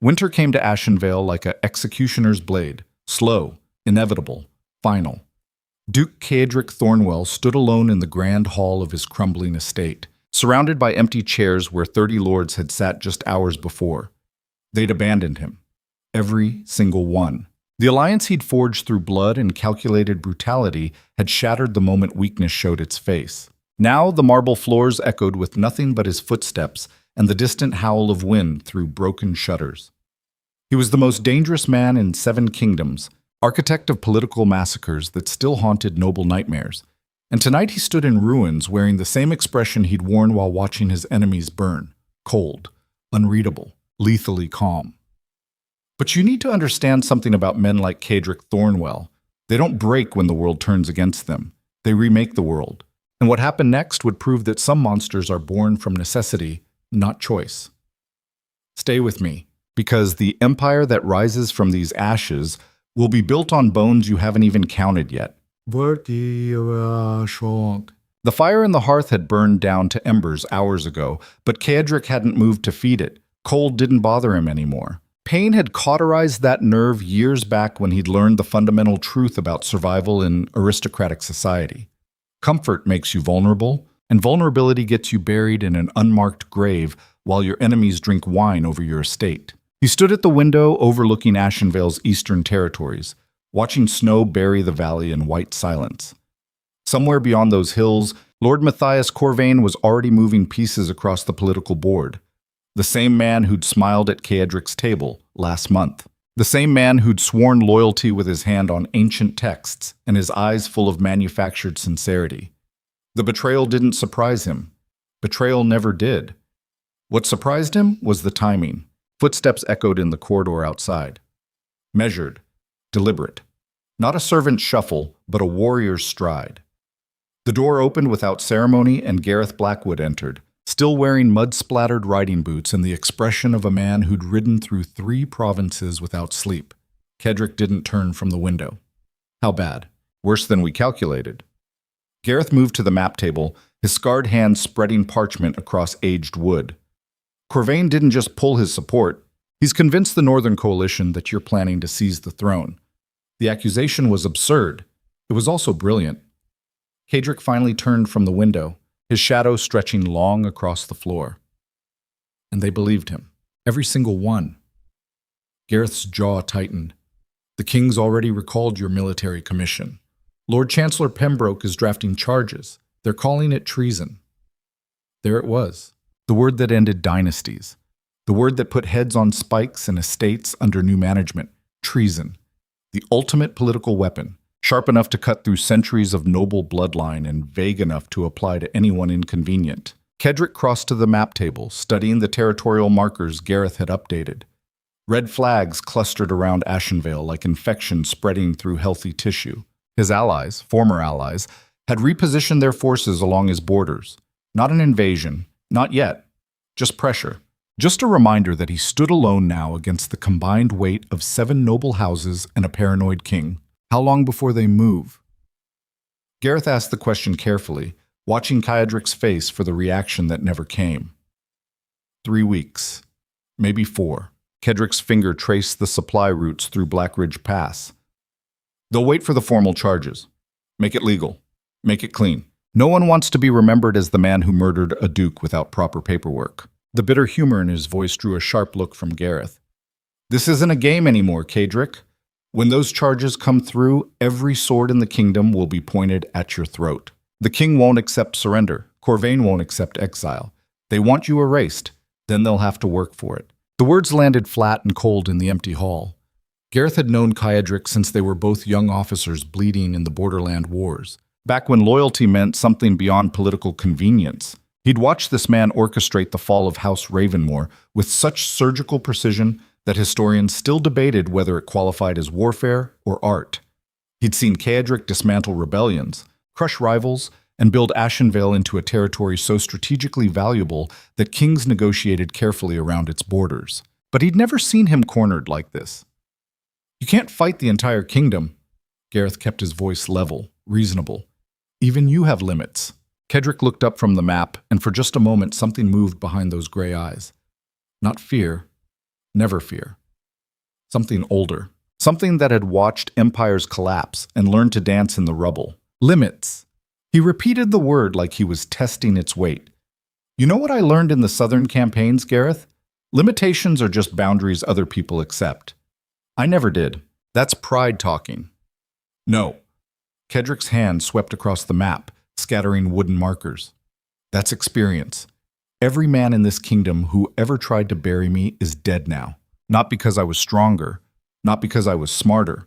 Winter came to Ashenvale like an executioner's blade, slow, inevitable, final. Duke Caedric Thornwell stood alone in the grand hall of his crumbling estate, surrounded by empty chairs where 30 lords had sat just hours before. They'd abandoned him. Every single one. The alliance he'd forged through blood and calculated brutality had shattered the moment weakness showed its face. Now the marble floors echoed with nothing but his footsteps and the distant howl of wind through broken shutters. He was the most dangerous man in 7 kingdoms, architect of political massacres that still haunted noble nightmares. And tonight he stood in ruins wearing the same expression he'd worn while watching his enemies burn, cold, unreadable, lethally calm. But you need to understand something about men like Caedric Thornwell. They don't break when the world turns against them. They remake the world. And what happened next would prove that some monsters are born from necessity, not choice. Stay with me, because the empire that rises from these ashes will be built on bones you haven't even counted yet. The fire in the hearth had burned down to embers hours ago, but Caedric hadn't moved to feed it. Cold didn't bother him anymore. Pain had cauterized that nerve years back when he'd learned the fundamental truth about survival in aristocratic society. Comfort makes you vulnerable, and vulnerability gets you buried in an unmarked grave while your enemies drink wine over your estate. He stood at the window overlooking Ashenvale's eastern territories, watching snow bury the valley in white silence. Somewhere beyond those hills, Lord Matthias Corvain was already moving pieces across the political board. The same man who'd smiled at Caedric's table last month. The same man who'd sworn loyalty with his hand on ancient texts and his eyes full of manufactured sincerity. The betrayal didn't surprise him. Betrayal never did. What surprised him was the timing. Footsteps echoed in the corridor outside. Measured, deliberate. Not a servant's shuffle, but a warrior's stride. The door opened without ceremony and Gareth Blackwood entered, still wearing mud-splattered riding boots and the expression of a man who'd ridden through 3 provinces without sleep. Caedric didn't turn from the window. How bad? Worse than we calculated. Gareth moved to the map table, his scarred hand spreading parchment across aged wood. Corvain didn't just pull his support. He's convinced the Northern Coalition that you're planning to seize the throne. The accusation was absurd. It was also brilliant. Caedric finally turned from the window, his shadow stretching long across the floor. And they believed him. Every single one. Gareth's jaw tightened. The king's already recalled your military commission. Lord Chancellor Pembroke is drafting charges. They're calling it treason. There it was. The word that ended dynasties. The word that put heads on spikes and estates under new management. Treason. The ultimate political weapon. Sharp enough to cut through centuries of noble bloodline and vague enough to apply to anyone inconvenient. Caedric crossed to the map table, studying the territorial markers Gareth had updated. Red flags clustered around Ashenvale like infection spreading through healthy tissue. His allies, former allies, had repositioned their forces along his borders. Not an invasion, not yet. Just pressure. Just a reminder that he stood alone now against the combined weight of 7 noble houses and a paranoid king. How long before they move? Gareth asked the question carefully, watching Caedric's face for the reaction that never came. 3 weeks. Maybe 4. Caedric's finger traced the supply routes through Blackridge Pass. They'll wait for the formal charges. Make it legal. Make it clean. No one wants to be remembered as the man who murdered a duke without proper paperwork. The bitter humor in his voice drew a sharp look from Gareth. This isn't a game anymore, Caedric. When those charges come through, every sword in the kingdom will be pointed at your throat. The king won't accept surrender. Corvain won't accept exile. They want you erased. Then they'll have to work for it. The words landed flat and cold in the empty hall. Gareth had known Caedric since they were both young officers bleeding in the borderland wars. Back when loyalty meant something beyond political convenience. He'd watched this man orchestrate the fall of House Ravenmore with such surgical precision that historians still debated whether it qualified as warfare or art. He'd seen Caedric dismantle rebellions, crush rivals, and build Ashenvale into a territory so strategically valuable that kings negotiated carefully around its borders. But he'd never seen him cornered like this. You can't fight the entire kingdom. Gareth kept his voice level, reasonable. Even you have limits. Caedric looked up from the map, and for just a moment something moved behind those gray eyes. Not fear, Never fear. Something older. Something that had watched empires collapse and learned to dance in the rubble. Limits. He repeated the word like he was testing its weight. You know what I learned in the Southern campaigns, Gareth? Limitations are just boundaries other people accept. I never did. That's pride talking. No. Kedrick's hand swept across the map, scattering wooden markers. That's experience. Every man in this kingdom who ever tried to bury me is dead now. Not because I was stronger, not because I was smarter,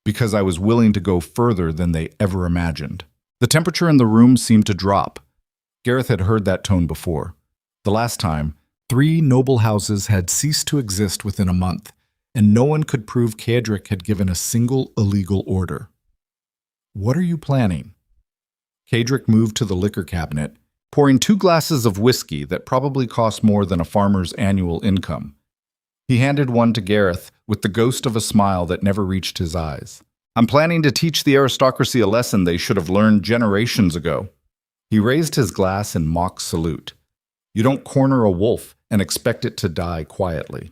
because I was willing to go further than they ever imagined. The temperature in the room seemed to drop. Gareth had heard that tone before. The last time, 3 noble houses had ceased to exist within a month, and no one could prove Kedrick had given a single illegal order. What are you planning? Kedrick moved to the liquor cabinet, pouring 2 glasses of whiskey that probably cost more than a farmer's annual income. He handed one to Gareth with the ghost of a smile that never reached his eyes. I'm planning to teach the aristocracy a lesson they should have learned generations ago. He raised his glass in mock salute. You don't corner a wolf and expect it to die quietly.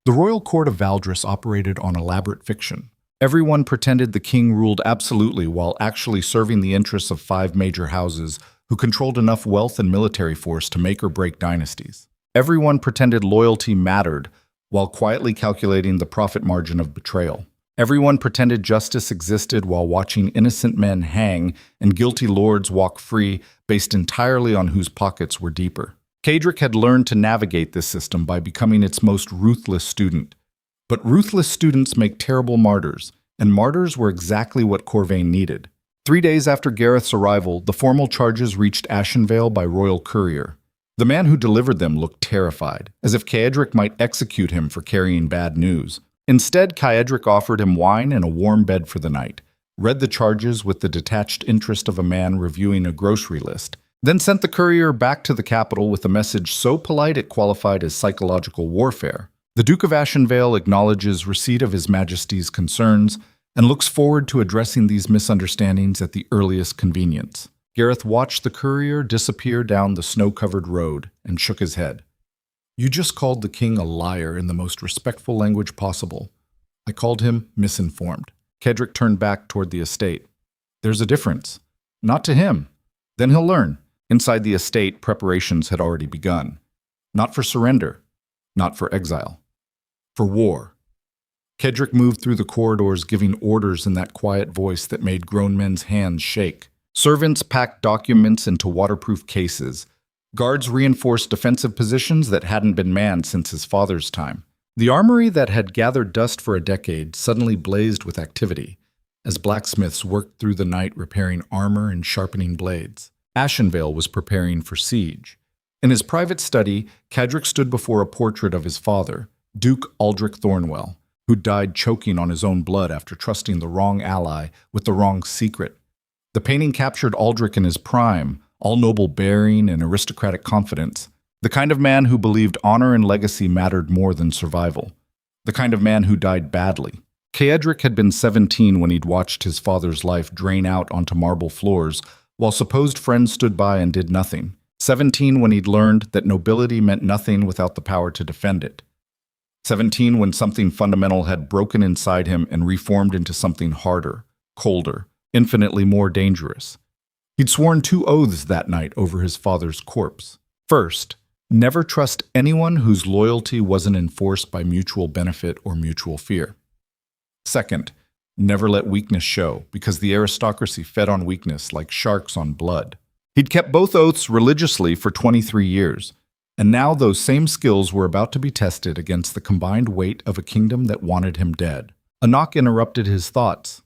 The royal court of Valdris operated on elaborate fiction. Everyone pretended the king ruled absolutely while actually serving the interests of 5 major houses who controlled enough wealth and military force to make or break dynasties. Everyone pretended loyalty mattered while quietly calculating the profit margin of betrayal. Everyone pretended justice existed while watching innocent men hang and guilty lords walk free based entirely on whose pockets were deeper. Kedrick had learned to navigate this system by becoming its most ruthless student. But ruthless students make terrible martyrs, and martyrs were exactly what Corvain needed. 3 days after Gareth's arrival, the formal charges reached Ashenvale by royal courier. The man who delivered them looked terrified, as if Kedrick might execute him for carrying bad news. Instead, Kedrick offered him wine and a warm bed for the night, read the charges with the detached interest of a man reviewing a grocery list, then sent the courier back to the capital with a message so polite it qualified as psychological warfare. The Duke of Ashenvale acknowledges receipt of His Majesty's concerns and looks forward to addressing these misunderstandings at the earliest convenience. Gareth watched the courier disappear down the snow-covered road and shook his head. You just called the king a liar in the most respectful language possible. I called him misinformed. Kedrick turned back toward the estate. There's a difference. Not to him. Then he'll learn. Inside the estate, preparations had already begun. Not for surrender. Not for exile. For war. Kedrick moved through the corridors giving orders in that quiet voice that made grown men's hands shake. Servants packed documents into waterproof cases. Guards reinforced defensive positions that hadn't been manned since his father's time. The armory that had gathered dust for a decade suddenly blazed with activity, as blacksmiths worked through the night repairing armor and sharpening blades. Ashenvale was preparing for siege. In his private study, Kedrick stood before a portrait of his father, Duke Aldrich Thornwell, who died choking on his own blood after trusting the wrong ally with the wrong secret. The painting captured Aldrich in his prime, all noble bearing and aristocratic confidence, the kind of man who believed honor and legacy mattered more than survival, the kind of man who died badly. Kedrick had been 17 when he'd watched his father's life drain out onto marble floors, while supposed friends stood by and did nothing. 17 when he'd learned that nobility meant nothing without the power to defend it. 17 when something fundamental had broken inside him and reformed into something harder, colder, infinitely more dangerous. He'd sworn 2 oaths that night over his father's corpse. First, never trust anyone whose loyalty wasn't enforced by mutual benefit or mutual fear. Second, never let weakness show, because the aristocracy fed on weakness like sharks on blood. He'd kept both oaths religiously for 23 years, and now those same skills were about to be tested against the combined weight of a kingdom that wanted him dead. A knock interrupted his thoughts.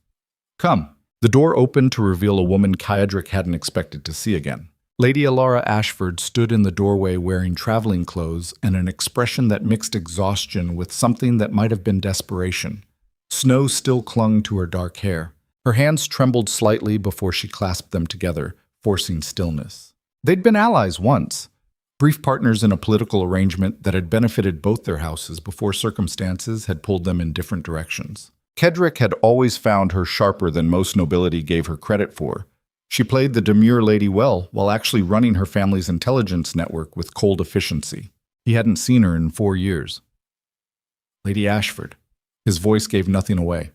Come. The door opened to reveal a woman Kedrick hadn't expected to see again. Lady Alara Ashford stood in the doorway wearing traveling clothes and an expression that mixed exhaustion with something that might have been desperation. Snow still clung to her dark hair. Her hands trembled slightly before she clasped them together, forcing stillness. They'd been allies once, brief partners in a political arrangement that had benefited both their houses before circumstances had pulled them in different directions. Kedrick had always found her sharper than most nobility gave her credit for. She played the demure lady well while actually running her family's intelligence network with cold efficiency. He hadn't seen her in 4 years. Lady Ashford. His voice gave nothing away.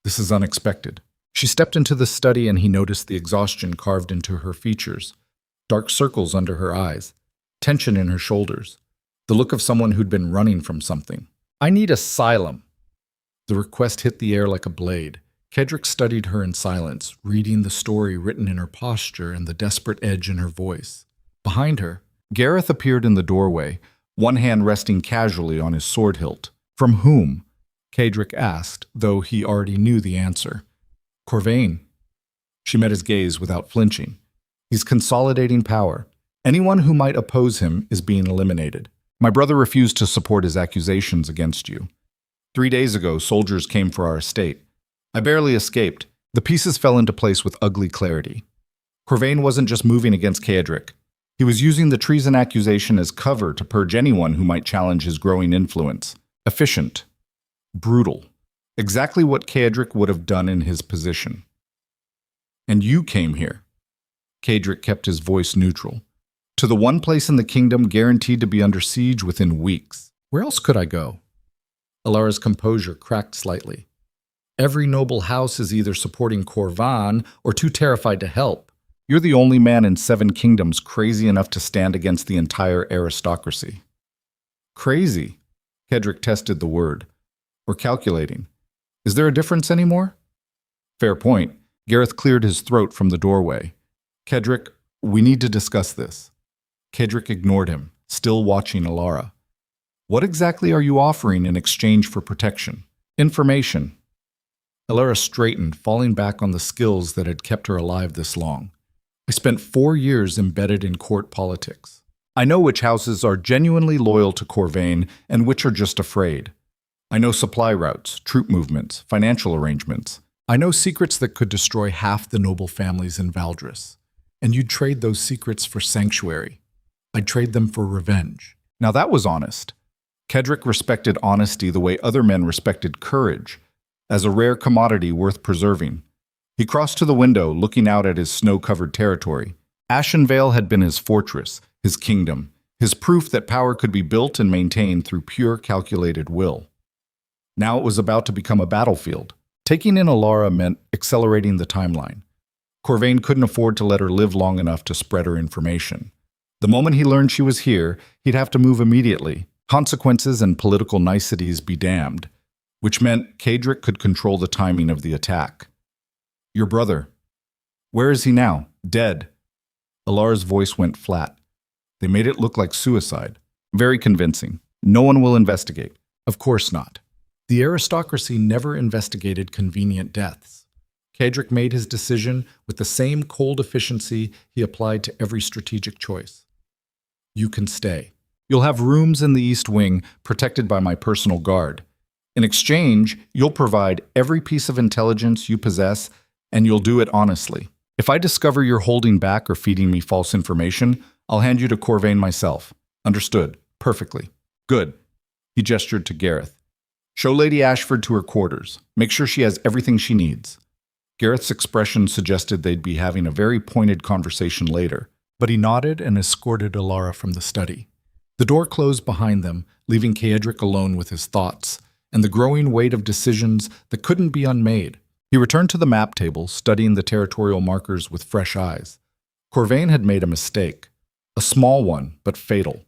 This is unexpected. She stepped into the study and he noticed the exhaustion carved into her features, dark circles under her eyes, tension in her shoulders, the look of someone who'd been running from something. I need asylum. The request hit the air like a blade. Kedrick studied her in silence, reading the story written in her posture and the desperate edge in her voice. Behind her, Gareth appeared in the doorway, one hand resting casually on his sword hilt. From whom? Kedrick asked, though he already knew the answer. Corvain. She met his gaze without flinching. He's consolidating power. Anyone who might oppose him is being eliminated. My brother refused to support his accusations against you. 3 days ago, soldiers came for our estate. I barely escaped. The pieces fell into place with ugly clarity. Corvain wasn't just moving against Kedrick. He was using the treason accusation as cover to purge anyone who might challenge his growing influence. Efficient. Brutal. Exactly what Kedrick would have done in his position. And you came here. Kedrick kept his voice neutral. To the one place in the kingdom guaranteed to be under siege within weeks. Where else could I go? Alara's composure cracked slightly. Every noble house is either supporting Corvan or too terrified to help. You're the only man in 7 kingdoms crazy enough to stand against the entire aristocracy. Crazy? Kedrick tested the word. Or calculating. Is there a difference anymore? Fair point. Gareth cleared his throat from the doorway. Kedrick, we need to discuss this. Kedrick ignored him, still watching Alara. What exactly are you offering in exchange for protection? Information. Alara straightened, falling back on the skills that had kept her alive this long. I spent 4 years embedded in court politics. I know which houses are genuinely loyal to Corvain and which are just afraid. I know supply routes, troop movements, financial arrangements. I know secrets that could destroy half the noble families in Valdris. And you'd trade those secrets for sanctuary. I'd trade them for revenge. Now that was honest. Kedrick respected honesty the way other men respected courage, as a rare commodity worth preserving. He crossed to the window, looking out at his snow-covered territory. Ashenvale had been his fortress, his kingdom, his proof that power could be built and maintained through pure calculated will. Now it was about to become a battlefield. Taking in Alara meant accelerating the timeline. Corvain couldn't afford to let her live long enough to spread her information. The moment he learned she was here, he'd have to move immediately. Consequences and political niceties be damned, which meant Kedrick could control the timing of the attack. Your brother. Where is he now? Dead. Alara's voice went flat. They made it look like suicide. Very convincing. No one will investigate. Of course not. The aristocracy never investigated convenient deaths. Kedrick made his decision with the same cold efficiency he applied to every strategic choice. You can stay. You'll have rooms in the East Wing protected by my personal guard. In exchange, you'll provide every piece of intelligence you possess, and you'll do it honestly. If I discover you're holding back or feeding me false information, I'll hand you to Corvain myself. Understood. Perfectly. Good. He gestured to Gareth. Show Lady Ashford to her quarters. Make sure she has everything she needs. Gareth's expression suggested they'd be having a very pointed conversation later, but he nodded and escorted Alara from the study. The door closed behind them, leaving Kedrick alone with his thoughts and the growing weight of decisions that couldn't be unmade. He returned to the map table, studying the territorial markers with fresh eyes. Corvain had made a mistake. A small one, but fatal.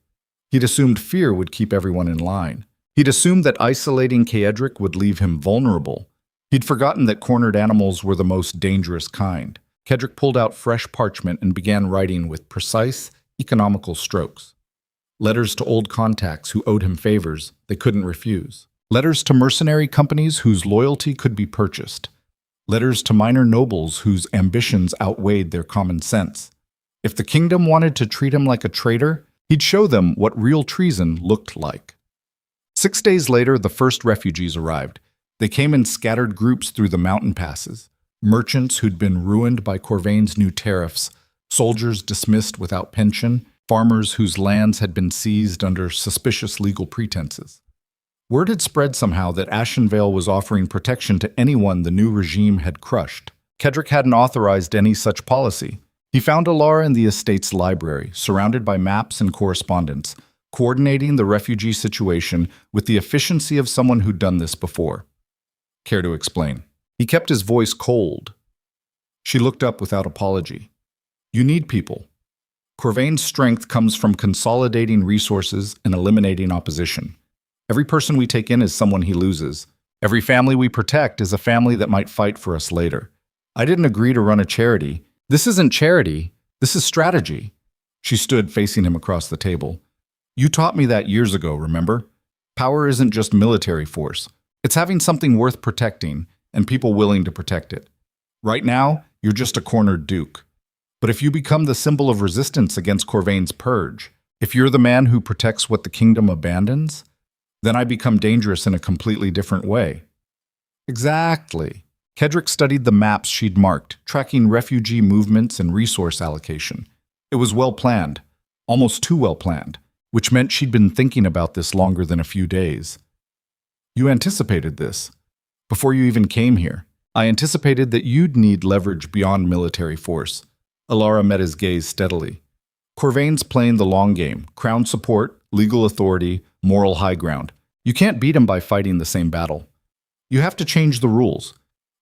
He'd assumed fear would keep everyone in line. He'd assumed that isolating Kedrick would leave him vulnerable. He'd forgotten that cornered animals were the most dangerous kind. Kedrick pulled out fresh parchment and began writing with precise, economical strokes. Letters to old contacts who owed him favors they couldn't refuse. Letters to mercenary companies whose loyalty could be purchased. Letters to minor nobles whose ambitions outweighed their common sense. If the kingdom wanted to treat him like a traitor, he'd show them what real treason looked like. 6 days later, the first refugees arrived. They came in scattered groups through the mountain passes. Merchants who'd been ruined by Corvain's new tariffs, soldiers dismissed without pension, farmers whose lands had been seized under suspicious legal pretenses. Word had spread somehow that Ashenvale was offering protection to anyone the new regime had crushed. Kedrick hadn't authorized any such policy. He found Alara in the estate's library, surrounded by maps and correspondence. coordinating the refugee situation with the efficiency of someone who'd done this before. Care to explain? He kept his voice cold. She looked up without apology. You need people. Corvain's strength comes from consolidating resources and eliminating opposition. Every person we take in is someone he loses. Every family we protect is a family that might fight for us later. I didn't agree to run a charity. This isn't charity. This is strategy. She stood facing him across the table. You taught me that years ago, remember? Power isn't just military force. It's having something worth protecting and people willing to protect it. Right now, you're just a cornered duke. But if you become the symbol of resistance against Corvain's purge, if you're the man who protects what the kingdom abandons, then I become dangerous in a completely different way. Exactly. Kedrick studied the maps she'd marked, tracking refugee movements and resource allocation. It was well planned, almost too well planned, which meant she'd been thinking about this longer than a few days. You anticipated this. Before you even came here, I anticipated that you'd need leverage beyond military force. Alara met his gaze steadily. Corvain's playing the long game, crown support, legal authority, moral high ground. You can't beat him by fighting the same battle. You have to change the rules.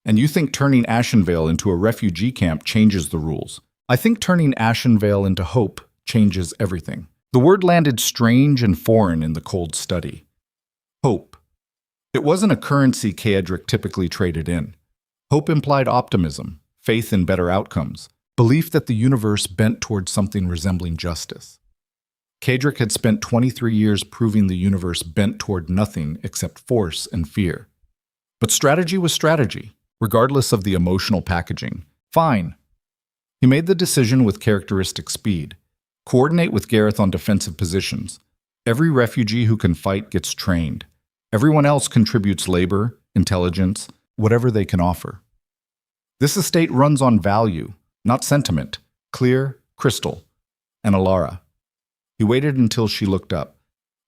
And you think turning Ashenvale into a refugee camp changes the rules. I think turning Ashenvale into hope changes everything. The word landed strange and foreign in the cold study. Hope. It wasn't a currency Kedrick typically traded in. Hope implied optimism, faith in better outcomes, belief that the universe bent towards something resembling justice. Kedrick had spent 23 years proving the universe bent toward nothing except force and fear. But strategy was strategy, regardless of the emotional packaging. Fine. He made the decision with characteristic speed. Coordinate with Gareth on defensive positions. Every refugee who can fight gets trained. Everyone else contributes labor, intelligence, whatever they can offer. This estate runs on value, not sentiment, clear, crystal, and Alara. He waited until she looked up.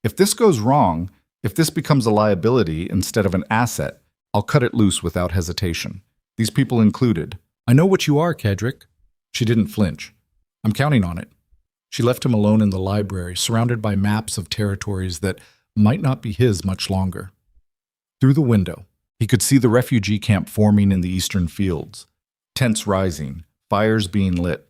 If this goes wrong, if this becomes a liability instead of an asset, I'll cut it loose without hesitation. These people included. I know what you are, Kedrick. She didn't flinch. I'm counting on it. She left him alone in the library, surrounded by maps of territories that might not be his much longer. Through the window, he could see the refugee camp forming in the eastern fields. Tents rising, fires being lit,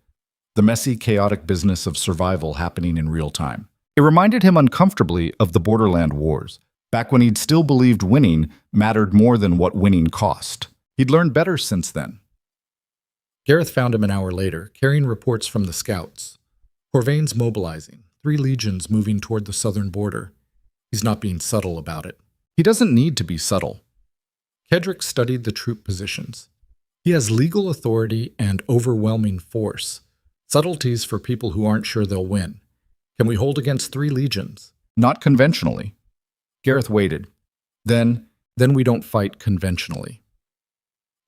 the messy, chaotic business of survival happening in real time. It reminded him uncomfortably of the Borderland Wars, back when he'd still believed winning mattered more than what winning cost. He'd learned better since then. Gareth found him an hour later, carrying reports from the scouts. Corvain's mobilizing, 3 legions moving toward the southern border. He's not being subtle about it. He doesn't need to be subtle. Kedrick studied the troop positions. He has legal authority and overwhelming force. Subtleties for people who aren't sure they'll win. Can we hold against 3 legions? Not conventionally. Gareth waited. Then we don't fight conventionally.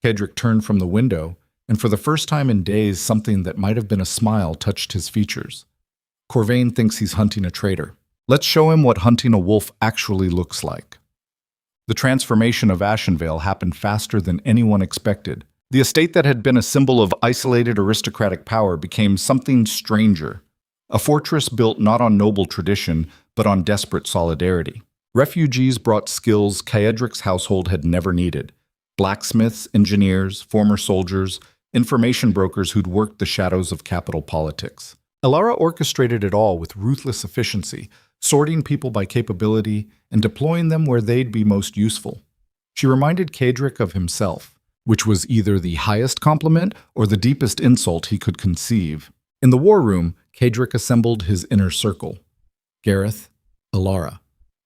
Kedrick turned from the window, and for the first time in days, something that might have been a smile touched his features. Corvain thinks he's hunting a traitor. Let's show him what hunting a wolf actually looks like. The transformation of Ashenvale happened faster than anyone expected. The estate that had been a symbol of isolated aristocratic power became something stranger. A fortress built not on noble tradition, but on desperate solidarity. Refugees brought skills Kedrick's household had never needed. Blacksmiths, engineers, former soldiers, information brokers who'd worked the shadows of capital politics. Alara orchestrated it all with ruthless efficiency, sorting people by capability and deploying them where they'd be most useful. She reminded Kedrick of himself, which was either the highest compliment or the deepest insult he could conceive. In the war room, Kedrick assembled his inner circle. Gareth, Alara,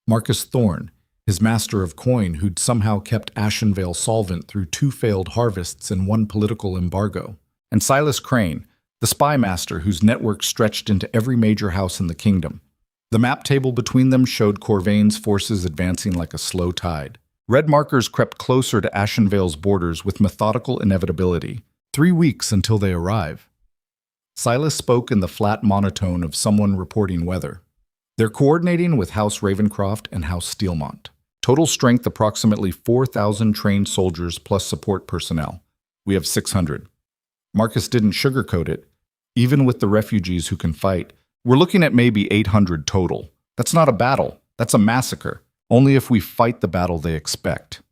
Marcus Thorne, his master of coin who'd somehow kept Ashenvale solvent through 2 failed harvests and 1 political embargo, and Silas Crane, the spy master whose network stretched into every major house in the kingdom. The map table between them showed Corvain's forces advancing like a slow tide. Red markers crept closer to Ashenvale's borders with methodical inevitability. 3 weeks until they arrive. Silas spoke in the flat monotone of someone reporting weather. They're coordinating with House Ravencroft and House Steelmont. Total strength approximately 4,000 trained soldiers plus support personnel. We have 600. Marcus didn't sugarcoat it. Even with the refugees who can fight, we're looking at maybe 800 total. That's not a battle. That's a massacre. Only if we fight the battle they expect.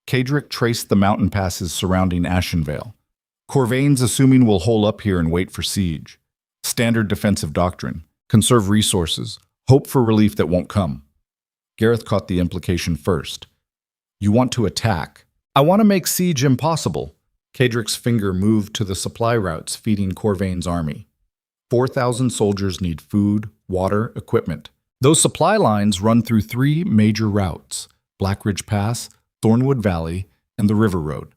Cadric traced the mountain passes surrounding Ashenvale. Corvain's assuming we'll hole up here and wait for siege. Standard defensive doctrine. Conserve resources. Hope for relief that won't come. Gareth caught the implication first. You want to attack. I want to make siege impossible. Cadric's finger moved to the supply routes feeding Corvain's army. 4,000 soldiers need food, water, equipment. Those supply lines run through 3 major routes: Blackridge Pass, Thornwood Valley, and the River Road.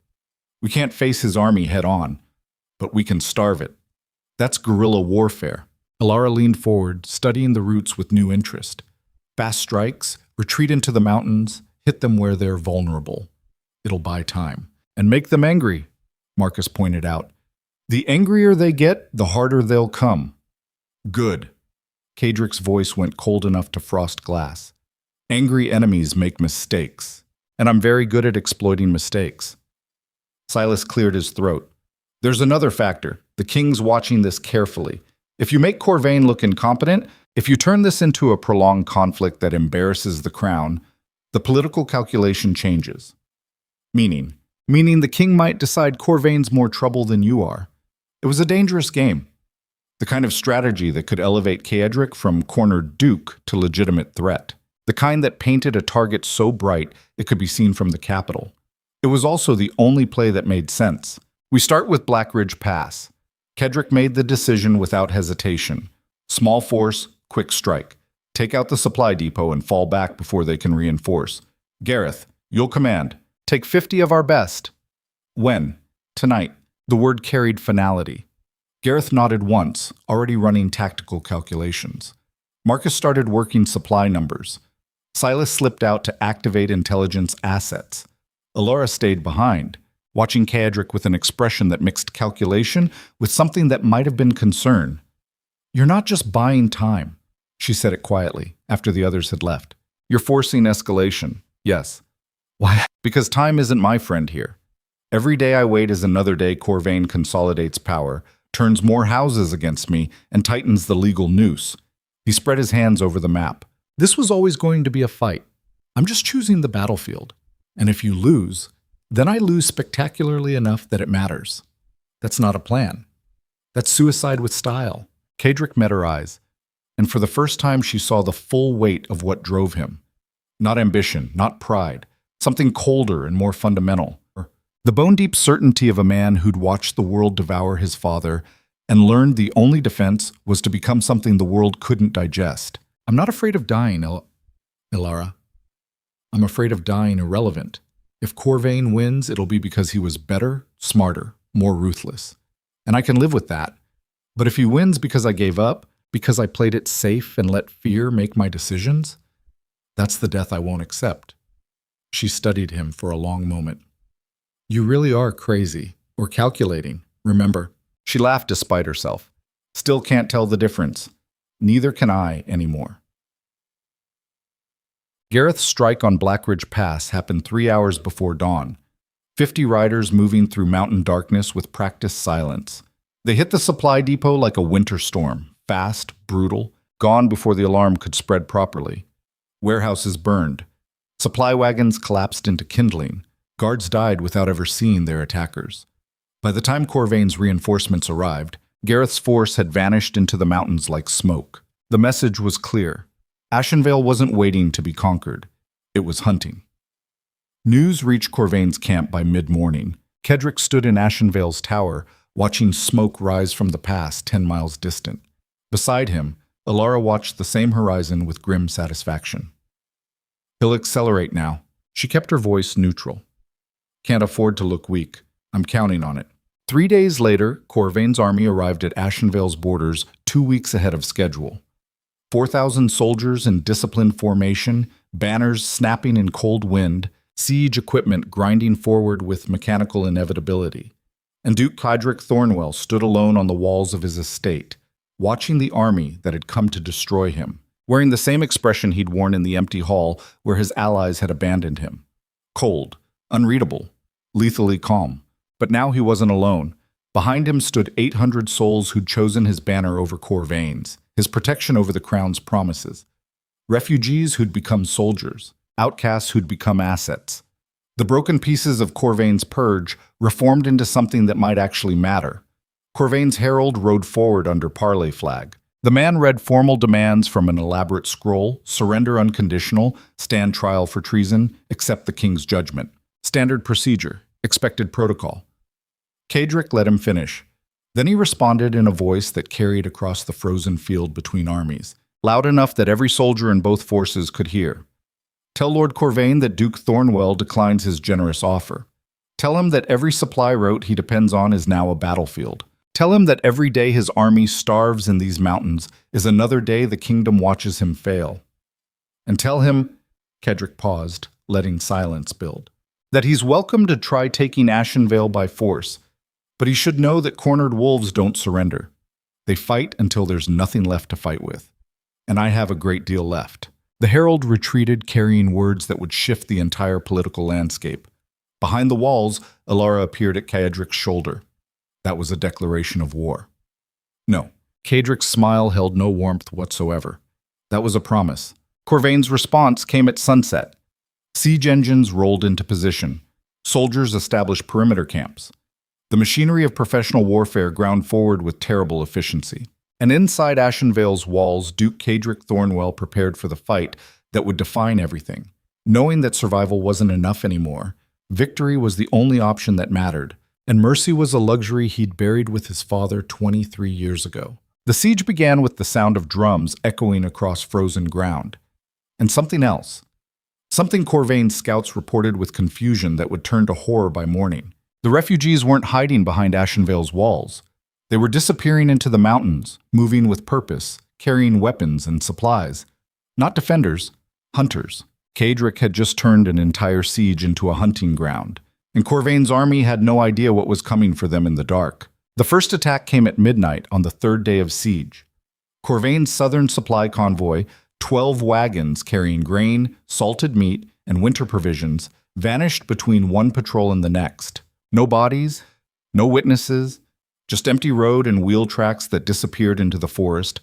We can't face his army head-on, but we can starve it. That's guerrilla warfare. Alara leaned forward, studying the routes with new interest. Fast strikes, retreat into the mountains, hit them where they're vulnerable. It'll buy time. And make them angry, Marcus pointed out. The angrier they get, the harder they'll come. Good. Cadric's voice went cold enough to frost glass. Angry enemies make mistakes, and I'm very good at exploiting mistakes. Silas cleared his throat. There's another factor. The king's watching this carefully. If you make Corvain look incompetent, if you turn this into a prolonged conflict that embarrasses the crown, the political calculation changes. Meaning the king might decide Corvain's more trouble than you are. It was a dangerous game. The kind of strategy that could elevate Cadric from cornered duke to legitimate threat. The kind that painted a target so bright it could be seen from the capital. It was also the only play that made sense. We start with Blackridge Pass. Cadric made the decision without hesitation. Small force, quick strike. Take out the supply depot and fall back before they can reinforce. Gareth, you'll command. Take 50 of our best. When? Tonight. The word carried finality. Gareth nodded once, already running tactical calculations. Marcus started working supply numbers. Silas slipped out to activate intelligence assets. Alara stayed behind, watching Cadric with an expression that mixed calculation with something that might have been concern. You're not just buying time, she said it quietly, after the others had left. You're forcing escalation. Yes. Why? Because time isn't my friend here. Every day I wait is another day Corvain consolidates power, turns more houses against me, and tightens the legal noose. He spread his hands over the map. This was always going to be a fight. I'm just choosing the battlefield. And if you lose, then I lose spectacularly enough that it matters. That's not a plan. That's suicide with style. Cadric met her eyes, and for the first time she saw the full weight of what drove him. Not ambition, not pride, something colder and more fundamental. The bone-deep certainty of a man who'd watched the world devour his father and learned the only defense was to become something the world couldn't digest. I'm not afraid of dying, Alara. I'm afraid of dying irrelevant. If Corvain wins, it'll be because he was better, smarter, more ruthless. And I can live with that. But if he wins because I gave up, because I played it safe and let fear make my decisions, that's the death I won't accept. She studied him for a long moment. You really are crazy, or calculating, remember. She laughed despite herself. Still can't tell the difference. Neither can I anymore. Gareth's strike on Blackridge Pass happened 3 hours before dawn. 50 riders moving through mountain darkness with practiced silence. They hit the supply depot like a winter storm, fast, brutal, gone before the alarm could spread properly. Warehouses burned. Supply wagons collapsed into kindling. Guards died without ever seeing their attackers. By the time Corvain's reinforcements arrived, Gareth's force had vanished into the mountains like smoke. The message was clear. Ashenvale wasn't waiting to be conquered. It was hunting. News reached Corvain's camp by mid-morning. Cadric stood in Ashenvale's tower, watching smoke rise from the pass 10 miles distant. Beside him, Alara watched the same horizon with grim satisfaction. He'll accelerate now. She kept her voice neutral. Can't afford to look weak. I'm counting on it. 3 days later, Corvain's army arrived at Ashenvale's borders 2 weeks ahead of schedule. 4,000 soldiers in disciplined formation, banners snapping in cold wind, siege equipment grinding forward with mechanical inevitability. And Duke Cadric Thornwell stood alone on the walls of his estate, watching the army that had come to destroy him, wearing the same expression he'd worn in the empty hall where his allies had abandoned him. Cold, unreadable, lethally calm. But now he wasn't alone. Behind him stood 800 souls who'd chosen his banner over Corvain's, his protection over the crown's promises. Refugees who'd become soldiers, outcasts who'd become assets. The broken pieces of Corvain's purge reformed into something that might actually matter. Corvain's herald rode forward under parley flag. The man read formal demands from an elaborate scroll: surrender unconditional, stand trial for treason, accept the king's judgment. Standard procedure, expected protocol. Kadric let him finish. Then he responded in a voice that carried across the frozen field between armies, loud enough that every soldier in both forces could hear. Tell Lord Corvain that Duke Thornwell declines his generous offer. Tell him that every supply route he depends on is now a battlefield. Tell him that every day his army starves in these mountains is another day the kingdom watches him fail. And tell him, Kedrick paused, letting silence build, that he's welcome to try taking Ashenvale by force, but he should know that cornered wolves don't surrender. They fight until there's nothing left to fight with. And I have a great deal left. The herald retreated, carrying words that would shift the entire political landscape. Behind the walls, Alara appeared at Kadrick's shoulder. That was a declaration of war. No, Kadrick's smile held no warmth whatsoever. That was a promise. Corvain's response came at sunset. Siege engines rolled into position. Soldiers established perimeter camps. The machinery of professional warfare ground forward with terrible efficiency. And inside Ashenvale's walls, Duke Kadric Thornwell prepared for the fight that would define everything. Knowing that survival wasn't enough anymore, victory was the only option that mattered, and mercy was a luxury he'd buried with his father 23 years ago. The siege began with the sound of drums echoing across frozen ground. And something else. Something Corvain's scouts reported with confusion that would turn to horror by morning. The refugees weren't hiding behind Ashenvale's walls. They were disappearing into the mountains, moving with purpose, carrying weapons and supplies. Not defenders, hunters. Kadric had just turned an entire siege into a hunting ground, and Corvain's army had no idea what was coming for them in the dark. The first attack came at midnight on the third day of siege. Corvain's southern supply convoy, 12 wagons carrying grain, salted meat, and winter provisions, vanished between one patrol and the next. No bodies, no witnesses, just empty road and wheel tracks that disappeared into the forest,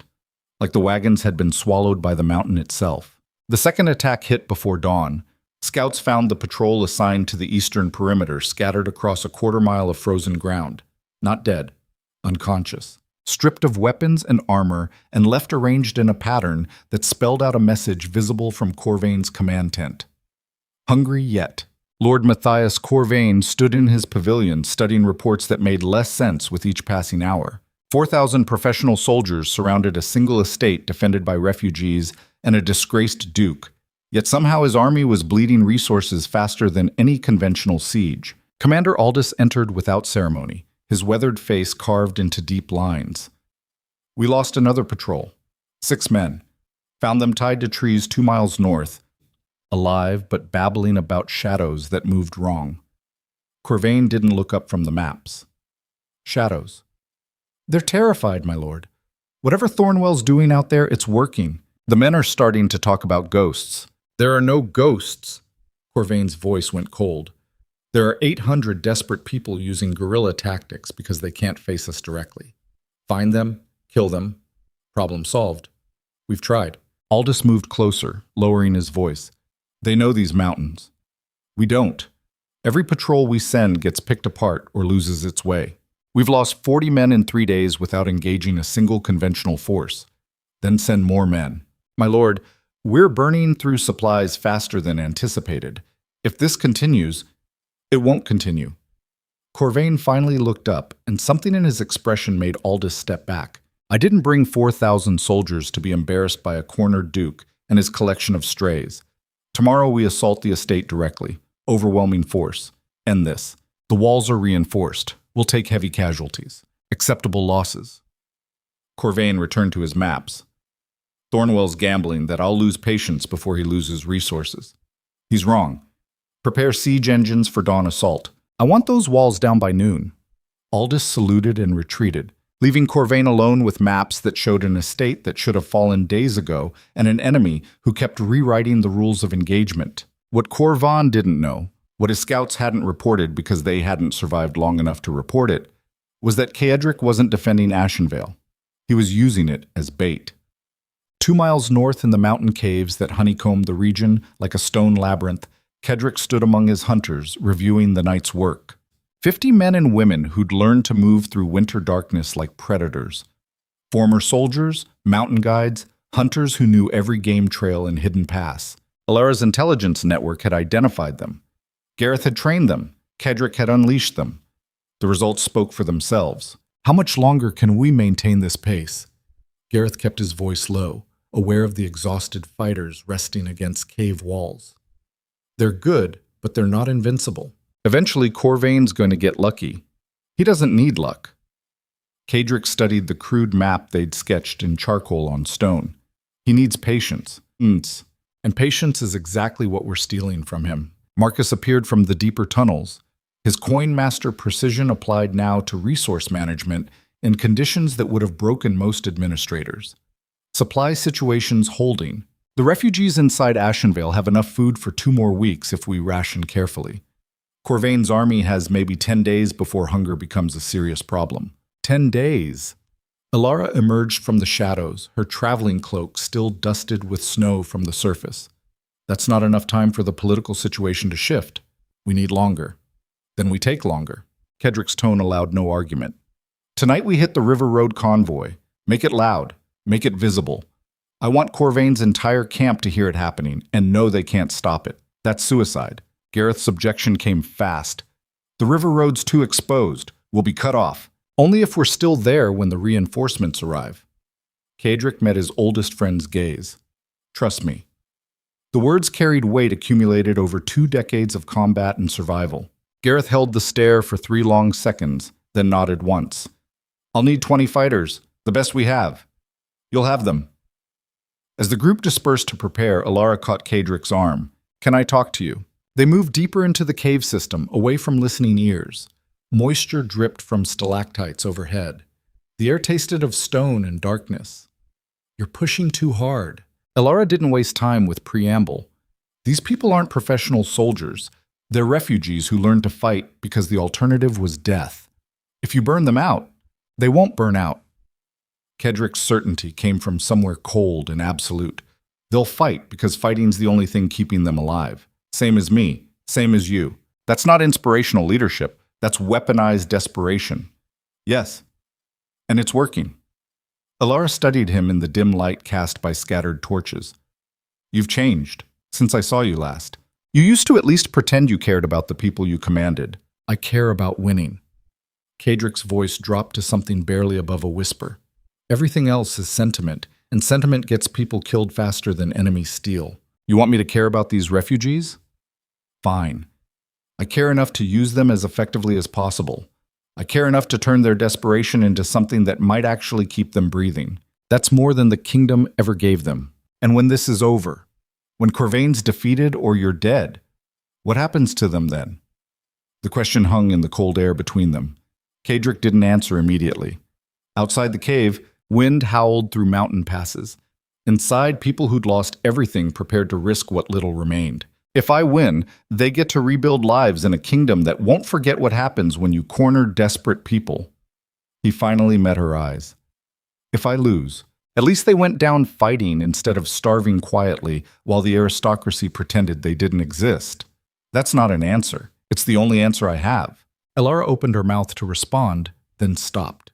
like the wagons had been swallowed by the mountain itself. The second attack hit before dawn. Scouts found the patrol assigned to the eastern perimeter scattered across a quarter-mile of frozen ground. Not dead, unconscious, stripped of weapons and armor, and left arranged in a pattern that spelled out a message visible from Corvain's command tent. Hungry yet. Lord Matthias Corvain stood in his pavilion studying reports that made less sense with each passing hour. 4,000 professional soldiers surrounded a single estate defended by refugees and a disgraced duke. Yet somehow his army was bleeding resources faster than any conventional siege. Commander Aldous entered without ceremony, his weathered face carved into deep lines. We lost another patrol. 6 men. Found them tied to trees 2 miles north, alive but babbling about shadows that moved wrong. Corvain didn't look up from the maps. Shadows. They're terrified, my lord. Whatever Thornwell's doing out there, it's working. The men are starting to talk about ghosts. There are no ghosts. Corvain's voice went cold. There are 800 desperate people using guerrilla tactics because they can't face us directly. Find them, kill them. Problem solved. We've tried. Aldous moved closer, lowering his voice. They know these mountains. We don't. Every patrol we send gets picked apart or loses its way. We've lost 40 men in 3 days without engaging a single conventional force. Then send more men. My lord, we're burning through supplies faster than anticipated. If this continues, it won't continue. Corvain finally looked up, and something in his expression made Aldous step back. I didn't bring 4,000 soldiers to be embarrassed by a cornered duke and his collection of strays. Tomorrow we assault the estate directly. Overwhelming force. End this. The walls are reinforced. We'll take heavy casualties. Acceptable losses. Corvain returned to his maps. Thornwell's gambling that I'll lose patience before he loses resources. He's wrong. Prepare siege engines for dawn assault. I want those walls down by noon. Aldous saluted and retreated, leaving Corvain alone with maps that showed an estate that should have fallen days ago and an enemy who kept rewriting the rules of engagement. What Corvain didn't know, what his scouts hadn't reported because they hadn't survived long enough to report it, was that Caedric wasn't defending Ashenvale. He was using it as bait. 2 miles north in the mountain caves that honeycombed the region like a stone labyrinth, Kedrick stood among his hunters, reviewing the night's work. 50 men and women who'd learned to move through winter darkness like predators. Former soldiers, mountain guides, hunters who knew every game trail and hidden pass. Alara's intelligence network had identified them. Gareth had trained them. Kedrick had unleashed them. The results spoke for themselves. How much longer can we maintain this pace? Gareth kept his voice low, aware of the exhausted fighters resting against cave walls. They're good, but they're not invincible. Eventually, Corvain's going to get lucky. He doesn't need luck. Kedrick studied the crude map they'd sketched in charcoal on stone. He needs patience. And patience is exactly what we're stealing from him. Marcus appeared from the deeper tunnels. His coin master precision applied now to resource management in conditions that would have broken most administrators. Supply situations holding. The refugees inside Ashenvale have enough food for 2 more weeks if we ration carefully. Corvain's army has maybe 10 days before hunger becomes a serious problem. 10 days. Alara emerged from the shadows, her traveling cloak still dusted with snow from the surface. That's not enough time for the political situation to shift. We need longer. Then we take longer. Kedrick's tone allowed no argument. Tonight we hit the River Road convoy. Make it loud. Make it visible. I want Corvain's entire camp to hear it happening and know they can't stop it. That's suicide. Gareth's objection came fast. The River Road's too exposed. We'll be cut off. Only if we're still there when the reinforcements arrive. Kedrick met his oldest friend's gaze. Trust me. The words carried weight accumulated over 2 decades of combat and survival. Gareth held the stare for 3 long seconds, then nodded once. I'll need 20 fighters, the best we have. You'll have them. As the group dispersed to prepare, Alara caught Kedrick's arm. Can I talk to you? They moved deeper into the cave system, away from listening ears. Moisture dripped from stalactites overhead. The air tasted of stone and darkness. You're pushing too hard. Alara didn't waste time with preamble. These people aren't professional soldiers. They're refugees who learned to fight because the alternative was death. If you burn them out, they won't burn out. Kedrick's certainty came from somewhere cold and absolute. They'll fight because fighting's the only thing keeping them alive. Same as me, same as you. That's not inspirational leadership. That's weaponized desperation. Yes, and it's working. Alara studied him in the dim light cast by scattered torches. You've changed since I saw you last. You used to at least pretend you cared about the people you commanded. I care about winning. Kedrick's voice dropped to something barely above a whisper. Everything else is sentiment, and sentiment gets people killed faster than enemies steal. You want me to care about these refugees? Fine. I care enough to use them as effectively as possible. I care enough to turn their desperation into something that might actually keep them breathing. That's more than the kingdom ever gave them. And when this is over, when Corvain's defeated or you're dead, what happens to them then? The question hung in the cold air between them. Kedrick didn't answer immediately. Outside the cave, wind howled through mountain passes. Inside, people who'd lost everything prepared to risk what little remained. If I win, they get to rebuild lives in a kingdom that won't forget what happens when you corner desperate people. He finally met her eyes. If I lose, at least they went down fighting instead of starving quietly while the aristocracy pretended they didn't exist. That's not an answer. It's the only answer I have. Alara opened her mouth to respond, then stopped.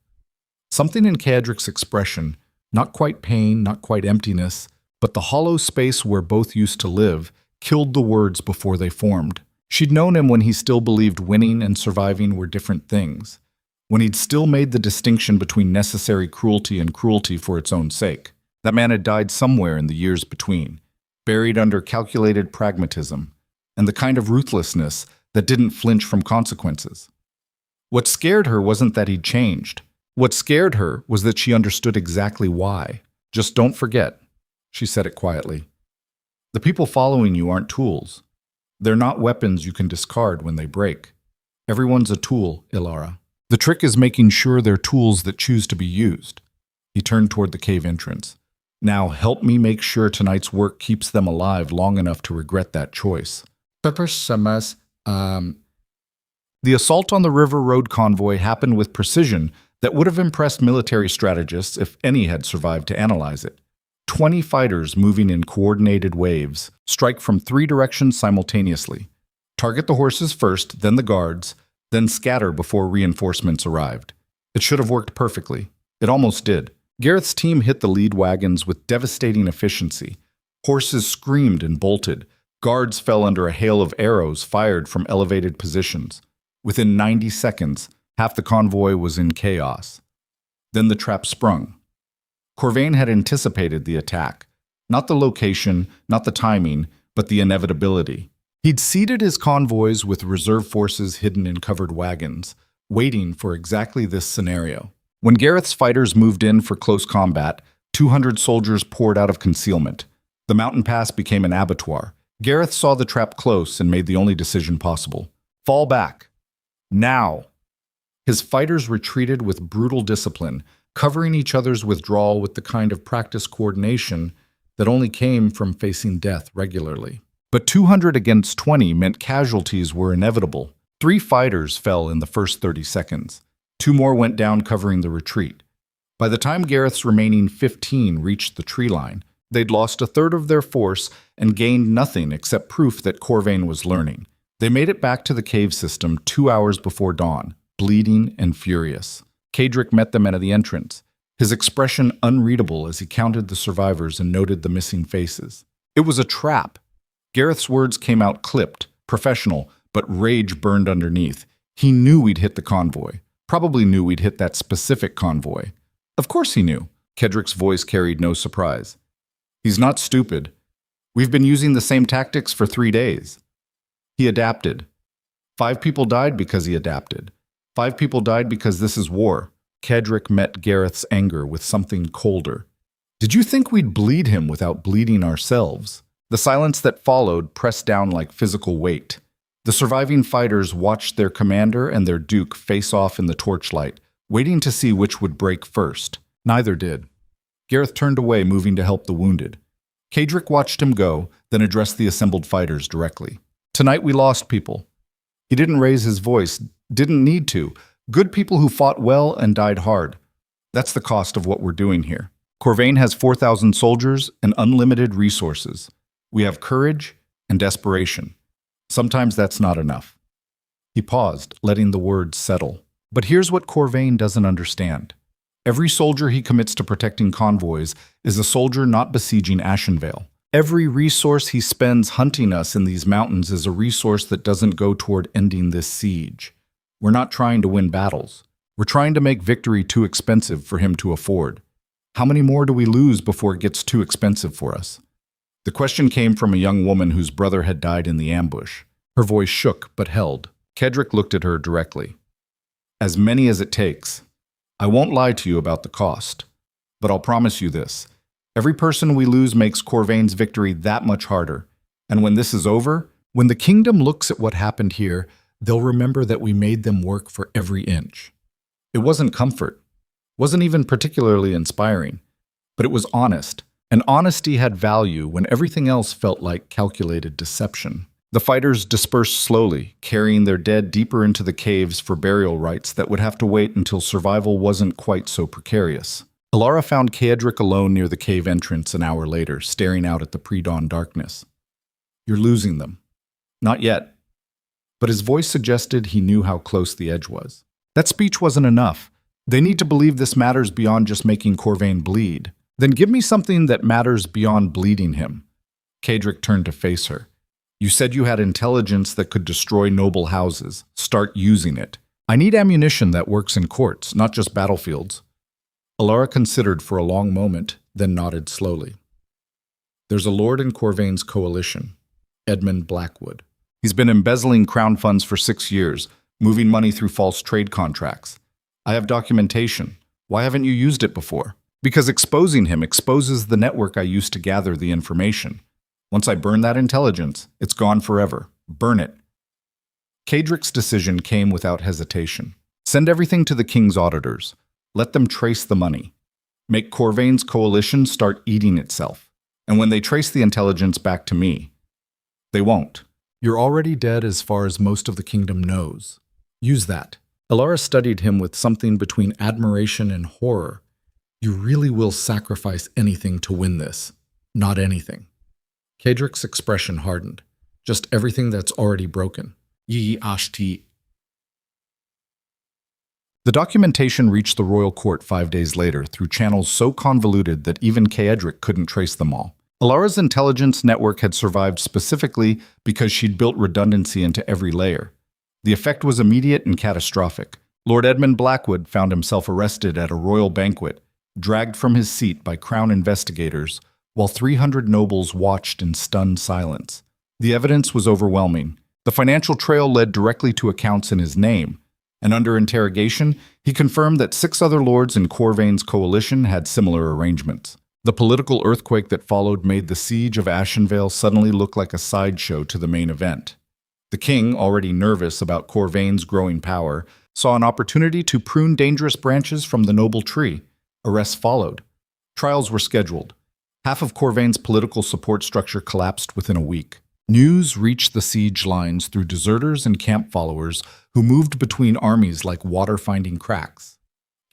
Something in Kedrick's expression, not quite pain, not quite emptiness, but the hollow space where both used to live, killed the words before they formed. She'd known him when he still believed winning and surviving were different things, when he'd still made the distinction between necessary cruelty and cruelty for its own sake. That man had died somewhere in the years between, buried under calculated pragmatism, and the kind of ruthlessness that didn't flinch from consequences. What scared her wasn't that he'd changed. What scared her was that she understood exactly why. Just don't forget, she said it quietly. The people following you aren't tools. They're not weapons you can discard when they break. Everyone's a tool, Alara. The trick is making sure they're tools that choose to be used. He turned toward the cave entrance. Now help me make sure tonight's work keeps them alive long enough to regret that choice. The assault on the River Road convoy happened with precision that would have impressed military strategists if any had survived to analyze it. 20 fighters moving in coordinated waves strike from 3 directions simultaneously. Target the horses first, then the guards, then scatter before reinforcements arrived. It should have worked perfectly. It almost did. Gareth's team hit the lead wagons with devastating efficiency. Horses screamed and bolted. Guards fell under a hail of arrows fired from elevated positions. Within 90 seconds, half the convoy was in chaos. Then the trap sprung. Corvain had anticipated the attack. Not the location, not the timing, but the inevitability. He'd seated his convoys with reserve forces hidden in covered wagons, waiting for exactly this scenario. When Gareth's fighters moved in for close combat, 200 soldiers poured out of concealment. The mountain pass became an abattoir. Gareth saw the trap close and made the only decision possible. Fall back. Now. His fighters retreated with brutal discipline, covering each other's withdrawal with the kind of practice coordination that only came from facing death regularly. But 200 against 20 meant casualties were inevitable. 3 fighters fell in the first 30 seconds. 2 more went down covering the retreat. By the time Gareth's remaining 15 reached the tree line, they'd lost a third of their force and gained nothing except proof that Corvain was learning. They made it back to the cave system 2 hours before dawn, bleeding and furious. Cedric met them at the entrance, his expression unreadable as he counted the survivors and noted the missing faces. It was a trap. Gareth's words came out clipped, professional, but rage burned underneath. He knew we'd hit the convoy. Probably knew we'd hit that specific convoy. Of course he knew. Cedric's voice carried no surprise. He's not stupid. We've been using the same tactics for 3 days. He adapted. 5 people died because he adapted. 5 people died because this is war. Cedric met Gareth's anger with something colder. Did you think we'd bleed him without bleeding ourselves? The silence that followed pressed down like physical weight. The surviving fighters watched their commander and their duke face off in the torchlight, waiting to see which would break first. Neither did. Gareth turned away, moving to help the wounded. Cedric watched him go, then addressed the assembled fighters directly. Tonight we lost people. He didn't raise his voice, didn't need to. Good people who fought well and died hard. That's the cost of what we're doing here. Corvain has 4,000 soldiers and unlimited resources. We have courage and desperation. Sometimes that's not enough. He paused, letting the words settle. But here's what Corvain doesn't understand. Every soldier he commits to protecting convoys is a soldier not besieging Ashenvale. Every resource he spends hunting us in these mountains is a resource that doesn't go toward ending this siege. We're not trying to win battles. We're trying to make victory too expensive for him to afford. How many more do we lose before it gets too expensive for us? The question came from a young woman whose brother had died in the ambush. Her voice shook but held. Cedric looked at her directly. As many as it takes. I won't lie to you about the cost, but I'll promise you this. Every person we lose makes Corvain's victory that much harder. And when this is over, when the kingdom looks at what happened here, they'll remember that we made them work for every inch. It wasn't comfort, wasn't even particularly inspiring, but it was honest. And honesty had value when everything else felt like calculated deception. The fighters dispersed slowly, carrying their dead deeper into the caves for burial rites that would have to wait until survival wasn't quite so precarious. Alara found Cedric alone near the cave entrance an hour later, staring out at the pre-dawn darkness. You're losing them. Not yet. But his voice suggested he knew how close the edge was. That speech wasn't enough. They need to believe this matters beyond just making Corvain bleed. Then give me something that matters beyond bleeding him. Cedric turned to face her. You said you had intelligence that could destroy noble houses. Start using it. I need ammunition that works in courts, not just battlefields. Alara considered for a long moment, then nodded slowly. There's a lord in Corvain's coalition, Edmund Blackwood. He's been embezzling crown funds for 6 years, moving money through false trade contracts. I have documentation. Why haven't you used it before? Because exposing him exposes the network I used to gather the information. Once I burn that intelligence, it's gone forever. Burn it. Cedric's decision came without hesitation. Send everything to the king's auditors. Let them trace the money. Make Corvain's coalition start eating itself. And when they trace the intelligence back to me, they won't. You're already dead as far as most of the kingdom knows. Use that. Alara studied him with something between admiration and horror. You really will sacrifice anything to win this. Not anything. Kedrick's expression hardened. Just everything that's already broken. Yi ashti. The documentation reached the royal court 5 days later through channels so convoluted that even Kedrick couldn't trace them all. Alara's intelligence network had survived specifically because she'd built redundancy into every layer. The effect was immediate and catastrophic. Lord Edmund Blackwood found himself arrested at a royal banquet, dragged from his seat by Crown investigators, while 300 nobles watched in stunned silence. The evidence was overwhelming. The financial trail led directly to accounts in his name, and under interrogation, he confirmed that 6 other lords in Corvain's coalition had similar arrangements. The political earthquake that followed made the siege of Ashenvale suddenly look like a sideshow to the main event. The king, already nervous about Corvain's growing power, saw an opportunity to prune dangerous branches from the noble tree. Arrests followed. Trials were scheduled. Half of Corvain's political support structure collapsed within a week. News reached the siege lines through deserters and camp followers who moved between armies like water finding cracks.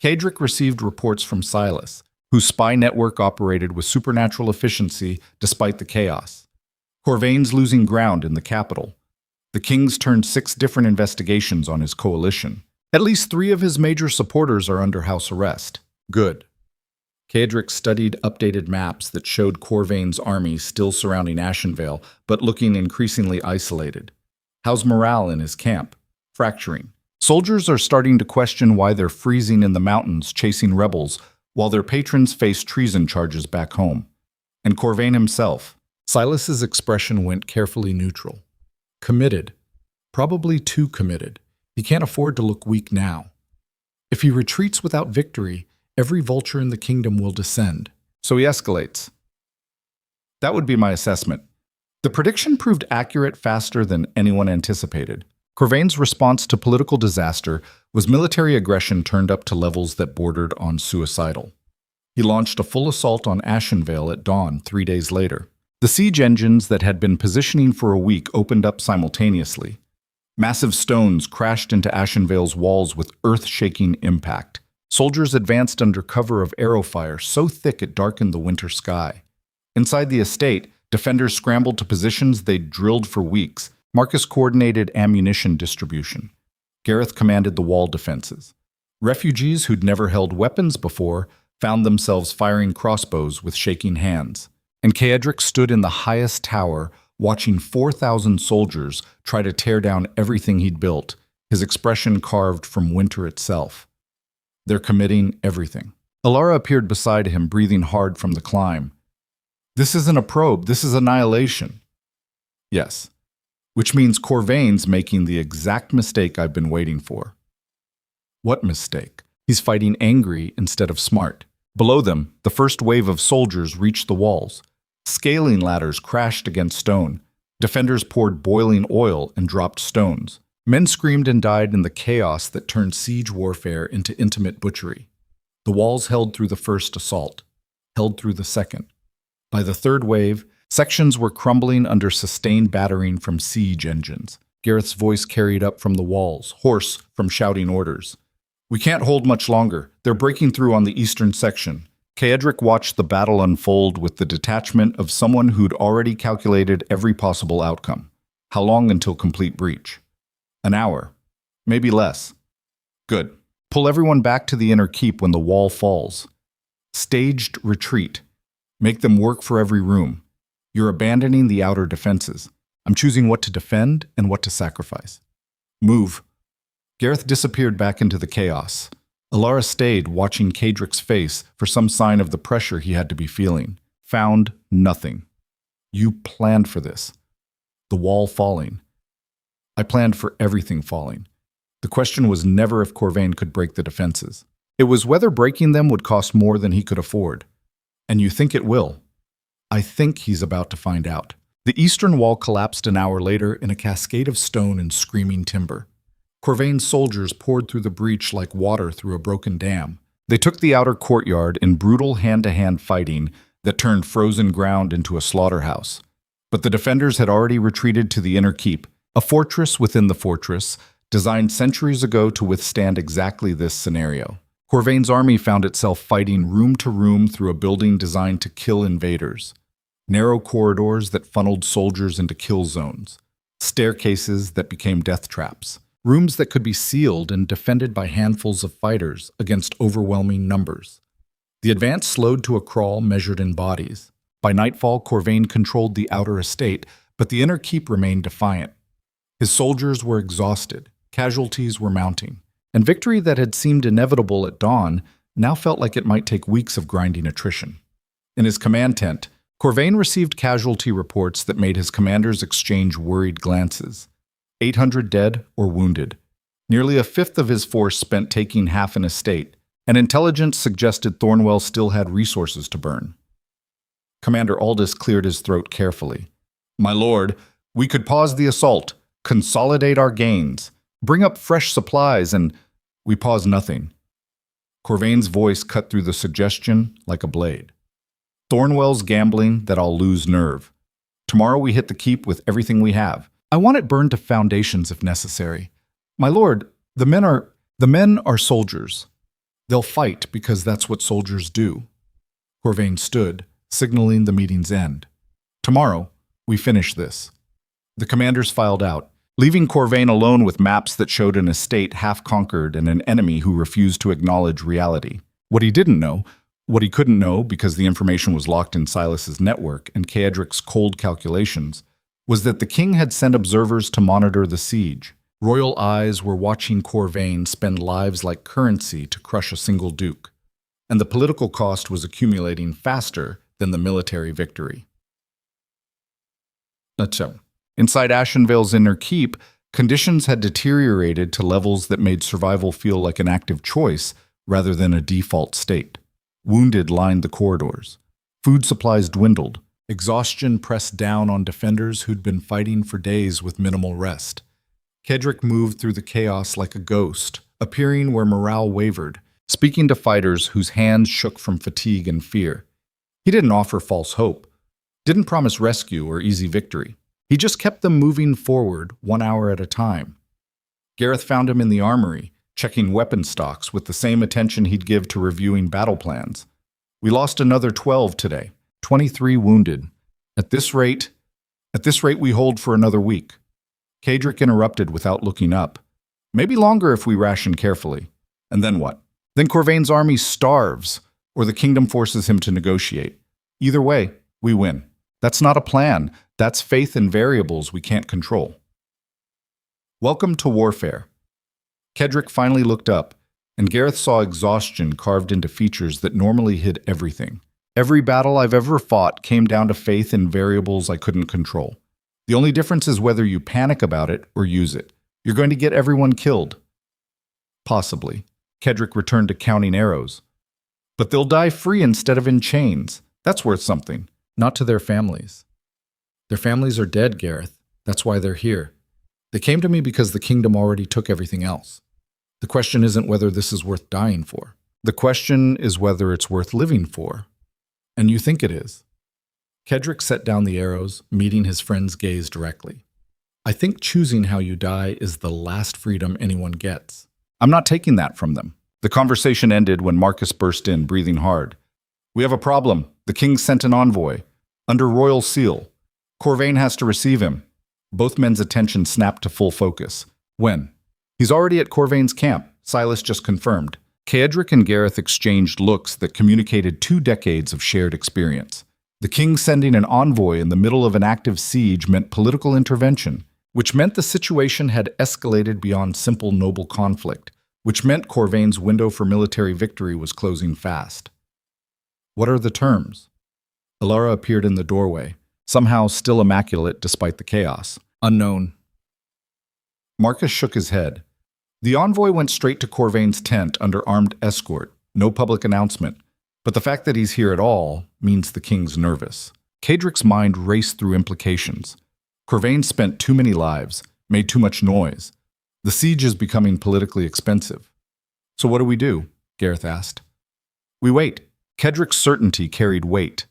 Kedrick received reports from Silas, whose spy network operated with supernatural efficiency despite the chaos. Corvain's losing ground in the capital. The king's turned 6 different investigations on his coalition. At least 3 of his major supporters are under house arrest. Good. Kedrick studied updated maps that showed Corvain's army still surrounding Ashenvale, but looking increasingly isolated. How's morale in his camp? Fracturing. Soldiers are starting to question why they're freezing in the mountains chasing rebels, while their patrons face treason charges back home. And Corvain himself. Silas's expression went carefully neutral. Committed. Probably too committed. He can't afford to look weak now. If he retreats without victory, every vulture in the kingdom will descend. So he escalates. That would be my assessment. The prediction proved accurate faster than anyone anticipated. Corvain's response to political disaster was military aggression turned up to levels that bordered on suicidal. He launched a full assault on Ashenvale at dawn 3 days later. The siege engines that had been positioning for a week opened up simultaneously. Massive stones crashed into Ashenvale's walls with earth-shaking impact. Soldiers advanced under cover of arrow fire so thick it darkened the winter sky. Inside the estate, defenders scrambled to positions they'd drilled for weeks. Marcus coordinated ammunition distribution. Gareth commanded the wall defenses. Refugees who'd never held weapons before found themselves firing crossbows with shaking hands. And Kedrick stood in the highest tower, watching 4,000 soldiers try to tear down everything he'd built, his expression carved from winter itself. They're committing everything. Alara appeared beside him, breathing hard from the climb. This isn't a probe, this is annihilation. Yes, which means Corvain's making the exact mistake I've been waiting for. What mistake? He's fighting angry instead of smart. Below them, the first wave of soldiers reached the walls. Scaling ladders crashed against stone. Defenders poured boiling oil and dropped stones. Men screamed and died in the chaos that turned siege warfare into intimate butchery. The walls held through the first assault, held through the second. By the third wave, sections were crumbling under sustained battering from siege engines. Gareth's voice carried up from the walls, hoarse from shouting orders. We can't hold much longer. They're breaking through on the eastern section. Kedrick watched the battle unfold with the detachment of someone who'd already calculated every possible outcome. How long until complete breach? An hour. Maybe less. Good. Pull everyone back to the inner keep when the wall falls. Staged retreat. Make them work for every room. You're abandoning the outer defenses. I'm choosing what to defend and what to sacrifice. Move. Gareth disappeared back into the chaos. Alara stayed, watching Kedrick's face for some sign of the pressure he had to be feeling. Found nothing. You planned for this. The wall falling. I planned for everything falling. The question was never if Corvain could break the defenses. It was whether breaking them would cost more than he could afford. And you think it will. I think he's about to find out. The eastern wall collapsed an hour later in a cascade of stone and screaming timber. Corvain's soldiers poured through the breach like water through a broken dam. They took the outer courtyard in brutal hand-to-hand fighting that turned frozen ground into a slaughterhouse. But the defenders had already retreated to the inner keep, a fortress within the fortress, designed centuries ago to withstand exactly this scenario. Corvain's army found itself fighting room to room through a building designed to kill invaders. Narrow corridors that funneled soldiers into kill zones. Staircases that became death traps. Rooms that could be sealed and defended by handfuls of fighters against overwhelming numbers. The advance slowed to a crawl measured in bodies. By nightfall, Corvain controlled the outer estate, but the inner keep remained defiant. His soldiers were exhausted, casualties were mounting, and victory that had seemed inevitable at dawn now felt like it might take weeks of grinding attrition. In his command tent, Corvain received casualty reports that made his commanders exchange worried glances. 800 dead or wounded. Nearly a fifth of his force spent taking half an estate, and intelligence suggested Thornwell still had resources to burn. Commander Aldous cleared his throat carefully. "My lord, we could pause the assault, consolidate our gains, bring up fresh supplies, and we pause nothing." Corvain's voice cut through the suggestion like a blade. "Thornwell's gambling that I'll lose nerve. Tomorrow we hit the keep with everything we have. I want it burned to foundations if necessary. My lord, the men are soldiers. They'll fight because that's what soldiers do." Corvain stood, signaling the meeting's end. "Tomorrow, we finish this." The commanders filed out, leaving Corvain alone with maps that showed an estate half-conquered and an enemy who refused to acknowledge reality. What he didn't know, what he couldn't know because the information was locked in Silas's network and Kaedric's cold calculations, was that the king had sent observers to monitor the siege. Royal eyes were watching Corvain spend lives like currency to crush a single duke, and the political cost was accumulating faster than the military victory. Inside Ashenvale's inner keep, conditions had deteriorated to levels that made survival feel like an active choice rather than a default state. Wounded lined the corridors. Food supplies dwindled. Exhaustion pressed down on defenders who'd been fighting for days with minimal rest. Kaedric moved through the chaos like a ghost, appearing where morale wavered, speaking to fighters whose hands shook from fatigue and fear. He didn't offer false hope, didn't promise rescue or easy victory. He just kept them moving forward 1 hour at a time. Gareth found him in the armory, checking weapon stocks with the same attention he'd give to reviewing battle plans. "We lost another 12 today. 23 wounded. At this rate we hold for another week." Kaedric interrupted without looking up. "Maybe longer if we ration carefully." "And then what?" "Then Corvain's army starves, or the kingdom forces him to negotiate. Either way, we win. That's not a plan. That's faith in variables we can't control." "Welcome to warfare." Kaedric finally looked up, and Gareth saw exhaustion carved into features that normally hid everything. "Every battle I've ever fought came down to faith in variables I couldn't control. The only difference is whether you panic about it or use it. You're going to get everyone killed." "Possibly." Kaedric returned to counting arrows. "But they'll die free instead of in chains. That's worth something. Not to their families." "Their families are dead, Gareth. That's why they're here. They came to me because the kingdom already took everything else. The question isn't whether this is worth dying for. The question is whether it's worth living for. And you think it is." Kaedric set down the arrows, meeting his friend's gaze directly. "I think choosing how you die is the last freedom anyone gets. I'm not taking that from them." The conversation ended when Marcus burst in, breathing hard. "We have a problem. The king sent an envoy. Under royal seal. Corvain has to receive him." Both men's attention snapped to full focus. "When?" "He's already at Corvain's camp. Silas just confirmed." Kaedric and Gareth exchanged looks that communicated 2 decades of shared experience. The king sending an envoy in the middle of an active siege meant political intervention, which meant the situation had escalated beyond simple noble conflict, which meant Corvain's window for military victory was closing fast. "What are the terms?" Alara appeared in the doorway, somehow still immaculate despite the chaos. "Unknown." Marcus shook his head. The envoy went straight to Corvain's tent under armed escort, no public announcement. But the fact that he's here at all means the king's nervous. Kaedric's mind raced through implications. Corvain spent too many lives, made too much noise. The siege is becoming politically expensive. "So what do we do?" Gareth asked. "We wait." Kaedric's certainty carried weight.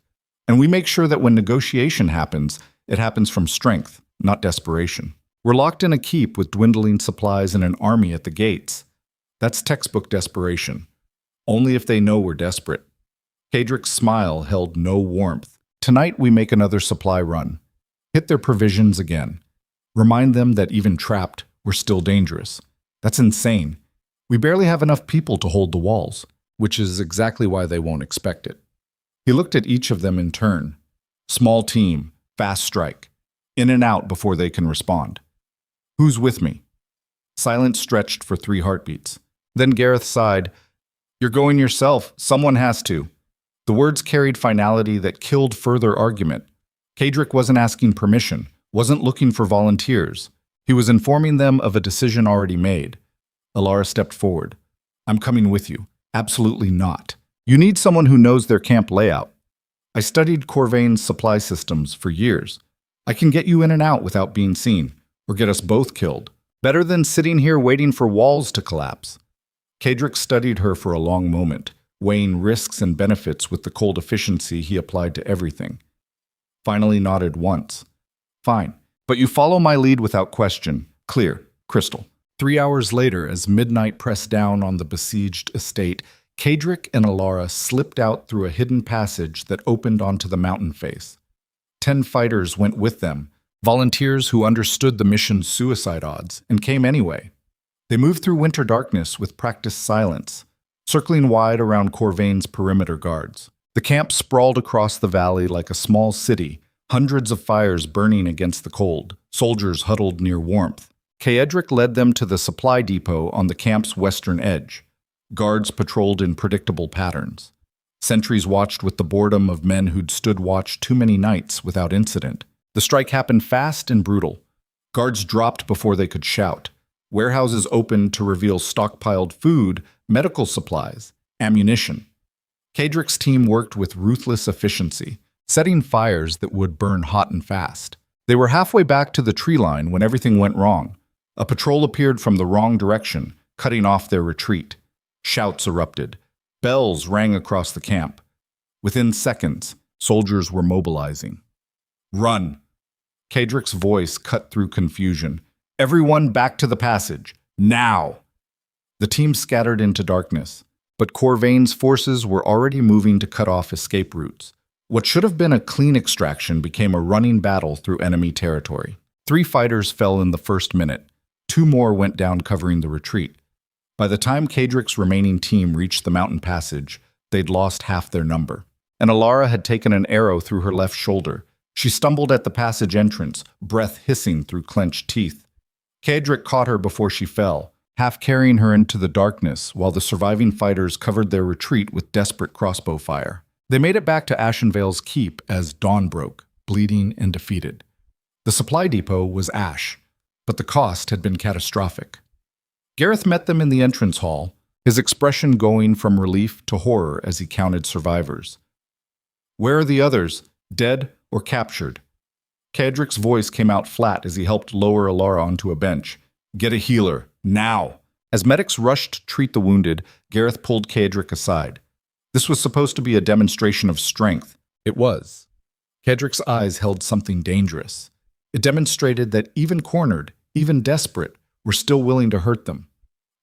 "And we make sure that when negotiation happens, it happens from strength, not desperation. We're locked in a keep with dwindling supplies and an army at the gates. That's textbook desperation. Only if they know we're desperate. Kadrick's smile held no warmth. Tonight we make another supply run. Hit their provisions again. Remind them that even trapped, we're still dangerous. That's insane. We barely have enough people to hold the walls, which is exactly why they won't expect it. He looked at each of them in turn. Small team, fast strike. In and out before they can respond. Who's with me? Silence stretched for 3 heartbeats. Then Gareth sighed. You're going yourself. Someone has to. The words carried finality that killed further argument. Kadrick wasn't asking permission, wasn't looking for volunteers. He was informing them of a decision already made. Alara stepped forward. I'm coming with you. Absolutely not. You need someone who knows their camp layout. I studied Corvain's supply systems for years. I can get you in and out without being seen, or get us both killed. Better than sitting here waiting for walls to collapse. Kadrick studied her for a long moment, weighing risks and benefits with the cold efficiency he applied to everything. Finally nodded once. Fine, but you follow my lead without question. Clear, crystal. 3 hours later, as midnight pressed down on the besieged estate, Kadrick and Alara slipped out through a hidden passage that opened onto the mountain face. 10 fighters went with them, volunteers who understood the mission's suicide odds and came anyway. They moved through winter darkness with practiced silence, circling wide around Corvain's perimeter guards. The camp sprawled across the valley like a small city, hundreds of fires burning against the cold, soldiers huddled near warmth. Kadrick led them to the supply depot on the camp's western edge. Guards patrolled in predictable patterns. Sentries watched with the boredom of men who'd stood watch too many nights without incident. The strike happened fast and brutal. Guards dropped before they could shout. Warehouses opened to reveal stockpiled food, medical supplies, ammunition. Kadrick's team worked with ruthless efficiency, setting fires that would burn hot and fast. They were halfway back to the tree line when everything went wrong. A patrol appeared from the wrong direction, cutting off their retreat. Shouts erupted. Bells rang across the camp. Within seconds, soldiers were mobilizing. Run! Kadrick's voice cut through confusion. Everyone back to the passage. Now! The team scattered into darkness, but Corvain's forces were already moving to cut off escape routes. What should have been a clean extraction became a running battle through enemy territory. 3 fighters fell in the first minute. 2 more went down covering the retreat. By the time Kadrick's remaining team reached the mountain passage, they'd lost half their number. And Alara had taken an arrow through her left shoulder. She stumbled at the passage entrance, breath hissing through clenched teeth. Kadrick caught her before she fell, half carrying her into the darkness while the surviving fighters covered their retreat with desperate crossbow fire. They made it back to Ashenvale's keep as dawn broke, bleeding and defeated. The supply depot was ash, but the cost had been catastrophic. Gareth met them in the entrance hall, his expression going from relief to horror as he counted survivors. Where are the others, dead or captured? Kadrick's voice came out flat as he helped lower Alara onto a bench. Get a healer, now! As medics rushed to treat the wounded, Gareth pulled Kadrick aside. This was supposed to be a demonstration of strength. It was. Kadrick's eyes held something dangerous. It demonstrated that even cornered, even desperate, were still willing to hurt them.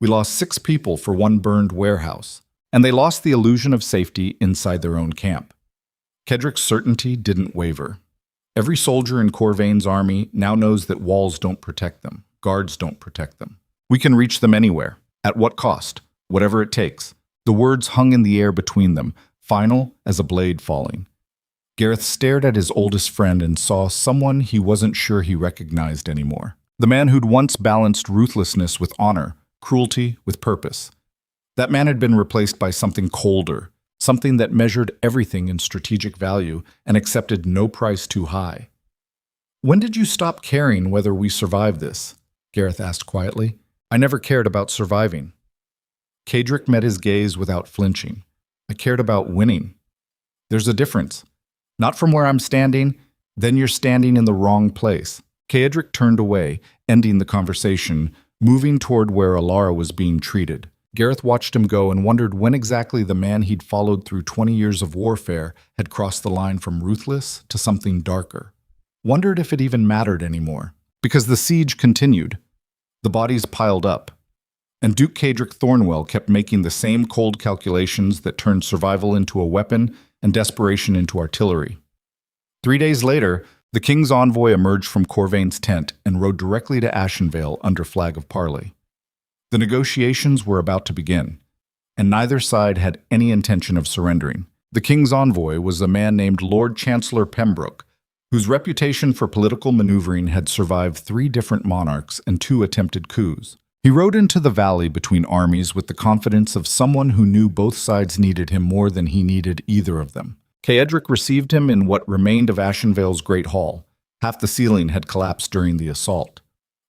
We lost 6 people for 1 burned warehouse, and they lost the illusion of safety inside their own camp. Kadrick's certainty didn't waver. Every soldier in Corvain's army now knows that walls don't protect them, guards don't protect them. We can reach them anywhere. At what cost? Whatever it takes. The words hung in the air between them, final as a blade falling. Gareth stared at his oldest friend and saw someone he wasn't sure he recognized anymore. The man who'd once balanced ruthlessness with honor, cruelty with purpose. That man had been replaced by something colder, something that measured everything in strategic value and accepted no price too high. When did you stop caring whether we survive this? Gareth asked quietly. I never cared about surviving. Kadrick met his gaze without flinching. I cared about winning. There's a difference. Not from where I'm standing, then you're standing in the wrong place. Kadrick turned away, ending the conversation, moving toward where Alara was being treated. Gareth watched him go and wondered when exactly the man he'd followed through 20 years of warfare had crossed the line from ruthless to something darker. Wondered if it even mattered anymore. Because the siege continued. The bodies piled up. And Duke Cadric Thornwell kept making the same cold calculations that turned survival into a weapon and desperation into artillery. 3 days later, the king's envoy emerged from Corvain's tent and rode directly to Ashenvale under flag of parley. The negotiations were about to begin, and neither side had any intention of surrendering. The king's envoy was a man named Lord Chancellor Pembroke, whose reputation for political maneuvering had survived 3 different monarchs and 2 attempted coups. He rode into the valley between armies with the confidence of someone who knew both sides needed him more than he needed either of them. Ceadric received him in what remained of Ashenvale's great hall. Half the ceiling had collapsed during the assault.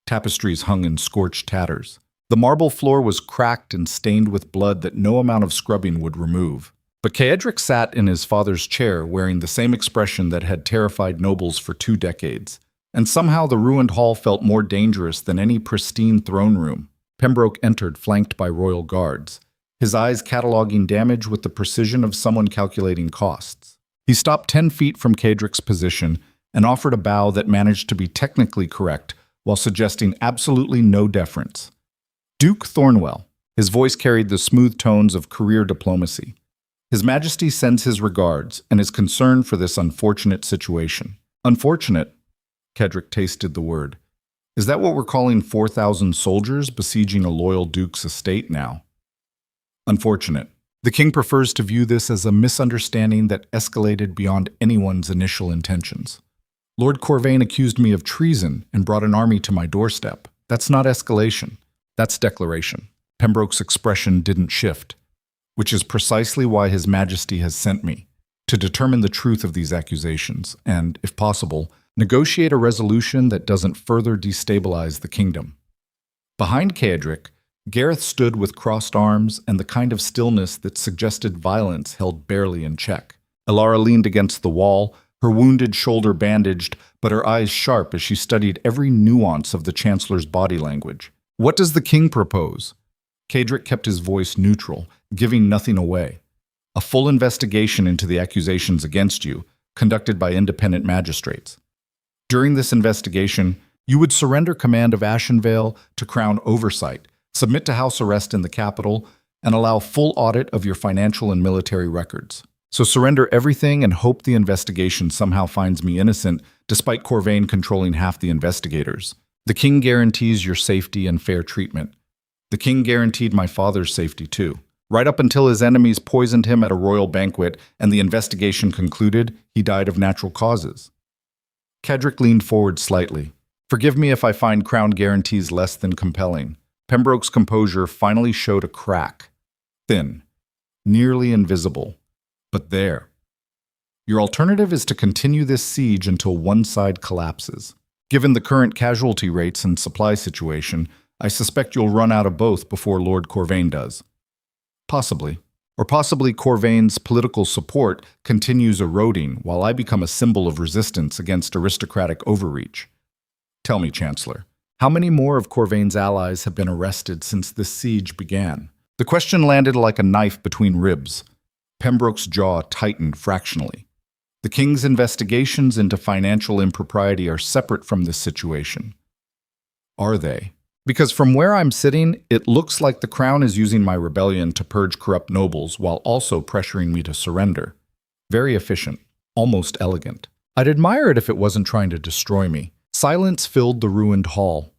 Tapestries hung in scorched tatters. The marble floor was cracked and stained with blood that no amount of scrubbing would remove. But Ceadric sat in his father's chair wearing the same expression that had terrified nobles for 2 decades. And somehow the ruined hall felt more dangerous than any pristine throne room. Pembroke entered flanked by royal guards, his eyes cataloging damage with the precision of someone calculating costs. He stopped 10 feet from Ceadric's position and offered a bow that managed to be technically correct while suggesting absolutely no deference. Duke Thornwell. His voice carried the smooth tones of career diplomacy. His Majesty sends his regards and is concerned for this unfortunate situation. Unfortunate? Ceadric tasted the word. Is that what we're calling 4,000 soldiers besieging a loyal duke's estate now? Unfortunate. The king prefers to view this as a misunderstanding that escalated beyond anyone's initial intentions. Lord Corvain accused me of treason and brought an army to my doorstep. That's not escalation. That's declaration. Pembroke's expression didn't shift, which is precisely why His Majesty has sent me, to determine the truth of these accusations and, if possible, negotiate a resolution that doesn't further destabilize the kingdom. Behind Ceadric, Gareth stood with crossed arms and the kind of stillness that suggested violence held barely in check. Elara leaned against the wall, her wounded shoulder bandaged, but her eyes sharp as she studied every nuance of the Chancellor's body language. What does the king propose? Ceadric kept his voice neutral, giving nothing away. A full investigation into the accusations against you, conducted by independent magistrates. During this investigation, you would surrender command of Ashenvale to Crown oversight, submit to house arrest in the capital, and allow full audit of your financial and military records. So surrender everything and hope the investigation somehow finds me innocent, despite Corvain controlling half the investigators. The king guarantees your safety and fair treatment. The king guaranteed my father's safety too. Right up until his enemies poisoned him at a royal banquet and the investigation concluded, he died of natural causes. Ceadric leaned forward slightly. Forgive me if I find Crown guarantees less than compelling. Pembroke's composure finally showed a crack. Thin. Nearly invisible. But there. Your alternative is to continue this siege until one side collapses. Given the current casualty rates and supply situation, I suspect you'll run out of both before Lord Corvain does. Possibly. Or possibly Corvain's political support continues eroding while I become a symbol of resistance against aristocratic overreach. Tell me, Chancellor, how many more of Corvain's allies have been arrested since this siege began? The question landed like a knife between ribs. Pembroke's jaw tightened fractionally. The king's investigations into financial impropriety are separate from this situation. Are they? Because from where I'm sitting, it looks like the crown is using my rebellion to purge corrupt nobles while also pressuring me to surrender. Very efficient, almost elegant. I'd admire it if it wasn't trying to destroy me. Silence filled the ruined hall.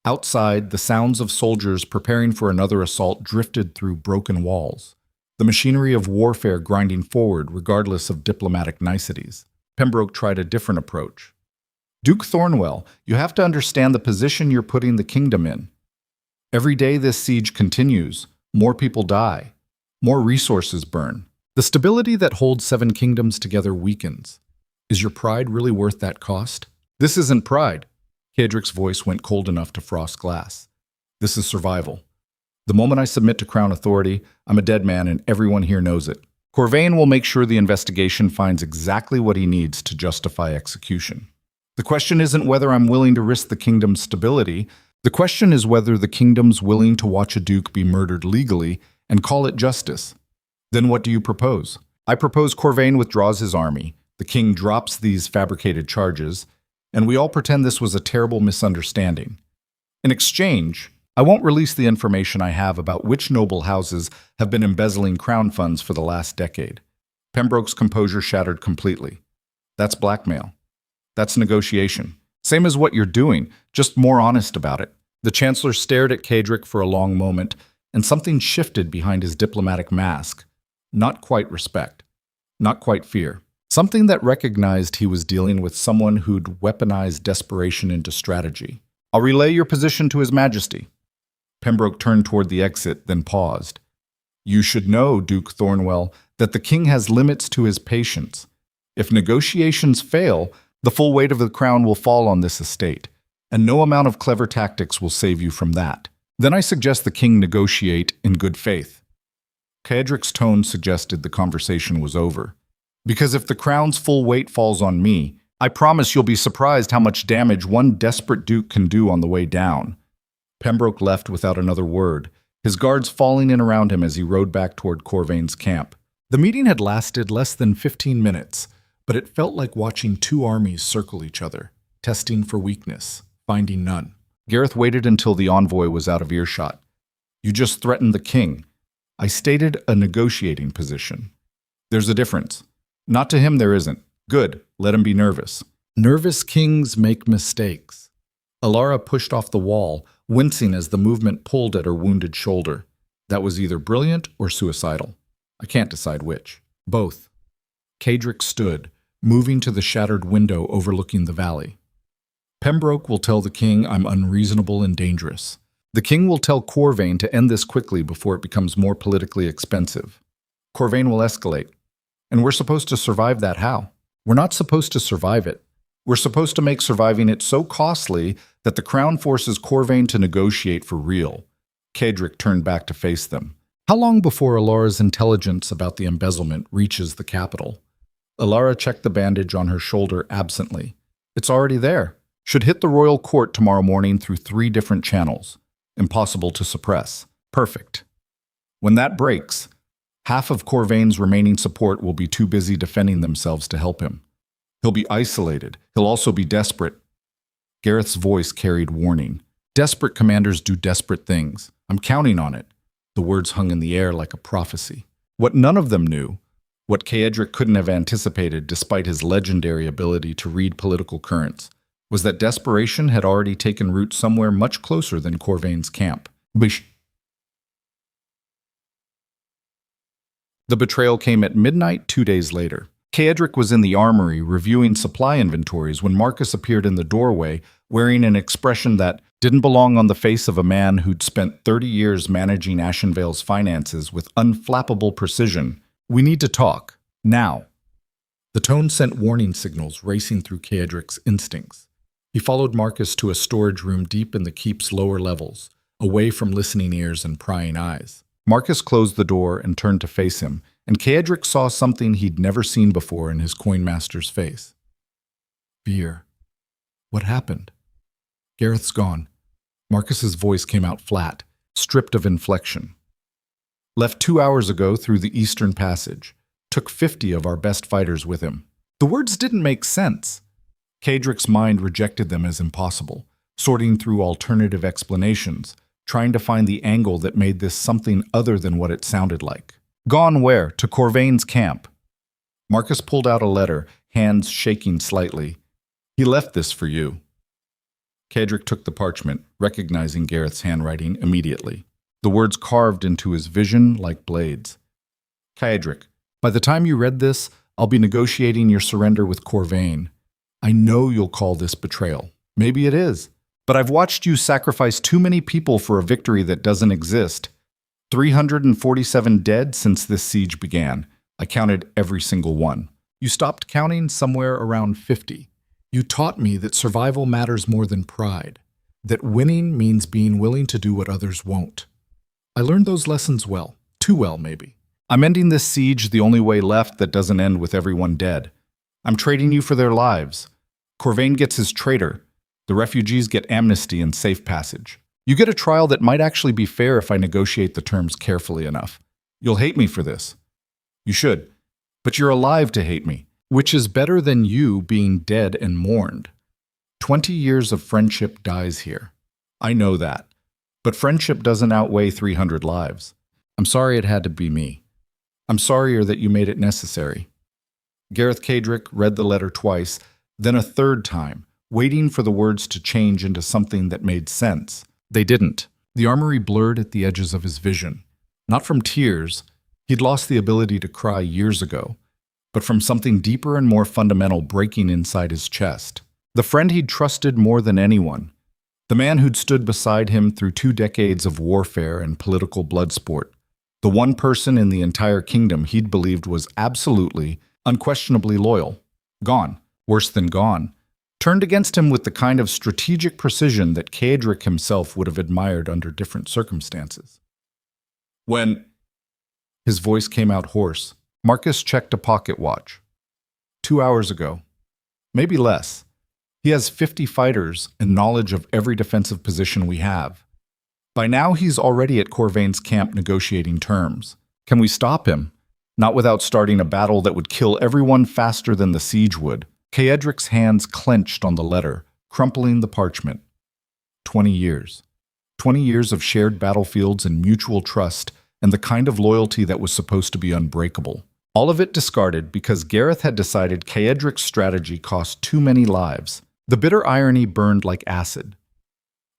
Outside, the sounds of soldiers preparing for another assault drifted through broken walls, the machinery of warfare grinding forward regardless of diplomatic niceties. Pembroke tried a different approach. Duke Thornwell, you have to understand the position you're putting the kingdom in. Every day this siege continues, more people die, more resources burn. The stability that holds 7 kingdoms together weakens. Is your pride really worth that cost? This isn't pride. Ceadric's voice went cold enough to frost glass. This is survival. The moment I submit to crown authority, I'm a dead man and everyone here knows it. Corvain will make sure the investigation finds exactly what he needs to justify execution. The question isn't whether I'm willing to risk the kingdom's stability. The question is whether the kingdom's willing to watch a duke be murdered legally and call it justice. Then what do you propose? I propose Corvain withdraws his army, the king drops these fabricated charges, and we all pretend this was a terrible misunderstanding. In exchange, I won't release the information I have about which noble houses have been embezzling crown funds for the last decade. Pembroke's composure shattered completely. That's blackmail. That's negotiation. Same as what you're doing, just more honest about it. The Chancellor stared at Cedric for a long moment, and something shifted behind his diplomatic mask. Not quite respect. Not quite fear. Something that recognized he was dealing with someone who'd weaponized desperation into strategy. I'll relay your position to His Majesty. Pembroke turned toward the exit, then paused. You should know, Duke Thornwell, that the king has limits to his patience. If negotiations fail, the full weight of the crown will fall on this estate, and no amount of clever tactics will save you from that. Then I suggest the king negotiate in good faith. Cedric's tone suggested the conversation was over. Because if the crown's full weight falls on me, I promise you'll be surprised how much damage one desperate duke can do on the way down. Pembroke left without another word, his guards falling in around him as he rode back toward Corvain's camp. The meeting had lasted less than 15 minutes, but it felt like watching two armies circle each other, testing for weakness, finding none. Gareth waited until the envoy was out of earshot. You just threatened the king. I stated a negotiating position. There's a difference. Not to him there isn't. Good, let him be nervous. Nervous kings make mistakes. Alara pushed off the wall, wincing as the movement pulled at her wounded shoulder. That was either brilliant or suicidal. I can't decide which. Both. Cedric stood, moving to the shattered window overlooking the valley. Pembroke will tell the king I'm unreasonable and dangerous. The king will tell Corvain to end this quickly before it becomes more politically expensive. Corvain will escalate. And we're supposed to survive that how? We're not supposed to survive it. We're supposed to make surviving it so costly that the crown forces Corvain to negotiate for real. Cedric turned back to face them. How long before Alara's intelligence about the embezzlement reaches the capital? Alara checked the bandage on her shoulder absently. It's already there. Should hit the royal court tomorrow morning through 3 different channels. Impossible to suppress. Perfect. When that breaks, half of Corvain's remaining support will be too busy defending themselves to help him. He'll be isolated. He'll also be desperate. Gareth's voice carried warning. Desperate commanders do desperate things. I'm counting on it. The words hung in the air like a prophecy. What none of them knew, what Cedric couldn't have anticipated despite his legendary ability to read political currents, was that desperation had already taken root somewhere much closer than Corvain's camp. The betrayal came at midnight 2 days later. Cedric was in the armory reviewing supply inventories when Marcus appeared in the doorway wearing an expression that didn't belong on the face of a man who'd spent 30 years managing Ashenvale's finances with unflappable precision. We need to talk. Now. The tone sent warning signals racing through Cedric's instincts. He followed Marcus to a storage room deep in the keep's lower levels, away from listening ears and prying eyes. Marcus closed the door and turned to face him, and Cedric saw something he'd never seen before in his coinmaster's face. Fear. What happened? Gareth's gone. Marcus's voice came out flat, stripped of inflection. Left 2 hours ago through the Eastern Passage. Took 50 of our best fighters with him. The words didn't make sense. Cedric's mind rejected them as impossible, sorting through alternative explanations, trying to find the angle that made this something other than what it sounded like. Gone where? To Corvain's camp. Marcus pulled out a letter, hands shaking slightly. He left this for you. Cedric took the parchment, recognizing Gareth's handwriting immediately. The words carved into his vision like blades. Cedric, by the time you read this, I'll be negotiating your surrender with Corvain. I know you'll call this betrayal. Maybe it is. But I've watched you sacrifice too many people for a victory that doesn't exist. 347 dead since this siege began. I counted every single one. You stopped counting somewhere around 50. You taught me that survival matters more than pride, that winning means being willing to do what others won't. I learned those lessons well, too well maybe. I'm ending this siege the only way left that doesn't end with everyone dead. I'm trading you for their lives. Corvain gets his traitor. The refugees get amnesty and safe passage. You get a trial that might actually be fair if I negotiate the terms carefully enough. You'll hate me for this. You should. But you're alive to hate me, which is better than you being dead and mourned. 20 years of friendship dies here. I know that. But friendship doesn't outweigh 300 lives. I'm sorry it had to be me. I'm sorrier that you made it necessary. Gareth Cadric read the letter twice, then a third time, waiting for the words to change into something that made sense. They didn't. The armory blurred at the edges of his vision. Not from tears, he'd lost the ability to cry years ago, but from something deeper and more fundamental breaking inside his chest. The friend he'd trusted more than anyone. The man who'd stood beside him through 2 decades of warfare and political bloodsport. The one person in the entire kingdom he'd believed was absolutely, unquestionably loyal. Gone. Worse than gone. Turned against him with the kind of strategic precision that Cadric himself would have admired under different circumstances. When his voice came out hoarse, Marcus checked a pocket watch. 2 hours ago. Maybe less. He has 50 fighters and knowledge of every defensive position we have. By now, he's already at Corvain's camp negotiating terms. Can we stop him? Not without starting a battle that would kill everyone faster than the siege would. Cadric's hands clenched on the letter, crumpling the parchment. 20 years. 20 years of shared battlefields and mutual trust, and the kind of loyalty that was supposed to be unbreakable. All of it discarded because Gareth had decided Cadric's strategy cost too many lives. The bitter irony burned like acid.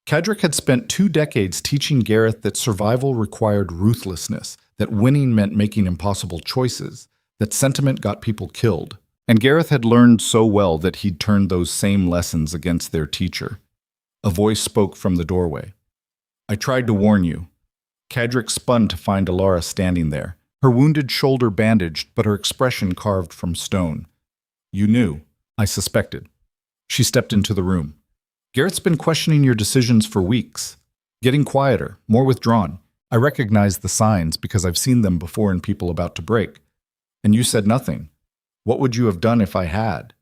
Cadric had spent 2 decades teaching Gareth that survival required ruthlessness, that winning meant making impossible choices, that sentiment got people killed. And Gareth had learned so well that he'd turned those same lessons against their teacher. A voice spoke from the doorway. I tried to warn you. Cadric spun to find Alara standing there, her wounded shoulder bandaged but her expression carved from stone. You knew. I suspected. She stepped into the room. Gareth's been questioning your decisions for weeks. Getting quieter, more withdrawn. I recognize the signs because I've seen them before in people about to break. And you said nothing. What would you have done if I had?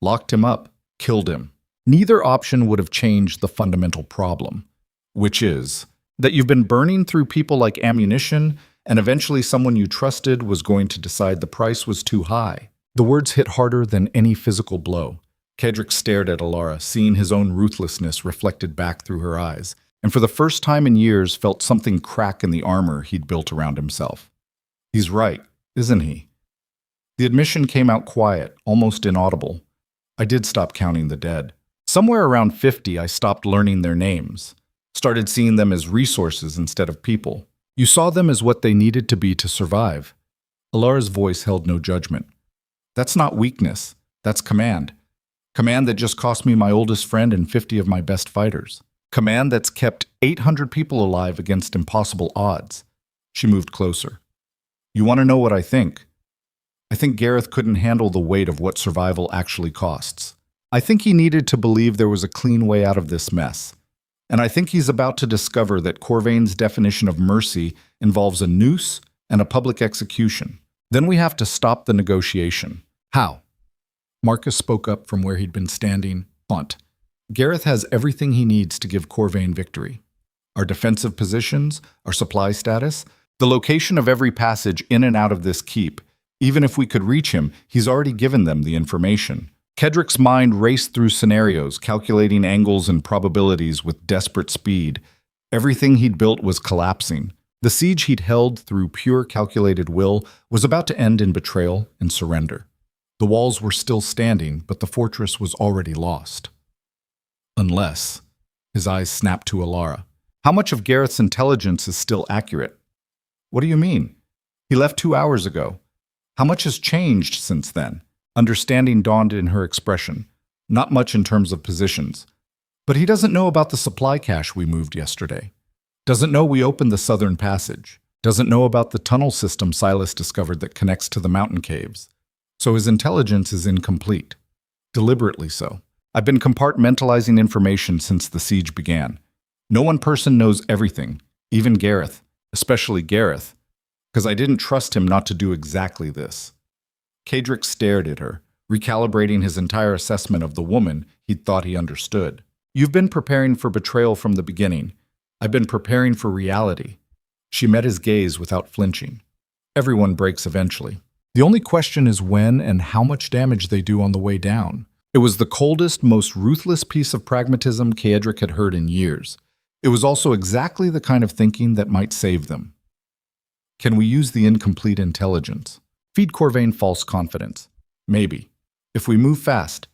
Locked him up, killed him. Neither option would have changed the fundamental problem, which is that you've been burning through people like ammunition, and eventually someone you trusted was going to decide the price was too high. The words hit harder than any physical blow. Cadric stared at Alara, seeing his own ruthlessness reflected back through her eyes, and for the first time in years felt something crack in the armor he'd built around himself. He's right, isn't he? The admission came out quiet, almost inaudible. I did stop counting the dead. Somewhere around 50, I stopped learning their names. Started seeing them as resources instead of people. You saw them as what they needed to be to survive. Alara's voice held no judgment. That's not weakness. That's command. Command that just cost me my oldest friend and 50 of my best fighters. Command that's kept 800 people alive against impossible odds. She moved closer. You want to know what I think? I think Gareth couldn't handle the weight of what survival actually costs. I think he needed to believe there was a clean way out of this mess. And I think he's about to discover that Corvain's definition of mercy involves a noose and a public execution. Then we have to stop the negotiation. How? Marcus spoke up from where he'd been standing. Confront. Gareth has everything he needs to give Corvain victory. Our defensive positions, our supply status, the location of every passage in and out of this keep. Even if we could reach him, he's already given them the information. Cadric's mind raced through scenarios, calculating angles and probabilities with desperate speed. Everything he'd built was collapsing. The siege he'd held through pure calculated will was about to end in betrayal and surrender. The walls were still standing, but the fortress was already lost. Unless, his eyes snapped to Alara. How much of Gareth's intelligence is still accurate? What do you mean? He left 2 hours ago. How much has changed since then? Understanding dawned in her expression. Not much in terms of positions. But he doesn't know about the supply cache we moved yesterday. Doesn't know we opened the southern passage. Doesn't know about the tunnel system Silas discovered that connects to the mountain caves. So his intelligence is incomplete. Deliberately so. I've been compartmentalizing information since the siege began. No one person knows everything, even Gareth, especially Gareth, because I didn't trust him not to do exactly this. Cadric stared at her, recalibrating his entire assessment of the woman he'd thought he understood. You've been preparing for betrayal from the beginning. I've been preparing for reality. She met his gaze without flinching. Everyone breaks eventually. The only question is when and how much damage they do on the way down. It was the coldest, most ruthless piece of pragmatism Cadric had heard in years. It was also exactly the kind of thinking that might save them. Can we use the incomplete intelligence? Feed Corvain false confidence? Maybe. If we move fast,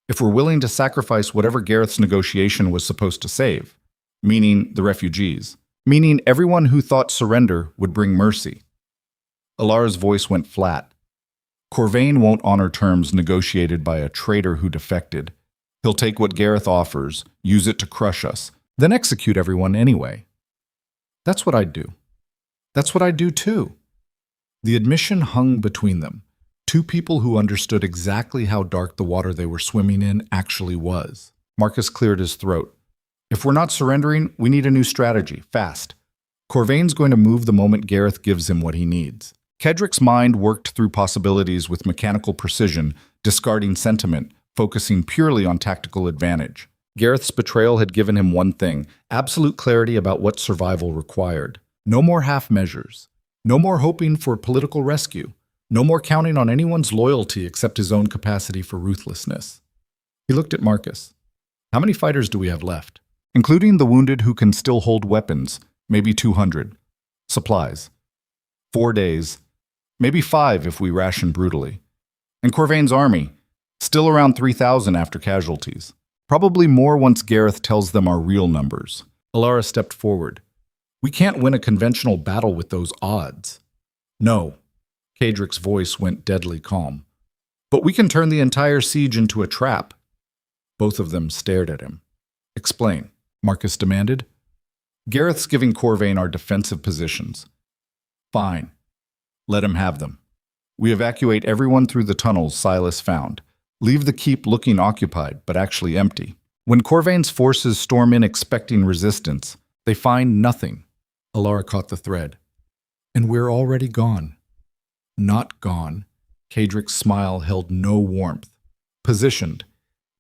if we're willing to sacrifice whatever Gareth's negotiation was supposed to save, meaning the refugees, meaning everyone who thought surrender would bring mercy. Alara's voice went flat. Corvain won't honor terms negotiated by a traitor who defected. He'll take what Gareth offers, use it to crush us, then execute everyone anyway. That's what I'd do. That's what I'd do too. The admission hung between them, two people who understood exactly how dark the water they were swimming in actually was. Marcus cleared his throat. If we're not surrendering, we need a new strategy, fast. Corvain's going to move the moment Gareth gives him what he needs. Kedrick's mind worked through possibilities with mechanical precision, discarding sentiment, focusing purely on tactical advantage. Gareth's betrayal had given him one thing, absolute clarity about what survival required. No more half measures. No more hoping for political rescue. No more counting on anyone's loyalty except his own capacity for ruthlessness. He looked at Marcus. How many fighters do we have left? Including the wounded who can still hold weapons, maybe 200. Supplies. 4 days. Maybe 5 if we ration brutally. And Corvain's army, still around 3,000 after casualties. Probably more once Gareth tells them our real numbers. Alara stepped forward. We can't win a conventional battle with those odds. No. Kedrick's voice went deadly calm. But we can turn the entire siege into a trap. Both of them stared at him. Explain, Marcus demanded. Gareth's giving Corvain our defensive positions. Fine. Let him have them. We evacuate everyone through the tunnels Silas found. Leave the keep looking occupied, but actually empty. When Corvain's forces storm in expecting resistance, they find nothing. Alara caught the thread. And we're already gone. Not gone. Kedrick's smile held no warmth. Positioned.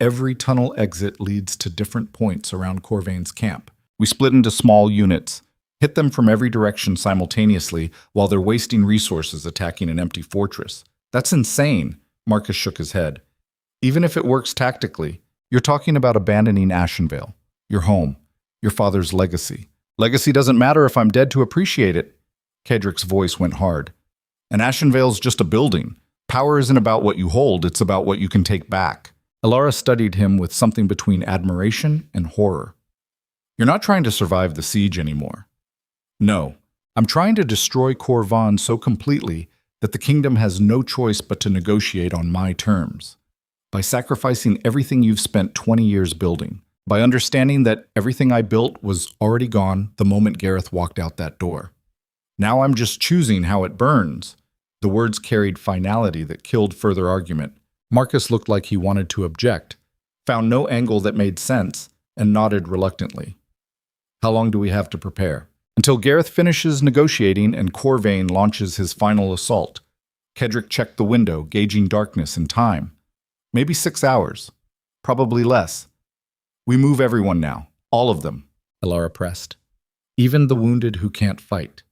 Every tunnel exit leads to different points around Corvain's camp. We split into small units, hit them from every direction simultaneously while they're wasting resources attacking an empty fortress. That's insane, Marcus shook his head. Even if it works tactically, you're talking about abandoning Ashenvale, your home, your father's legacy. Legacy doesn't matter if I'm dead to appreciate it. Kedrick's voice went hard. And Ashenvale's just a building. Power isn't about what you hold, it's about what you can take back. Alara studied him with something between admiration and horror. You're not trying to survive the siege anymore. No, I'm trying to destroy Corvan so completely that the kingdom has no choice but to negotiate on my terms. By sacrificing everything you've spent 20 years building. By understanding that everything I built was already gone the moment Gareth walked out that door. Now I'm just choosing how it burns. The words carried finality that killed further argument. Marcus looked like he wanted to object, found no angle that made sense, and nodded reluctantly. How long do we have to prepare? Until Gareth finishes negotiating and Corvain launches his final assault. Kedrick checked the window, gauging darkness and time. Maybe 6 hours. Probably less. We move everyone now. All of them, Alara pressed. Even the wounded who can't fight.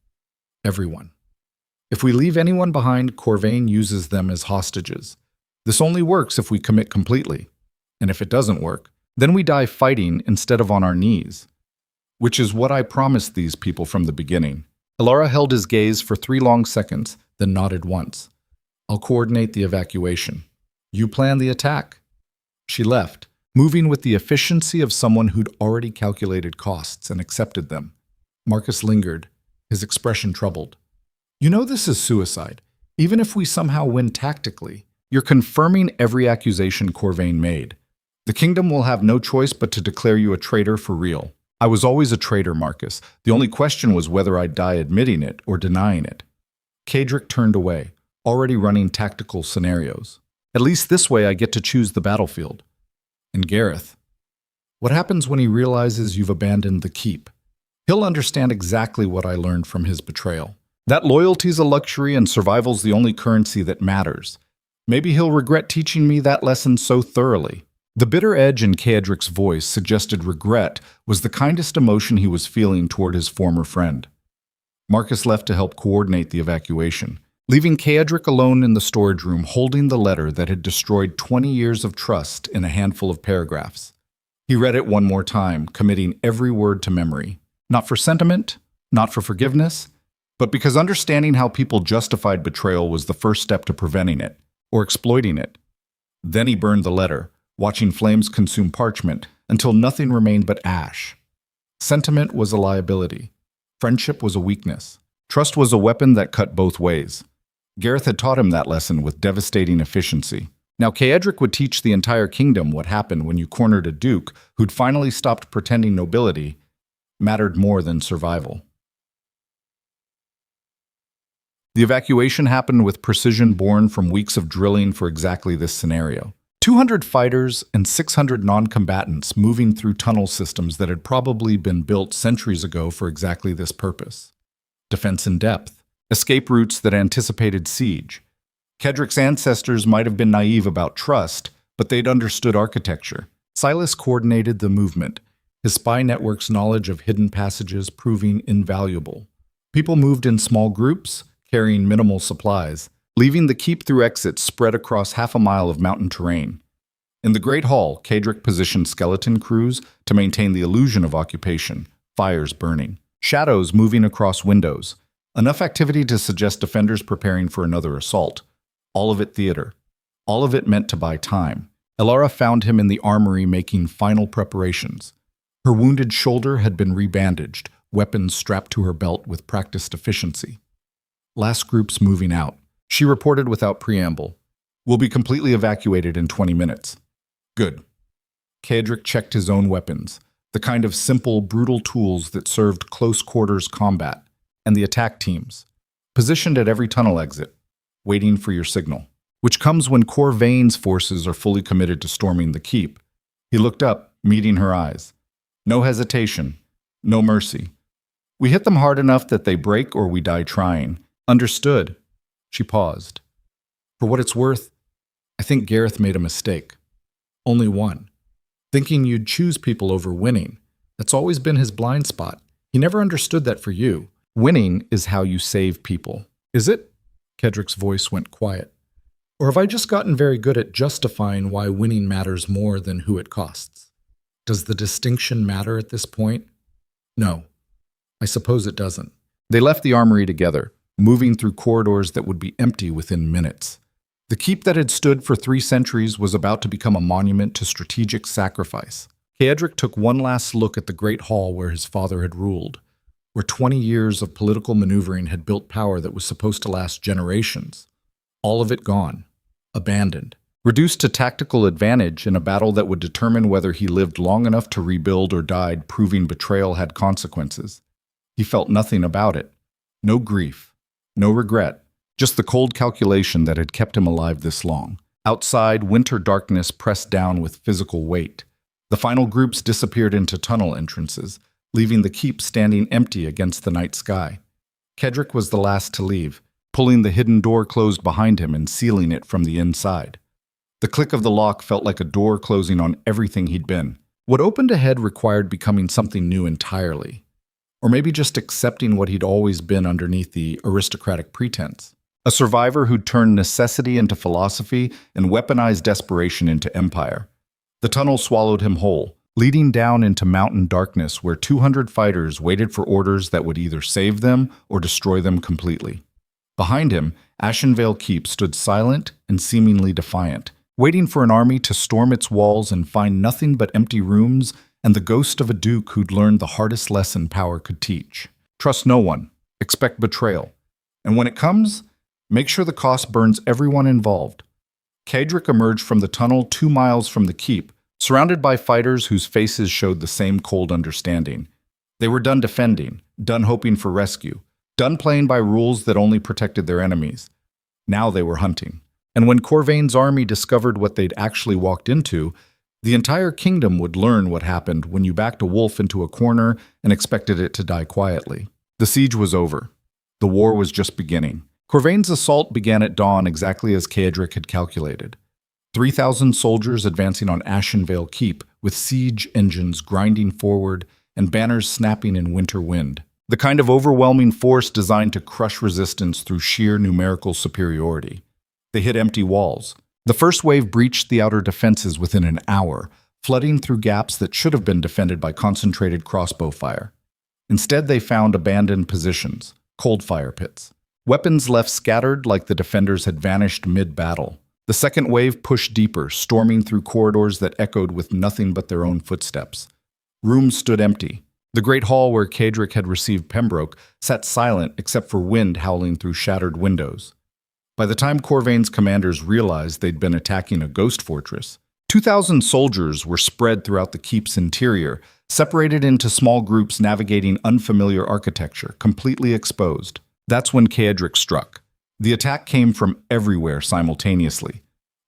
Everyone. If we leave anyone behind, Corvain uses them as hostages. This only works if we commit completely. And if it doesn't work, then we die fighting instead of on our knees. Which is what I promised these people from the beginning. Alara held his gaze for 3 long seconds, then nodded once. I'll coordinate the evacuation. You plan the attack. She left, moving with the efficiency of someone who'd already calculated costs and accepted them. Marcus lingered, his expression troubled. You know this is suicide. Even if we somehow win tactically, you're confirming every accusation Corvain made. The kingdom will have no choice but to declare you a traitor for real. I was always a traitor, Marcus. The only question was whether I'd die admitting it or denying it. Kedrick turned away, already running tactical scenarios. At least this way I get to choose the battlefield. And Gareth, what happens when he realizes you've abandoned the keep? He'll understand exactly what I learned from his betrayal. That loyalty's a luxury and survival's the only currency that matters. Maybe he'll regret teaching me that lesson so thoroughly. The bitter edge in Kedrick's voice suggested regret was the kindest emotion he was feeling toward his former friend. Marcus left to help coordinate the evacuation, leaving Kedrick alone in the storage room holding the letter that had destroyed 20 years of trust in a handful of paragraphs. He read it one more time, committing every word to memory. Not for sentiment, not for forgiveness, but because understanding how people justified betrayal was the first step to preventing it, or exploiting it. Then he burned the letter, watching flames consume parchment until nothing remained but ash. Sentiment was a liability. Friendship was a weakness. Trust was a weapon that cut both ways. Gareth had taught him that lesson with devastating efficiency. Now Caedric would teach the entire kingdom what happened when you cornered a duke who'd finally stopped pretending nobility mattered more than survival. The evacuation happened with precision born from weeks of drilling for exactly this scenario. 200 fighters and 600 non-combatants moving through tunnel systems that had probably been built centuries ago for exactly this purpose. Defense in depth, escape routes that anticipated siege. Caedric's ancestors might have been naive about trust, but they'd understood architecture. Silas coordinated the movement, his spy network's knowledge of hidden passages proving invaluable. People moved in small groups, carrying minimal supplies, leaving the keep through exits spread across half a mile of mountain terrain. In the Great Hall, Caedric positioned skeleton crews to maintain the illusion of occupation, fires burning, shadows moving across windows, enough activity to suggest defenders preparing for another assault. All of it theater. All of it meant to buy time. Elara found him in the armory making final preparations. Her wounded shoulder had been rebandaged, weapons strapped to her belt with practiced efficiency. Last groups moving out. She reported without preamble. We'll be completely evacuated in 20 minutes. Good. Caedric checked his own weapons, the kind of simple, brutal tools that served close-quarters combat, and the attack teams, positioned at every tunnel exit, waiting for your signal, which comes when Corvain's forces are fully committed to storming the keep. He looked up, meeting her eyes. No hesitation, no mercy. We hit them hard enough that they break or we die trying. Understood. She paused. For what it's worth, I think Gareth made a mistake. Only one. Thinking you'd choose people over winning. That's always been his blind spot. He never understood that for you. Winning is how you save people. Is it? Caedric's voice went quiet. Or have I just gotten very good at justifying why winning matters more than who it costs? Does the distinction matter at this point? No. I suppose it doesn't. They left the armory together, moving through corridors that would be empty within minutes. The keep that had stood for 3 centuries was about to become a monument to strategic sacrifice. Caedric took one last look at the great hall where his father had ruled, where 20 years of political maneuvering had built power that was supposed to last generations. All of it gone, abandoned, reduced to tactical advantage in a battle that would determine whether he lived long enough to rebuild or died, proving betrayal had consequences. He felt nothing about it. No grief, no regret, just the cold calculation that had kept him alive this long. Outside, winter darkness pressed down with physical weight. The final groups disappeared into tunnel entrances, leaving the keep standing empty against the night sky. Caedric was the last to leave, pulling the hidden door closed behind him and sealing it from the inside. The click of the lock felt like a door closing on everything he'd been. What opened ahead required becoming something new entirely. Or maybe just accepting what he'd always been underneath the aristocratic pretense. A survivor who'd turned necessity into philosophy and weaponized desperation into empire. The tunnel swallowed him whole, leading down into mountain darkness where 200 fighters waited for orders that would either save them or destroy them completely. Behind him, Ashenvale Keep stood silent and seemingly defiant, waiting for an army to storm its walls and find nothing but empty rooms and the ghost of a duke who'd learned the hardest lesson power could teach. Trust no one. Expect betrayal. And when it comes, make sure the cost burns everyone involved. Caedric emerged from the tunnel 2 miles from the keep, surrounded by fighters whose faces showed the same cold understanding. They were done defending, done hoping for rescue, done playing by rules that only protected their enemies. Now they were hunting. And when Corvain's army discovered what they'd actually walked into, the entire kingdom would learn what happened when you backed a wolf into a corner and expected it to die quietly. The siege was over. The war was just beginning. Corvain's assault began at dawn exactly as Caedric had calculated. 3,000 soldiers advancing on Ashenvale Keep, with siege engines grinding forward and banners snapping in winter wind. The kind of overwhelming force designed to crush resistance through sheer numerical superiority. They hit empty walls. The first wave breached the outer defenses within an hour, flooding through gaps that should have been defended by concentrated crossbow fire. Instead, they found abandoned positions, cold fire pits. Weapons left scattered like the defenders had vanished mid-battle. The second wave pushed deeper, storming through corridors that echoed with nothing but their own footsteps. Rooms stood empty. The great hall where Cedric had received Pembroke sat silent except for wind howling through shattered windows. By the time Corvain's commanders realized they'd been attacking a ghost fortress, 2,000 soldiers were spread throughout the keep's interior, separated into small groups navigating unfamiliar architecture, completely exposed. That's when Cedric struck. The attack came from everywhere simultaneously.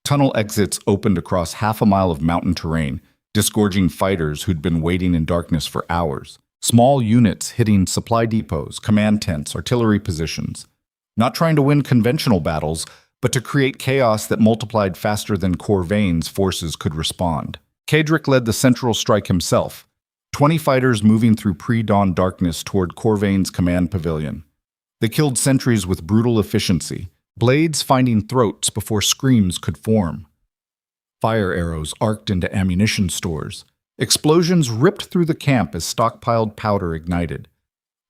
Tunnel exits opened across half a mile of mountain terrain, disgorging fighters who'd been waiting in darkness for hours. Small units hitting supply depots, command tents, artillery positions. Not trying to win conventional battles, but to create chaos that multiplied faster than Corvain's forces could respond. Cedric led the central strike himself, 20 fighters moving through pre-dawn darkness toward Corvain's command pavilion. They killed sentries with brutal efficiency, blades finding throats before screams could form. Fire arrows arced into ammunition stores. Explosions ripped through the camp as stockpiled powder ignited.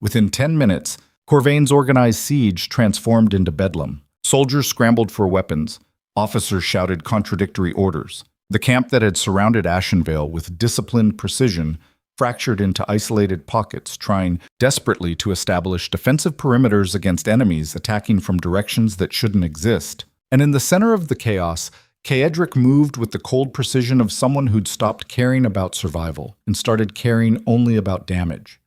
Within 10 minutes, Corvain's organized siege transformed into bedlam. Soldiers scrambled for weapons. Officers shouted contradictory orders. The camp that had surrounded Ashenvale with disciplined precision fractured into isolated pockets, trying desperately to establish defensive perimeters against enemies attacking from directions that shouldn't exist. And in the center of the chaos, Cedric moved with the cold precision of someone who'd stopped caring about survival and started caring only about damage.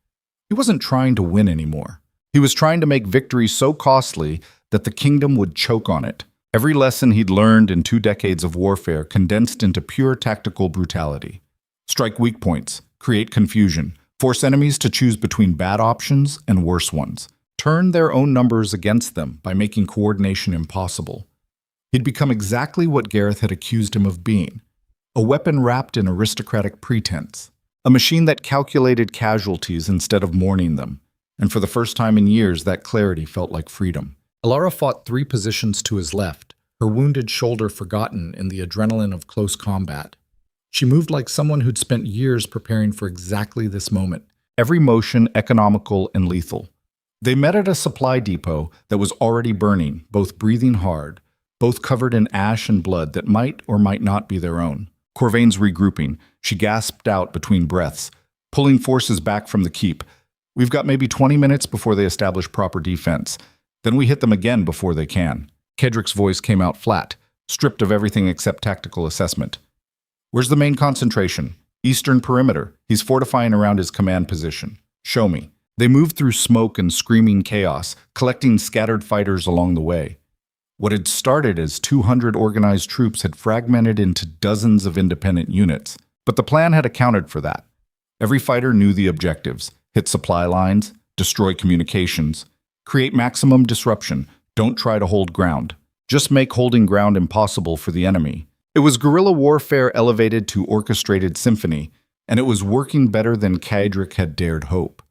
He wasn't trying to win anymore. He was trying to make victory so costly that the kingdom would choke on it. Every lesson he'd learned in 2 decades of warfare condensed into pure tactical brutality. Strike weak points, create confusion, force enemies to choose between bad options and worse ones, turn their own numbers against them by making coordination impossible. He'd become exactly what Gareth had accused him of being, a weapon wrapped in aristocratic pretense, a machine that calculated casualties instead of mourning them, and for the first time in years that clarity felt like freedom. Alara fought 3 positions to his left, her wounded shoulder forgotten in the adrenaline of close combat. She moved like someone who'd spent years preparing for exactly this moment, every motion economical and lethal. They met at a supply depot that was already burning, both breathing hard, both covered in ash and blood that might or might not be their own. Corvain's regrouping. She gasped out between breaths, pulling forces back from the keep. We've got maybe 20 minutes before they establish proper defense. Then we hit them again before they can. Cedric's voice came out flat, stripped of everything except tactical assessment. Where's the main concentration? Eastern perimeter. He's fortifying around his command position. Show me. They moved through smoke and screaming chaos, collecting scattered fighters along the way. What had started as 200 organized troops had fragmented into dozens of independent units, but the plan had accounted for that. Every fighter knew the objectives: hit supply lines, destroy communications, create maximum disruption, don't try to hold ground. Just make holding ground impossible for the enemy. It was guerrilla warfare elevated to orchestrated symphony, and it was working better than Cedric had dared hope.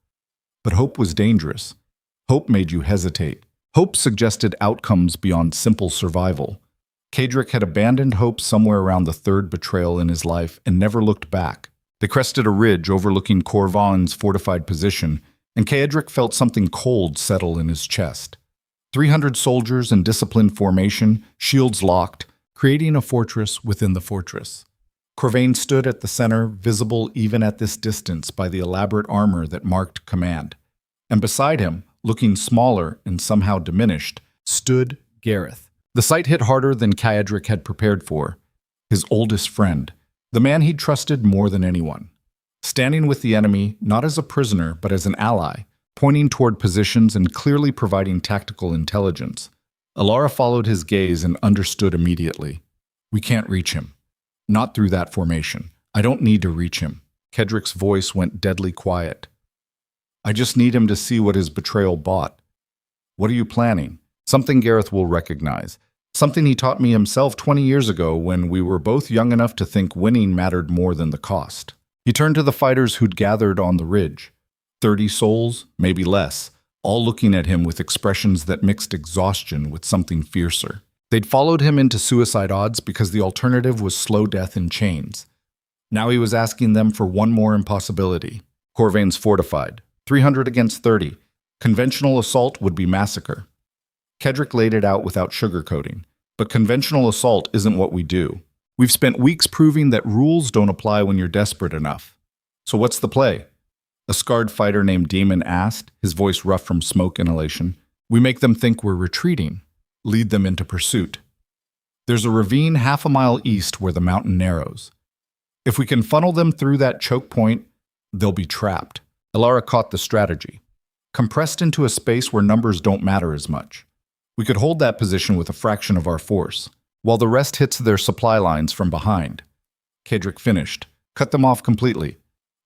But hope was dangerous. Hope made you hesitate. Hope suggested outcomes beyond simple survival. Cedric had abandoned hope somewhere around the 3rd betrayal in his life and never looked back. They crested a ridge overlooking Corvain's fortified position, and Cedric felt something cold settle in his chest. 300 soldiers in disciplined formation, shields locked, creating a fortress within the fortress. Corvain stood at the center, visible even at this distance by the elaborate armor that marked command. And beside him, looking smaller and somehow diminished, stood Gareth. The sight hit harder than Cedric had prepared for. His oldest friend, the man he'd trusted more than anyone. Standing with the enemy, not as a prisoner, but as an ally, pointing toward positions and clearly providing tactical intelligence. Alara followed his gaze and understood immediately. We can't reach him. Not through that formation. I don't need to reach him. Cedric's voice went deadly quiet. I just need him to see what his betrayal bought. What are you planning? Something Gareth will recognize. Something he taught me himself 20 years ago when we were both young enough to think winning mattered more than the cost. He turned to the fighters who'd gathered on the ridge. 30 souls, maybe less, all looking at him with expressions that mixed exhaustion with something fiercer. They'd followed him into suicide odds because the alternative was slow death in chains. Now he was asking them for one more impossibility. Corvain's fortified. 300 against 30. Conventional assault would be massacre. Kedrick laid it out without sugarcoating. But conventional assault isn't what we do. We've spent weeks proving that rules don't apply when you're desperate enough. So what's the play? A scarred fighter named Demon asked, his voice rough from smoke inhalation. We make them think we're retreating. Lead them into pursuit. There's a ravine half a mile east where the mountain narrows. If we can funnel them through that choke point, they'll be trapped. Elara caught the strategy. Compressed into a space where numbers don't matter as much. We could hold that position with a fraction of our force, while the rest hits their supply lines from behind. Kedrick finished. Cut them off completely.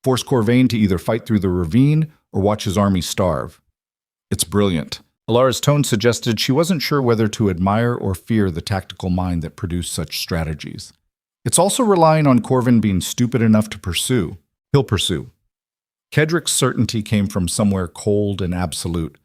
Force Corvain to either fight through the ravine or watch his army starve. It's brilliant. Alara's tone suggested she wasn't sure whether to admire or fear the tactical mind that produced such strategies. It's also relying on Corvin being stupid enough to pursue. He'll pursue. Kedrick's certainty came from somewhere cold and absolute,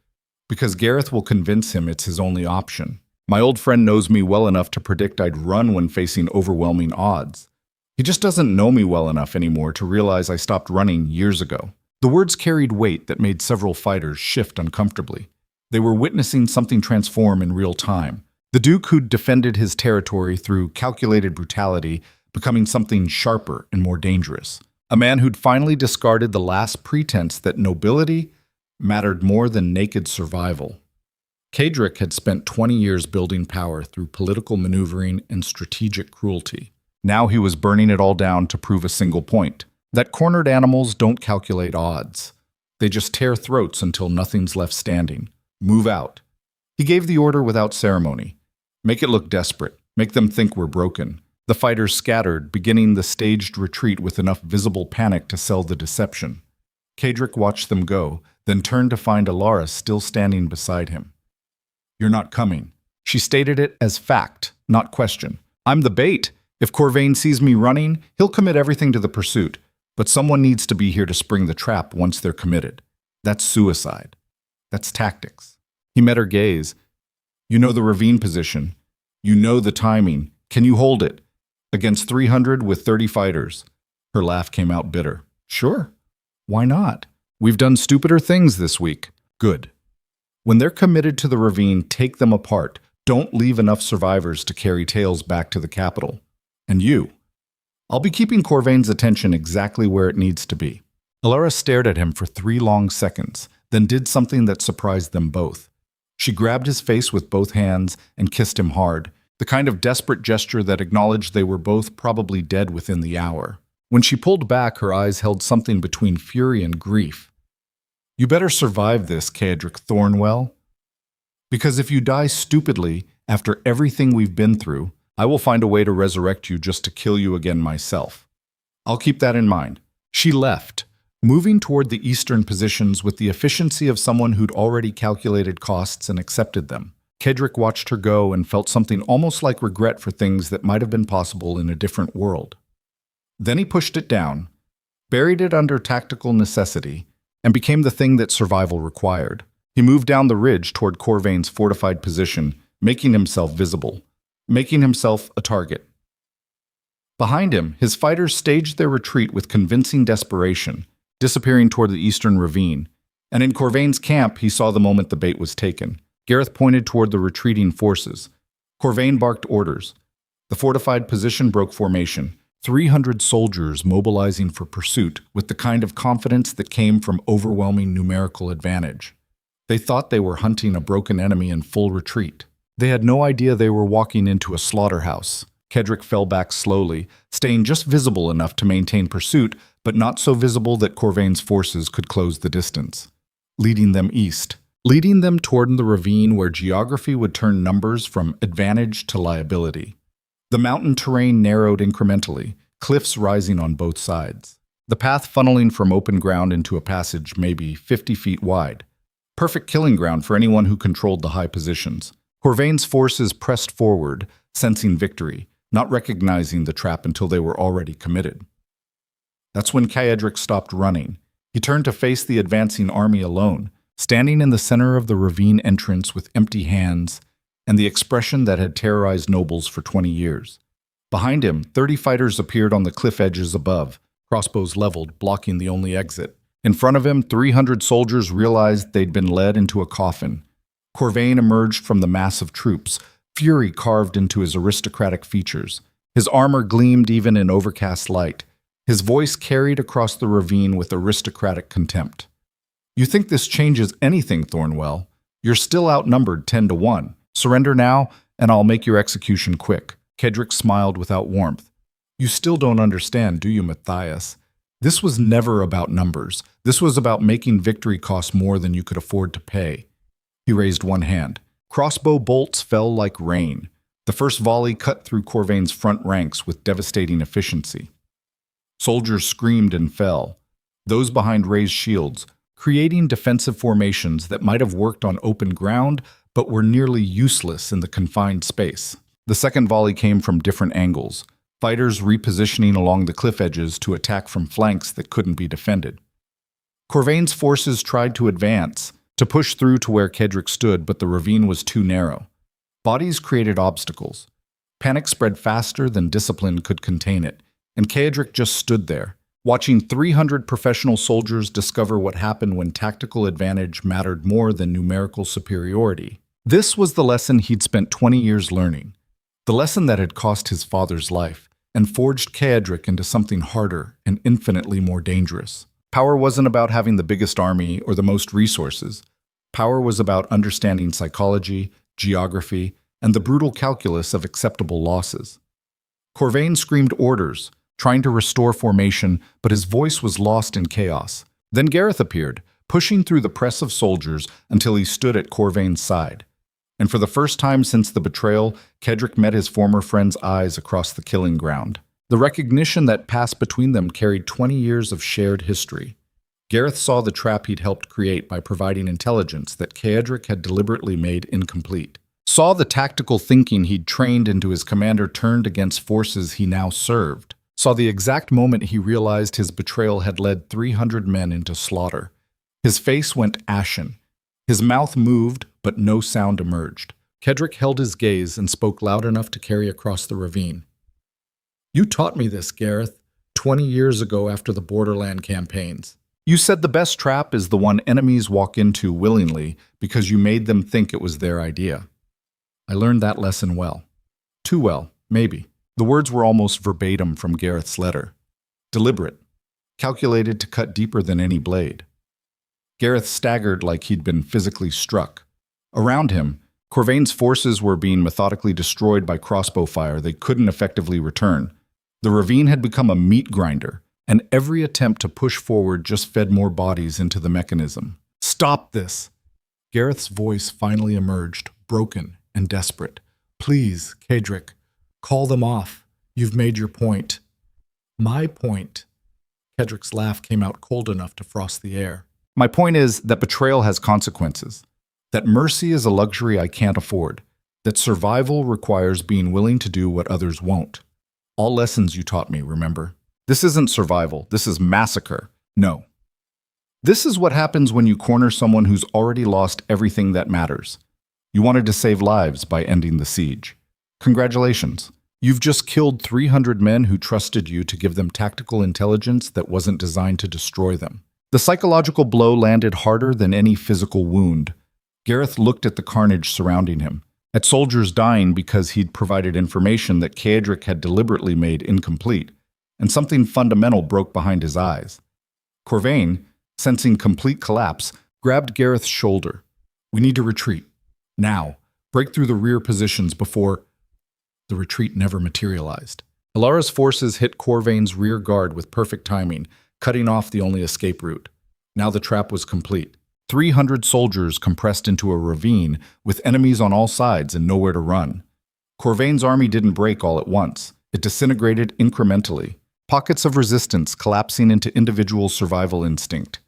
because Gareth will convince him it's his only option. My old friend knows me well enough to predict I'd run when facing overwhelming odds. He just doesn't know me well enough anymore to realize I stopped running years ago. The words carried weight that made several fighters shift uncomfortably. They were witnessing something transform in real time. The Duke who'd defended his territory through calculated brutality becoming something sharper and more dangerous. A man who'd finally discarded the last pretense that nobility mattered more than naked survival. Kedrick had spent 20 years building power through political maneuvering and strategic cruelty. Now he was burning it all down to prove a single point, that cornered animals don't calculate odds. They just tear throats until nothing's left standing. Move out. He gave the order without ceremony. Make it look desperate. Make them think we're broken. The fighters scattered, beginning the staged retreat with enough visible panic to sell the deception. Kedrick watched them go, then turned to find Elara still standing beside him. You're not coming. She stated it as fact, not question. I'm the bait. If Corvain sees me running, he'll commit everything to the pursuit. But someone needs to be here to spring the trap once they're committed. That's suicide. That's tactics. He met her gaze. You know the ravine position. You know the timing. Can you hold it? Against 300 with 30 fighters. Her laugh came out bitter. Sure. Why not? We've done stupider things this week. Good. When they're committed to the ravine, take them apart. Don't leave enough survivors to carry tales back to the capital. And you. I'll be keeping Corvain's attention exactly where it needs to be. Elara stared at him for 3 long seconds, then did something that surprised them both. She grabbed his face with both hands and kissed him hard, the kind of desperate gesture that acknowledged they were both probably dead within the hour. When she pulled back, her eyes held something between fury and grief. You better survive this, Kedrick Thornwell. Because if you die stupidly after everything we've been through, I will find a way to resurrect you just to kill you again myself. I'll keep that in mind. She left, moving toward the eastern positions with the efficiency of someone who'd already calculated costs and accepted them. Kedrick watched her go and felt something almost like regret for things that might have been possible in a different world. Then he pushed it down, buried it under tactical necessity, and became the thing that survival required. He moved down the ridge toward Corvain's fortified position, making himself visible, making himself a target. Behind him, his fighters staged their retreat with convincing desperation, disappearing toward the eastern ravine. And in Corvain's camp, he saw the moment the bait was taken. Gareth pointed toward the retreating forces. Corvain barked orders. The fortified position broke formation, 300 soldiers mobilizing for pursuit with the kind of confidence that came from overwhelming numerical advantage. They thought they were hunting a broken enemy in full retreat. They had no idea they were walking into a slaughterhouse. Kedrick fell back slowly, staying just visible enough to maintain pursuit, but not so visible that Corvain's forces could close the distance. Leading them east, leading them toward the ravine where geography would turn numbers from advantage to liability. The mountain terrain narrowed incrementally, cliffs rising on both sides. The path funneling from open ground into a passage maybe 50 feet wide. Perfect killing ground for anyone who controlled the high positions. Corvain's forces pressed forward, sensing victory, not recognizing the trap until they were already committed. That's when Kedrick stopped running. He turned to face the advancing army alone, standing in the center of the ravine entrance with empty hands and the expression that had terrorized nobles for 20 years. Behind him, 30 fighters appeared on the cliff edges above, crossbows leveled, blocking the only exit. In front of him, 300 soldiers realized they'd been led into a coffin. Corvain emerged from the mass of troops, fury carved into his aristocratic features. His armor gleamed even in overcast light. His voice carried across the ravine with aristocratic contempt. "You think this changes anything, Thornwell? You're still outnumbered 10-1. Surrender now, and I'll make your execution quick." Kedrick smiled without warmth. "You still don't understand, do you, Matthias? This was never about numbers. This was about making victory cost more than you could afford to pay." He raised one hand. Crossbow bolts fell like rain. The first volley cut through Corvain's front ranks with devastating efficiency. Soldiers screamed and fell. Those behind raised shields, creating defensive formations that might have worked on open ground but were nearly useless in the confined space. The second volley came from different angles, fighters repositioning along the cliff edges to attack from flanks that couldn't be defended. Corvain's forces tried to advance, to push through to where Kedrick stood, but the ravine was too narrow. Bodies created obstacles. Panic spread faster than discipline could contain it, and Kedrick just stood there, watching 300 professional soldiers discover what happened when tactical advantage mattered more than numerical superiority. This was the lesson he'd spent 20 years learning, the lesson that had cost his father's life and forged Kedrick into something harder and infinitely more dangerous. Power wasn't about having the biggest army or the most resources. Power was about understanding psychology, geography, and the brutal calculus of acceptable losses. Corvain screamed orders, trying to restore formation, but his voice was lost in chaos. Then Gareth appeared, pushing through the press of soldiers until he stood at Corvain's side. And for the first time since the betrayal, Kedrick met his former friend's eyes across the killing ground. The recognition that passed between them carried 20 years of shared history. Gareth saw the trap he'd helped create by providing intelligence that Kedrick had deliberately made incomplete. Saw the tactical thinking he'd trained into his commander turned against forces he now served. Saw the exact moment he realized his betrayal had led 300 men into slaughter. His face went ashen. His mouth moved, but no sound emerged. Kedrick held his gaze and spoke loud enough to carry across the ravine. "You taught me this, Gareth, 20 years ago after the Borderland campaigns. You said the best trap is the one enemies walk into willingly because you made them think it was their idea. I learned that lesson well. Too well, maybe." The words were almost verbatim from Gareth's letter. Deliberate, calculated to cut deeper than any blade. Gareth staggered like he'd been physically struck. Around him, Corvain's forces were being methodically destroyed by crossbow fire they couldn't effectively return. The ravine had become a meat grinder, and every attempt to push forward just fed more bodies into the mechanism. "Stop this!" Gareth's voice finally emerged, broken and desperate. "Please, Kedrick, call them off. You've made your point." "My point?" Kedrick's laugh came out cold enough to frost the air. "My point is that betrayal has consequences, that mercy is a luxury I can't afford, that survival requires being willing to do what others won't. All lessons you taught me, remember? This isn't survival, this is massacre. No. This is what happens when you corner someone who's already lost everything that matters. You wanted to save lives by ending the siege. Congratulations. You've just killed 300 men who trusted you to give them tactical intelligence that wasn't designed to destroy them." The psychological blow landed harder than any physical wound. Gareth looked at the carnage surrounding him, at soldiers dying because he'd provided information that Kedrick had deliberately made incomplete, and something fundamental broke behind his eyes. Corvain, sensing complete collapse, grabbed Gareth's shoulder. "We need to retreat. Now. Break through the rear positions before—" The retreat never materialized. Alara's forces hit Corvain's rear guard with perfect timing, cutting off the only escape route. Now the trap was complete. 300 soldiers compressed into a ravine, with enemies on all sides and nowhere to run. Corvain's army didn't break all at once. It disintegrated incrementally, pockets of resistance collapsing into individual survival instinct.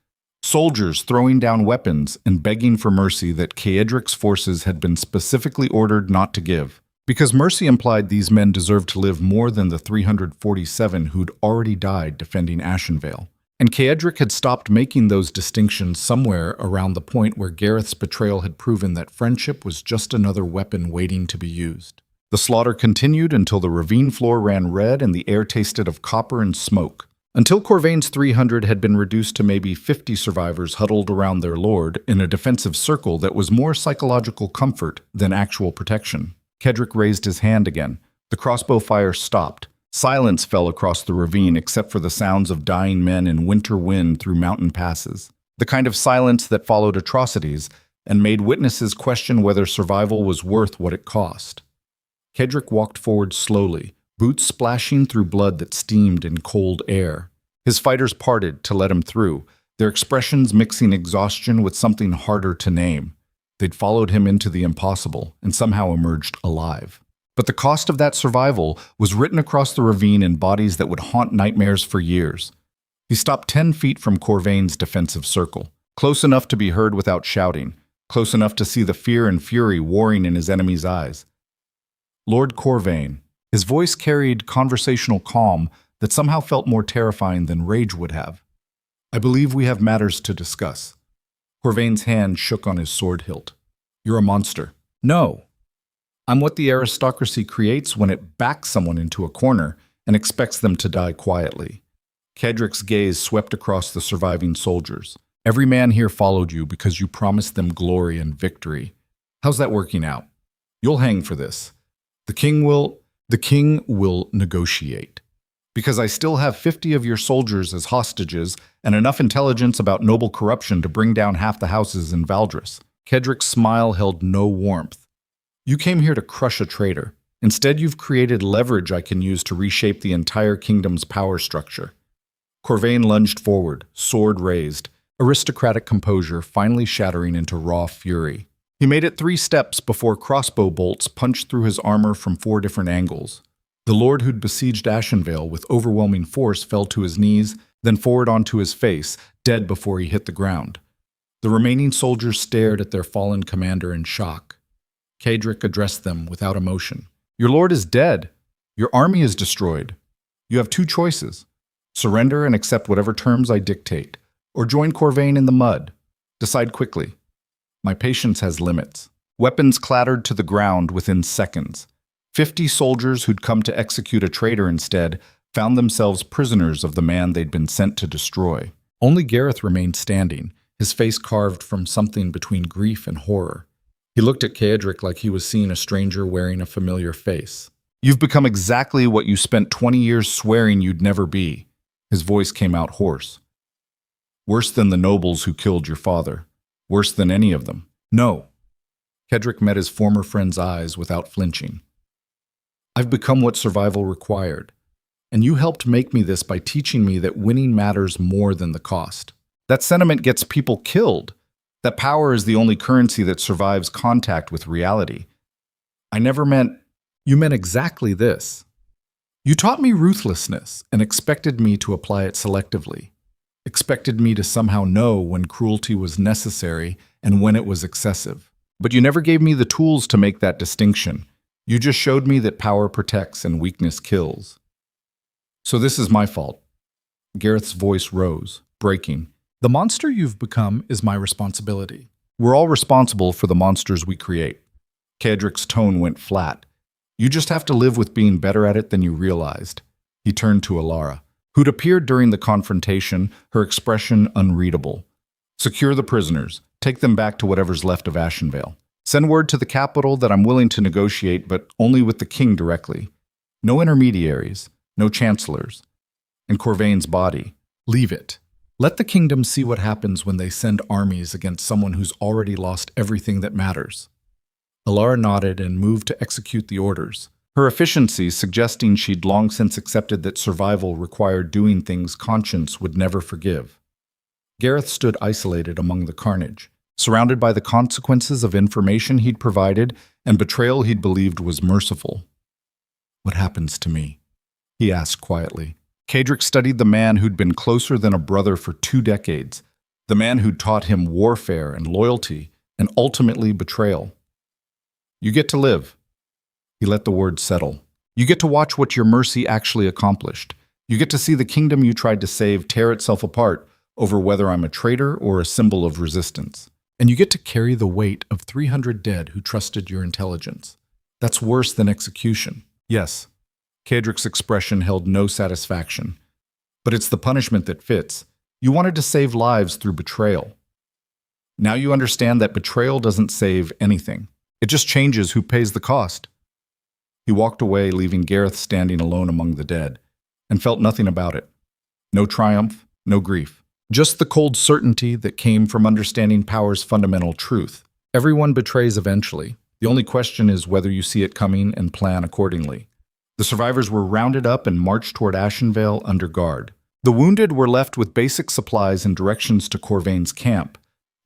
Soldiers throwing down weapons and begging for mercy that Kedrick's forces had been specifically ordered not to give. Because mercy implied these men deserved to live more than the 347 who'd already died defending Ashenvale. And Kedrick had stopped making those distinctions somewhere around the point where Gareth's betrayal had proven that friendship was just another weapon waiting to be used. The slaughter continued until the ravine floor ran red and the air tasted of copper and smoke. Until Corvain's 300 had been reduced to maybe 50 survivors huddled around their lord in a defensive circle that was more psychological comfort than actual protection. Kedrick raised his hand again. The crossbow fire stopped. Silence fell across the ravine except for the sounds of dying men in winter wind through mountain passes. The kind of silence that followed atrocities and made witnesses question whether survival was worth what it cost. Kedrick walked forward slowly, boots splashing through blood that steamed in cold air. His fighters parted to let him through, their expressions mixing exhaustion with something harder to name. They'd followed him into the impossible and somehow emerged alive. But the cost of that survival was written across the ravine in bodies that would haunt nightmares for years. He stopped 10 feet from Corvain's defensive circle, close enough to be heard without shouting, close enough to see the fear and fury warring in his enemy's eyes. Lord Corvain. His voice carried conversational calm that somehow felt more terrifying than rage would have. I believe we have matters to discuss. Corvain's hand shook on his sword hilt. You're a monster. No. I'm what the aristocracy creates when it backs someone into a corner and expects them to die quietly. Kedrick's gaze swept across the surviving soldiers. Every man here followed you because you promised them glory and victory. How's that working out? You'll hang for this. The king will negotiate. Because I still have 50 of your soldiers as hostages and enough intelligence about noble corruption to bring down half the houses in Valdris. Kedrick's smile held no warmth. You came here to crush a traitor. Instead, you've created leverage I can use to reshape the entire kingdom's power structure. Corvain lunged forward, sword raised, aristocratic composure finally shattering into raw fury. He made it 3 steps before crossbow bolts punched through his armor from 4 different angles. The lord who'd besieged Ashenvale with overwhelming force fell to his knees, then forward onto his face, dead before he hit the ground. The remaining soldiers stared at their fallen commander in shock. Kedrick addressed them without emotion. Your lord is dead. Your army is destroyed. You have 2 choices. Surrender and accept whatever terms I dictate, or join Corvain in the mud. Decide quickly. My patience has limits. Weapons clattered to the ground within seconds. 50 soldiers who'd come to execute a traitor instead found themselves prisoners of the man they'd been sent to destroy. Only Gareth remained standing, his face carved from something between grief and horror. He looked at Kedrick like he was seeing a stranger wearing a familiar face. You've become exactly what you spent 20 years swearing you'd never be. His voice came out hoarse. Worse than the nobles who killed your father. Worse than any of them. No. Kedrick met his former friend's eyes without flinching. I've become what survival required, and you helped make me this by teaching me that winning matters more than the cost. That sentiment gets people killed. That power is the only currency that survives contact with reality. I never meant... You meant exactly this. You taught me ruthlessness and expected me to apply it selectively. Expected me to somehow know when cruelty was necessary and when it was excessive. But you never gave me the tools to make that distinction. You just showed me that power protects and weakness kills. So this is my fault. Gareth's voice rose, breaking. The monster you've become is my responsibility. We're all responsible for the monsters we create. Kedrick's tone went flat. You just have to live with being better at it than you realized. He turned to Alara, who'd appeared during the confrontation, her expression unreadable. Secure the prisoners. Take them back to whatever's left of Ashenvale. Send word to the capital that I'm willing to negotiate, but only with the king directly. No intermediaries, no chancellors. And Corvain's body. Leave it. Let the kingdom see what happens when they send armies against someone who's already lost everything that matters. Alara nodded and moved to execute the orders, her efficiency suggesting she'd long since accepted that survival required doing things conscience would never forgive. Gareth stood isolated among the carnage, surrounded by the consequences of information he'd provided and betrayal he'd believed was merciful. What happens to me? He asked quietly. Kedrick studied the man who'd been closer than a brother for 2 decades, the man who'd taught him warfare and loyalty and ultimately betrayal. You get to live. He let the words settle. You get to watch what your mercy actually accomplished. You get to see the kingdom you tried to save tear itself apart over whether I'm a traitor or a symbol of resistance. And you get to carry the weight of 300 dead who trusted your intelligence. That's worse than execution. Yes, Kedrick's expression held no satisfaction. But it's the punishment that fits. You wanted to save lives through betrayal. Now you understand that betrayal doesn't save anything. It just changes who pays the cost. He walked away, leaving Gareth standing alone among the dead, and felt nothing about it. No triumph, no grief. Just the cold certainty that came from understanding power's fundamental truth. Everyone betrays eventually. The only question is whether you see it coming and plan accordingly. The survivors were rounded up and marched toward Ashenvale under guard. The wounded were left with basic supplies and directions to Corvain's camp.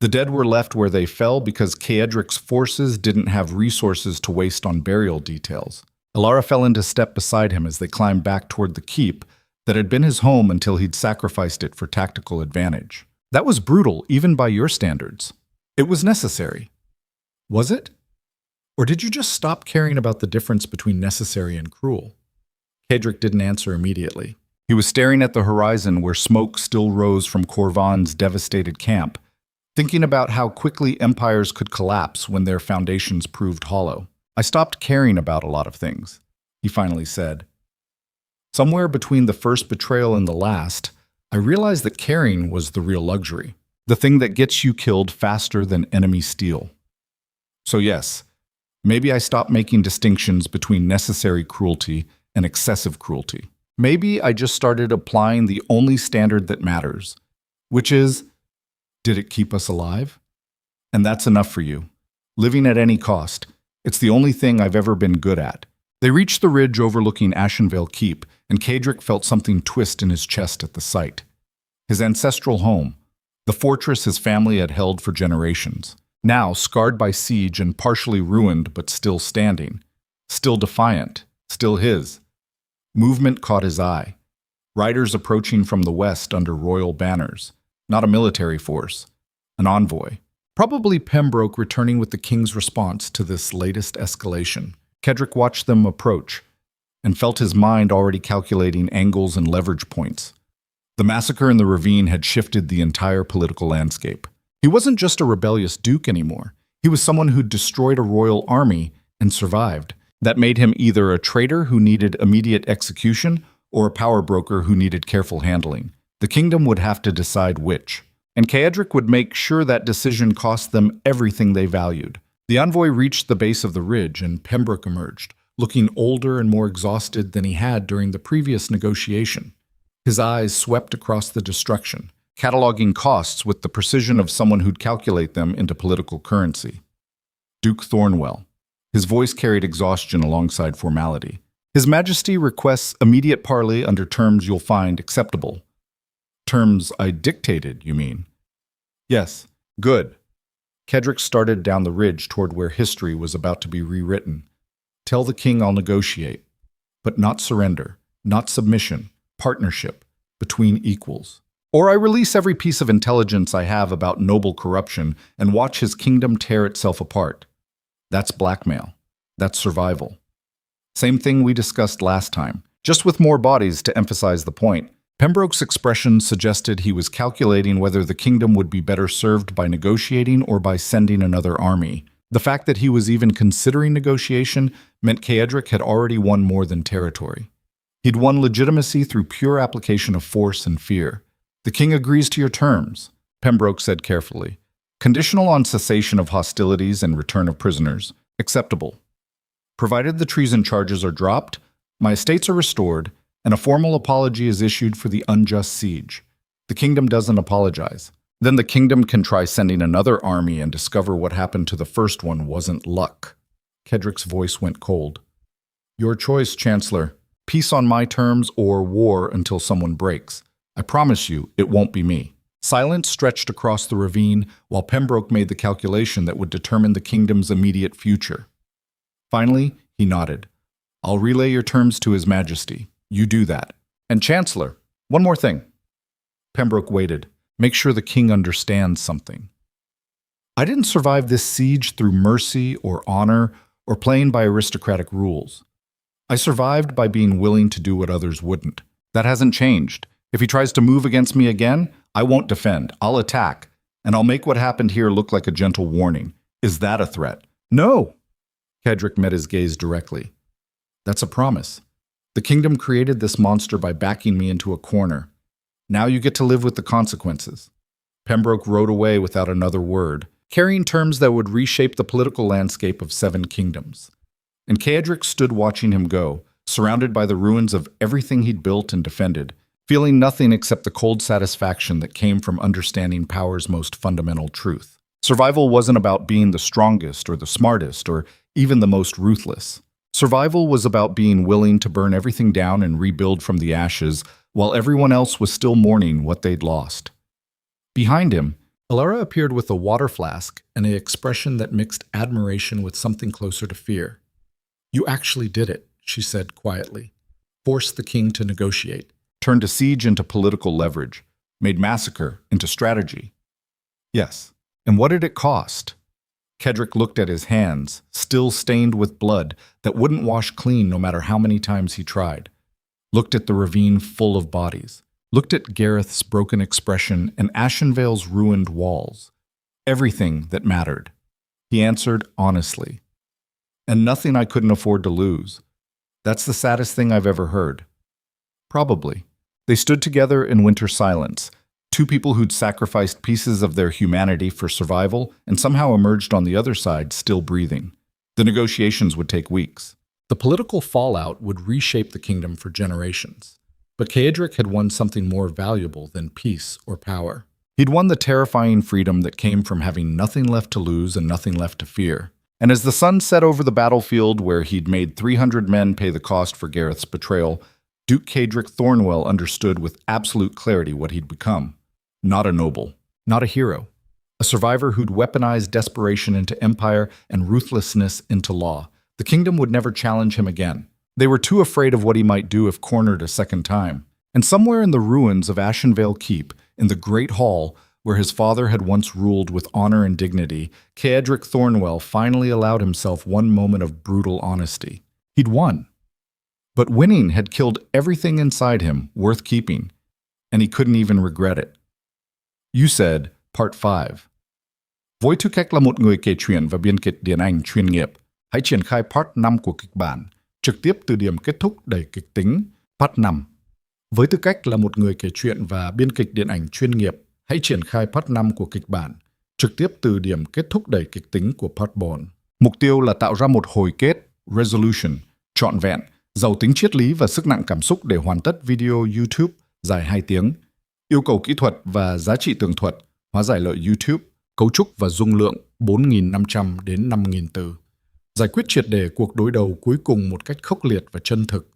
The dead were left where they fell because Kedrick's forces didn't have resources to waste on burial details. Alara fell into step beside him as they climbed back toward the keep that had been his home until he'd sacrificed it for tactical advantage. That was brutal, even by your standards. It was necessary. Was it? Or did you just stop caring about the difference between necessary and cruel? Kedrick didn't answer immediately. He was staring at the horizon where smoke still rose from Corvain's devastated camp, thinking about how quickly empires could collapse when their foundations proved hollow. I stopped caring about a lot of things, he finally said. Somewhere between the first betrayal and the last, I realized that caring was the real luxury, the thing that gets you killed faster than enemy steel. So yes, maybe I stopped making distinctions between necessary cruelty and excessive cruelty. Maybe I just started applying the only standard that matters, which is, did it keep us alive? And that's enough for you. Living at any cost. It's the only thing I've ever been good at. They reached the ridge overlooking Ashenvale Keep, and Kedrick felt something twist in his chest at the sight. His ancestral home, the fortress his family had held for generations, now scarred by siege and partially ruined but still standing, still defiant, still his. Movement caught his eye. Riders approaching from the west under royal banners, not a military force, an envoy. Probably Pembroke returning with the king's response to this latest escalation. Kedrick watched them approach and felt his mind already calculating angles and leverage points. The massacre in the ravine had shifted the entire political landscape. He wasn't just a rebellious duke anymore. He was someone who'd destroyed a royal army and survived. That made him either a traitor who needed immediate execution or a power broker who needed careful handling. The kingdom would have to decide which. And Kedrick would make sure that decision cost them everything they valued. The envoy reached the base of the ridge, and Pembroke emerged, looking older and more exhausted than he had during the previous negotiation. His eyes swept across the destruction, cataloging costs with the precision of someone who'd calculate them into political currency. Duke Thornwell. His voice carried exhaustion alongside formality. His Majesty requests immediate parley under terms you'll find acceptable. Terms I dictated, you mean? Yes, good. Kedrick started down the ridge toward where history was about to be rewritten. Tell the king I'll negotiate, but not surrender, not submission, partnership, between equals. Or I release every piece of intelligence I have about noble corruption and watch his kingdom tear itself apart. That's blackmail. That's survival. Same thing we discussed last time, just with more bodies to emphasize the point. Pembroke's expression suggested he was calculating whether the kingdom would be better served by negotiating or by sending another army. The fact that he was even considering negotiation meant Kedrick had already won more than territory. He'd won legitimacy through pure application of force and fear. The king agrees to your terms, Pembroke said carefully. Conditional on cessation of hostilities and return of prisoners. Acceptable. Provided the treason charges are dropped, my estates are restored, and a formal apology is issued for the unjust siege. The kingdom doesn't apologize. Then the kingdom can try sending another army and discover what happened to the first one wasn't luck. Kedrick's voice went cold. Your choice, Chancellor. Peace on my terms or war until someone breaks. I promise you, it won't be me. Silence stretched across the ravine while Pembroke made the calculation that would determine the kingdom's immediate future. Finally, he nodded. I'll relay your terms to His Majesty. You do that. And Chancellor, one more thing. Pembroke waited. Make sure the king understands something. I didn't survive this siege through mercy or honor or playing by aristocratic rules. I survived by being willing to do what others wouldn't. That hasn't changed. If he tries to move against me again, I won't defend. I'll attack. And I'll make what happened here look like a gentle warning. Is that a threat? No. Kedrick met his gaze directly. That's a promise. The kingdom created this monster by backing me into a corner. Now you get to live with the consequences. Pembroke rode away without another word, carrying terms that would reshape the political landscape of 7 kingdoms. And Kedrick stood watching him go, surrounded by the ruins of everything he'd built and defended, feeling nothing except the cold satisfaction that came from understanding power's most fundamental truth. Survival wasn't about being the strongest or the smartest or even the most ruthless. Survival was about being willing to burn everything down and rebuild from the ashes while everyone else was still mourning what they'd lost. Behind him, Alara appeared with a water flask and an expression that mixed admiration with something closer to fear. "You actually did it," she said quietly. "Forced the king to negotiate. Turned a siege into political leverage. Made massacre into strategy." "Yes. And what did it cost?" Kedrick looked at his hands, still stained with blood that wouldn't wash clean no matter how many times he tried. Looked at the ravine full of bodies. Looked at Gareth's broken expression and Ashenvale's ruined walls. Everything that mattered. He answered honestly. "And nothing I couldn't afford to lose. That's the saddest thing I've ever heard." Probably. They stood together in winter silence, 2 people who'd sacrificed pieces of their humanity for survival and somehow emerged on the other side still breathing. The negotiations would take weeks. The political fallout would reshape the kingdom for generations. But Kedrick had won something more valuable than peace or power. He'd won the terrifying freedom that came from having nothing left to lose and nothing left to fear. And as the sun set over the battlefield where he'd made 300 men pay the cost for Gareth's betrayal, Duke Kedrick Thornwell understood with absolute clarity what he'd become. Not a noble, not a hero. A survivor who'd weaponized desperation into empire and ruthlessness into law. The kingdom would never challenge him again. They were too afraid of what he might do if cornered a second time. And somewhere in the ruins of Ashenvale Keep, in the Great Hall, where his father had once ruled with honor and dignity, Kedrick Thornwell finally allowed himself one moment of brutal honesty. He'd won. But winning had killed everything inside him worth keeping, and he couldn't even regret it. You said, Part 5. Với tư cách là một người kể chuyện và biên kịch điện ảnh chuyên nghiệp, hãy triển khai Part 5 của kịch bản, trực tiếp từ điểm kết thúc đầy kịch tính. Part 5. Với tư cách là một người kể chuyện và biên kịch điện ảnh chuyên nghiệp, hãy triển khai Part 5 của kịch bản, trực tiếp từ điểm kết thúc đầy kịch tính của Part 4. Mục tiêu là tạo ra một hồi kết, resolution, trọn vẹn, giàu tính triết lý và sức nặng cảm xúc để hoàn tất video YouTube dài 2 tiếng. Yêu cầu kỹ thuật và giá trị tường thuật, hóa giải lợi YouTube, cấu trúc và dung lượng 4.500 đến 5.000 từ. Giải quyết triệt để cuộc đối đầu cuối cùng một cách khốc liệt và chân thực.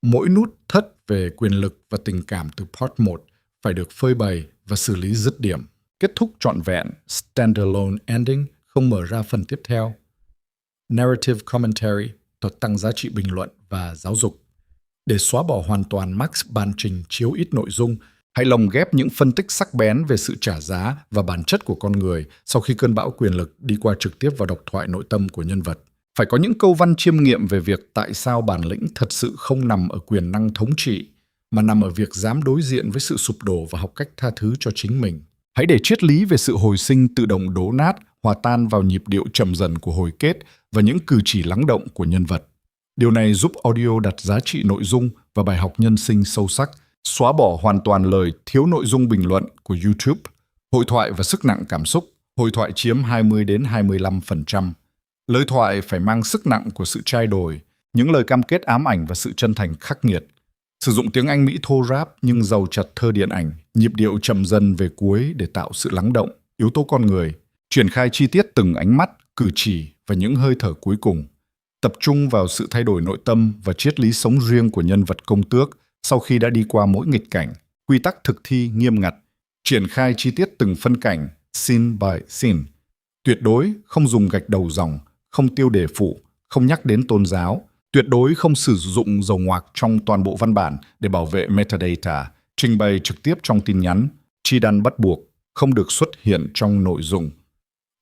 Mỗi nút thắt về quyền lực và tình cảm từ Part 1 phải được phơi bày và xử lý dứt điểm. Kết thúc trọn vẹn, standalone ending, không mở ra phần tiếp theo. Narrative commentary, thuật tăng giá trị bình luận và giáo dục. Để xóa bỏ hoàn toàn max bản trình chiếu ít nội dung, hãy lồng ghép những phân tích sắc bén về sự trả giá và bản chất của con người sau khi cơn bão quyền lực đi qua trực tiếp vào độc thoại nội tâm của nhân vật. Phải có những câu văn chiêm nghiệm về việc tại sao bản lĩnh thật sự không nằm ở quyền năng thống trị, mà nằm ở việc dám đối diện với sự sụp đổ và học cách tha thứ cho chính mình. Hãy để triết lý về sự hồi sinh tự động đổ nát, hòa tan vào nhịp điệu chậm dần của hồi kết và những cử chỉ lắng động của nhân vật. Điều này giúp audio đặt giá trị nội dung và bài học nhân sinh sâu sắc, xóa bỏ hoàn toàn lời thiếu nội dung bình luận của YouTube, hội thoại và sức nặng cảm xúc, hội thoại chiếm 20 đến 25%. Lời thoại phải mang sức nặng của sự trao đổi, những lời cam kết ám ảnh và sự chân thành khắc nghiệt. Sử dụng tiếng Anh Mỹ thô ráp nhưng giàu chặt thơ điện ảnh, nhịp điệu chậm dần về cuối để tạo sự lắng động, yếu tố con người, triển khai chi tiết từng ánh mắt, cử chỉ và những hơi thở cuối cùng. Tập trung vào sự thay đổi nội tâm và triết lý sống riêng của nhân vật công tước sau khi đã đi qua mỗi nghịch cảnh, quy tắc thực thi nghiêm ngặt, triển khai chi tiết từng phân cảnh, scene by scene. Tuyệt đối không dùng gạch đầu dòng, không tiêu đề phụ, không nhắc đến tôn giáo, tuyệt đối không sử dụng dấu ngoặc trong toàn bộ văn bản để bảo vệ metadata, trình bày trực tiếp trong tin nhắn, chi đăng bắt buộc, không được xuất hiện trong nội dung.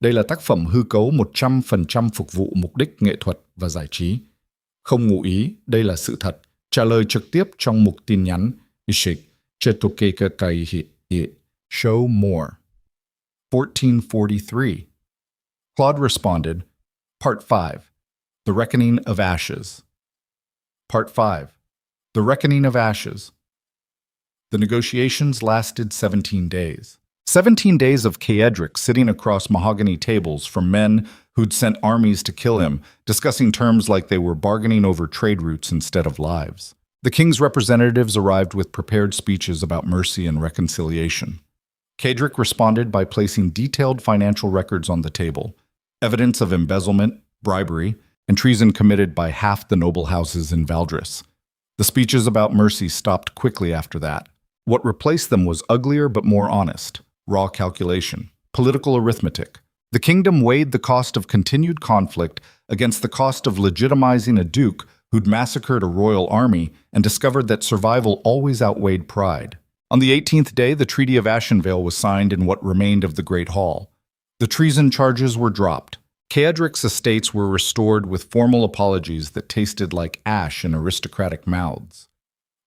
Đây là tác phẩm hư cấu 100% phục vụ mục đích nghệ thuật và giải trí. Không ngụ ý, đây là sự thật. Trả lời trực tiếp trong mục tin nhắn, show more. 1443. Claude responded, Part 5. The Reckoning of Ashes. Part 5. The Reckoning of Ashes. The negotiations lasted 17 days. 17 days of Caedric sitting across mahogany tables from men who'd sent armies to kill him, discussing terms like they were bargaining over trade routes instead of lives. The king's representatives arrived with prepared speeches about mercy and reconciliation. Caedric responded by placing detailed financial records on the table, evidence of embezzlement, bribery, and treason committed by half the noble houses in Valdris. The speeches about mercy stopped quickly after that. What replaced them was uglier but more honest, raw calculation, political arithmetic. The kingdom weighed the cost of continued conflict against the cost of legitimizing a duke who'd massacred a royal army and discovered that survival always outweighed pride. On the 18th day, the Treaty of Ashenvale was signed in what remained of the Great Hall. The treason charges were dropped. Caedric's estates were restored with formal apologies that tasted like ash in aristocratic mouths.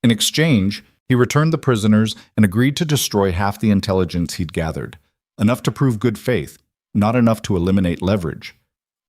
In exchange, he returned the prisoners and agreed to destroy half the intelligence he'd gathered, enough to prove good faith, not enough to eliminate leverage.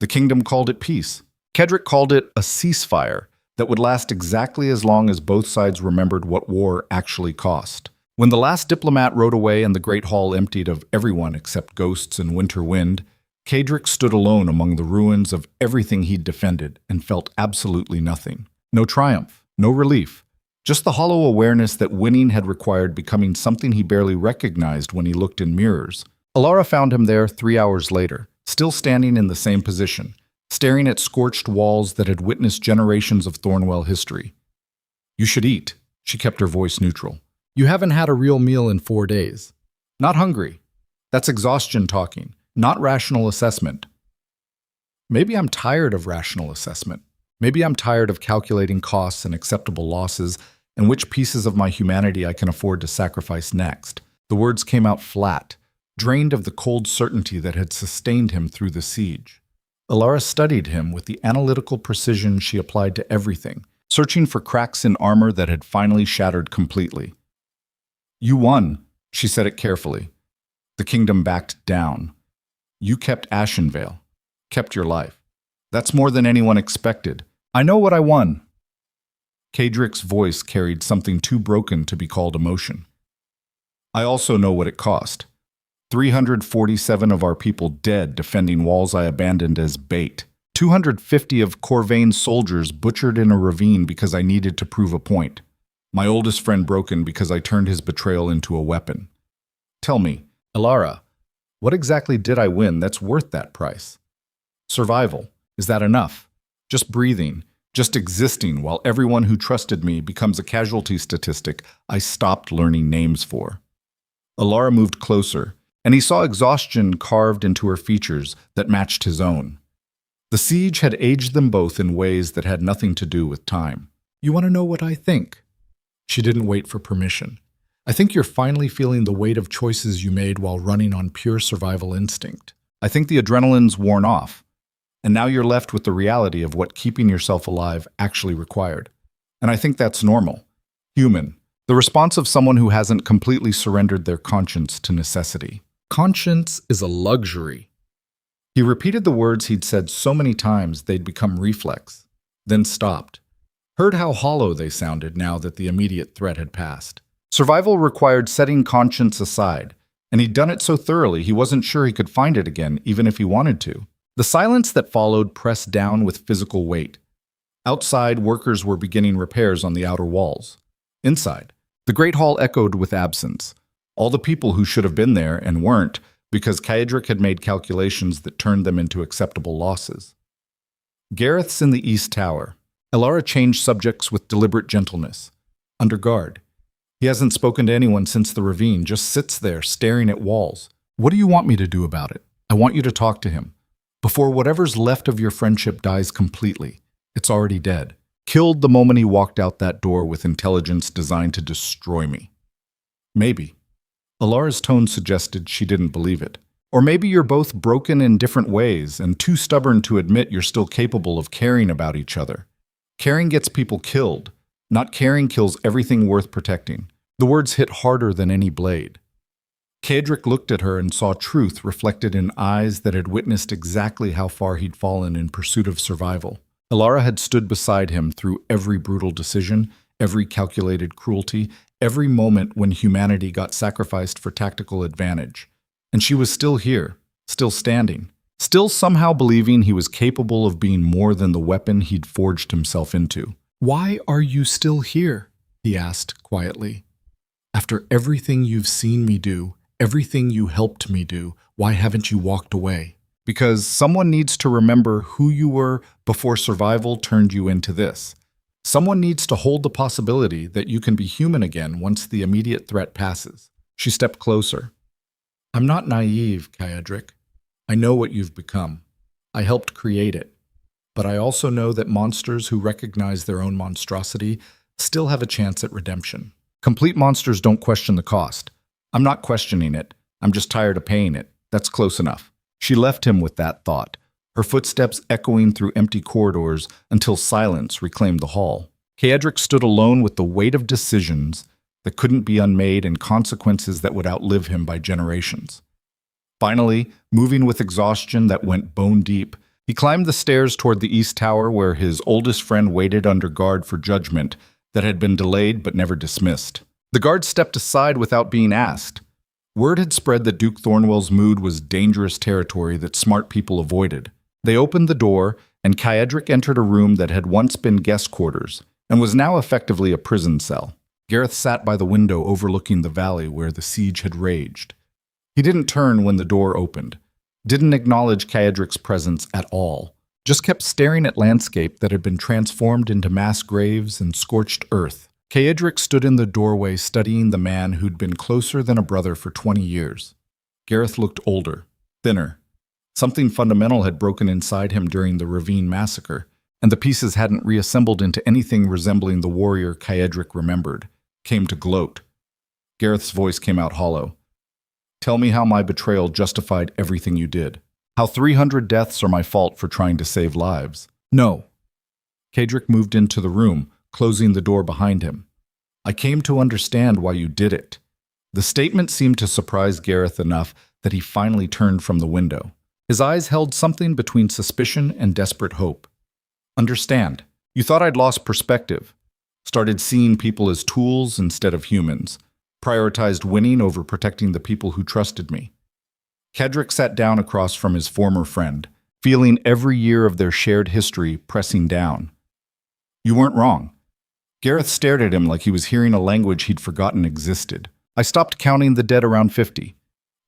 The kingdom called it peace. Caedric called it a ceasefire that would last exactly as long as both sides remembered what war actually cost. When the last diplomat rode away and the Great Hall emptied of everyone except ghosts and winter wind, Caedric stood alone among the ruins of everything he'd defended and felt absolutely nothing. No triumph, no relief, just the hollow awareness that winning had required becoming something he barely recognized when he looked in mirrors. Alara found him there 3 hours later, still standing in the same position, staring at scorched walls that had witnessed generations of Thornwell history. "You should eat," she kept her voice neutral. "You haven't had a real meal in 4 days. Not hungry. That's exhaustion talking, not rational assessment." Maybe I'm tired of rational assessment. Maybe I'm tired of calculating costs and acceptable losses and which pieces of my humanity I can afford to sacrifice next. The words came out flat, drained of the cold certainty that had sustained him through the siege. Alara studied him with the analytical precision she applied to everything, searching for cracks in armor that had finally shattered completely. "You won," she said it carefully. The kingdom backed down. "You kept Ashenvale, kept your life. That's more than anyone expected. I know what I won." Caedric's voice carried something too broken to be called emotion. "I also know what it cost. 347 of our people dead defending walls I abandoned as bait. 250 of Corvain's soldiers butchered in a ravine because I needed to prove a point. My oldest friend broken because I turned his betrayal into a weapon. Tell me, Alara, what exactly did I win that's worth that price? Survival, is that enough? Just breathing, just existing while everyone who trusted me becomes a casualty statistic I stopped learning names for." Alara moved closer, and he saw exhaustion carved into her features that matched his own. The siege had aged them both in ways that had nothing to do with time. "You want to know what I think?" She didn't wait for permission. "I think you're finally feeling the weight of choices you made while running on pure survival instinct. I think the adrenaline's worn off, and now you're left with the reality of what keeping yourself alive actually required. And I think that's normal, human, the response of someone who hasn't completely surrendered their conscience to necessity. Conscience is a luxury." He repeated the words he'd said so many times they'd become reflex, then stopped. Heard how hollow they sounded now that the immediate threat had passed. Survival required setting conscience aside, and he'd done it so thoroughly he wasn't sure he could find it again, even if he wanted to. The silence that followed pressed down with physical weight. Outside, workers were beginning repairs on the outer walls. Inside, the Great Hall echoed with absence. All the people who should have been there and weren't, because Caedric had made calculations that turned them into acceptable losses. Gareth's in the East Tower. Alara changed subjects with deliberate gentleness. Under guard. He hasn't spoken to anyone since the ravine, just sits there staring at walls. "What do you want me to do about it? I want you to talk to him. Before whatever's left of your friendship dies completely. It's already dead. Killed the moment he walked out that door with intelligence designed to destroy me." Maybe. Alara's tone suggested she didn't believe it. Or maybe you're both broken in different ways and too stubborn to admit you're still capable of caring about each other. Caring gets people killed. Not caring kills everything worth protecting. The words hit harder than any blade. Caedric looked at her and saw truth reflected in eyes that had witnessed exactly how far he'd fallen in pursuit of survival. Elara had stood beside him through every brutal decision, every calculated cruelty, every moment when humanity got sacrificed for tactical advantage. And she was still here, still standing, still somehow believing he was capable of being more than the weapon he'd forged himself into. "Why are you still here?" he asked quietly. "After everything you've seen me do, everything you helped me do, why haven't you walked away?" "Because someone needs to remember who you were before survival turned you into this. Someone needs to hold the possibility that you can be human again once the immediate threat passes." She stepped closer. "I'm not naive, Kaedric. I know what you've become. I helped create it. But I also know that monsters who recognize their own monstrosity still have a chance at redemption. Complete monsters don't question the cost. I'm not questioning it. I'm just tired of paying it. That's close enough." She left him with that thought, her footsteps echoing through empty corridors until silence reclaimed the hall. Kaedric stood alone with the weight of decisions that couldn't be unmade and consequences that would outlive him by generations. Finally, moving with exhaustion that went bone deep, he climbed the stairs toward the East Tower where his oldest friend waited under guard for judgment that had been delayed but never dismissed. The guard stepped aside without being asked. Word had spread that Duke Thornwell's mood was dangerous territory that smart people avoided. They opened the door, and Kaedric entered a room that had once been guest quarters and was now effectively a prison cell. Gareth sat by the window overlooking the valley where the siege had raged. He didn't turn when the door opened, didn't acknowledge Kaedric's presence at all, just kept staring at landscape that had been transformed into mass graves and scorched earth. Kaedric stood in the doorway studying the man who'd been closer than a brother for 20 years. Gareth looked older, thinner. Something fundamental had broken inside him during the Ravine massacre, and the pieces hadn't reassembled into anything resembling the warrior Kaedric remembered, came to gloat. Gareth's voice came out hollow. "Tell me how my betrayal justified everything you did. How 300 deaths are my fault for trying to save lives." "No." Kaedric moved into the room, closing the door behind him. "I came to understand why you did it." The statement seemed to surprise Gareth enough that he finally turned from the window. His eyes held something between suspicion and desperate hope. "Understand. You thought I'd lost perspective. Started seeing people as tools instead of humans. Prioritized winning over protecting the people who trusted me." Kaedric sat down across from his former friend, feeling every year of their shared history pressing down. "You weren't wrong." Gareth stared at him like he was hearing a language he'd forgotten existed. "I stopped counting the dead around 50.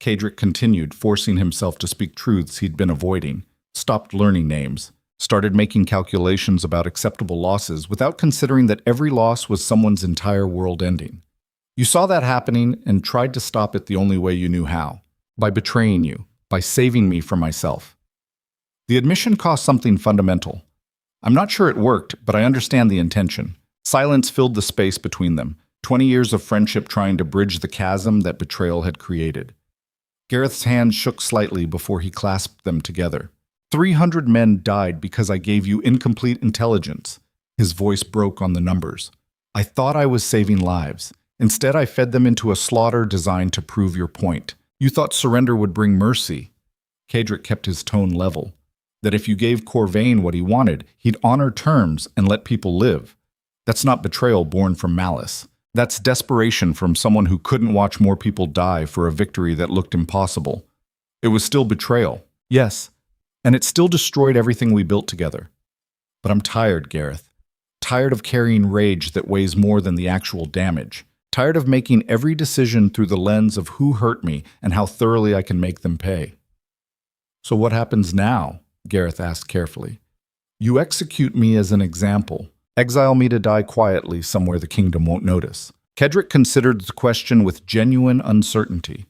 Kaedric continued, forcing himself to speak truths he'd been avoiding. Stopped learning names. Started making calculations about acceptable losses without considering that every loss was someone's entire world ending. You saw that happening and tried to stop it the only way you knew how. By betraying you. By saving me from myself. The admission cost something fundamental. I'm not sure it worked, but I understand the intention. Silence filled the space between them, 20 years of friendship trying to bridge the chasm that betrayal had created. Gareth's hand shook slightly before he clasped them together. 300 men died because I gave you incomplete intelligence. His voice broke on the numbers. I thought I was saving lives. Instead, I fed them into a slaughter designed to prove your point. You thought surrender would bring mercy. Kaedric kept his tone level. That if you gave Corvain what he wanted, he'd honor terms and let people live. That's not betrayal born from malice. That's desperation from someone who couldn't watch more people die for a victory that looked impossible. It was still betrayal, yes, and it still destroyed everything we built together. But I'm tired, Gareth. Tired of carrying rage that weighs more than the actual damage. Tired of making every decision through the lens of who hurt me and how thoroughly I can make them pay. So what happens now? Gareth asked carefully. You execute me as an example. Exile me to die quietly somewhere the kingdom won't notice. Kaedric considered the question with genuine uncertainty.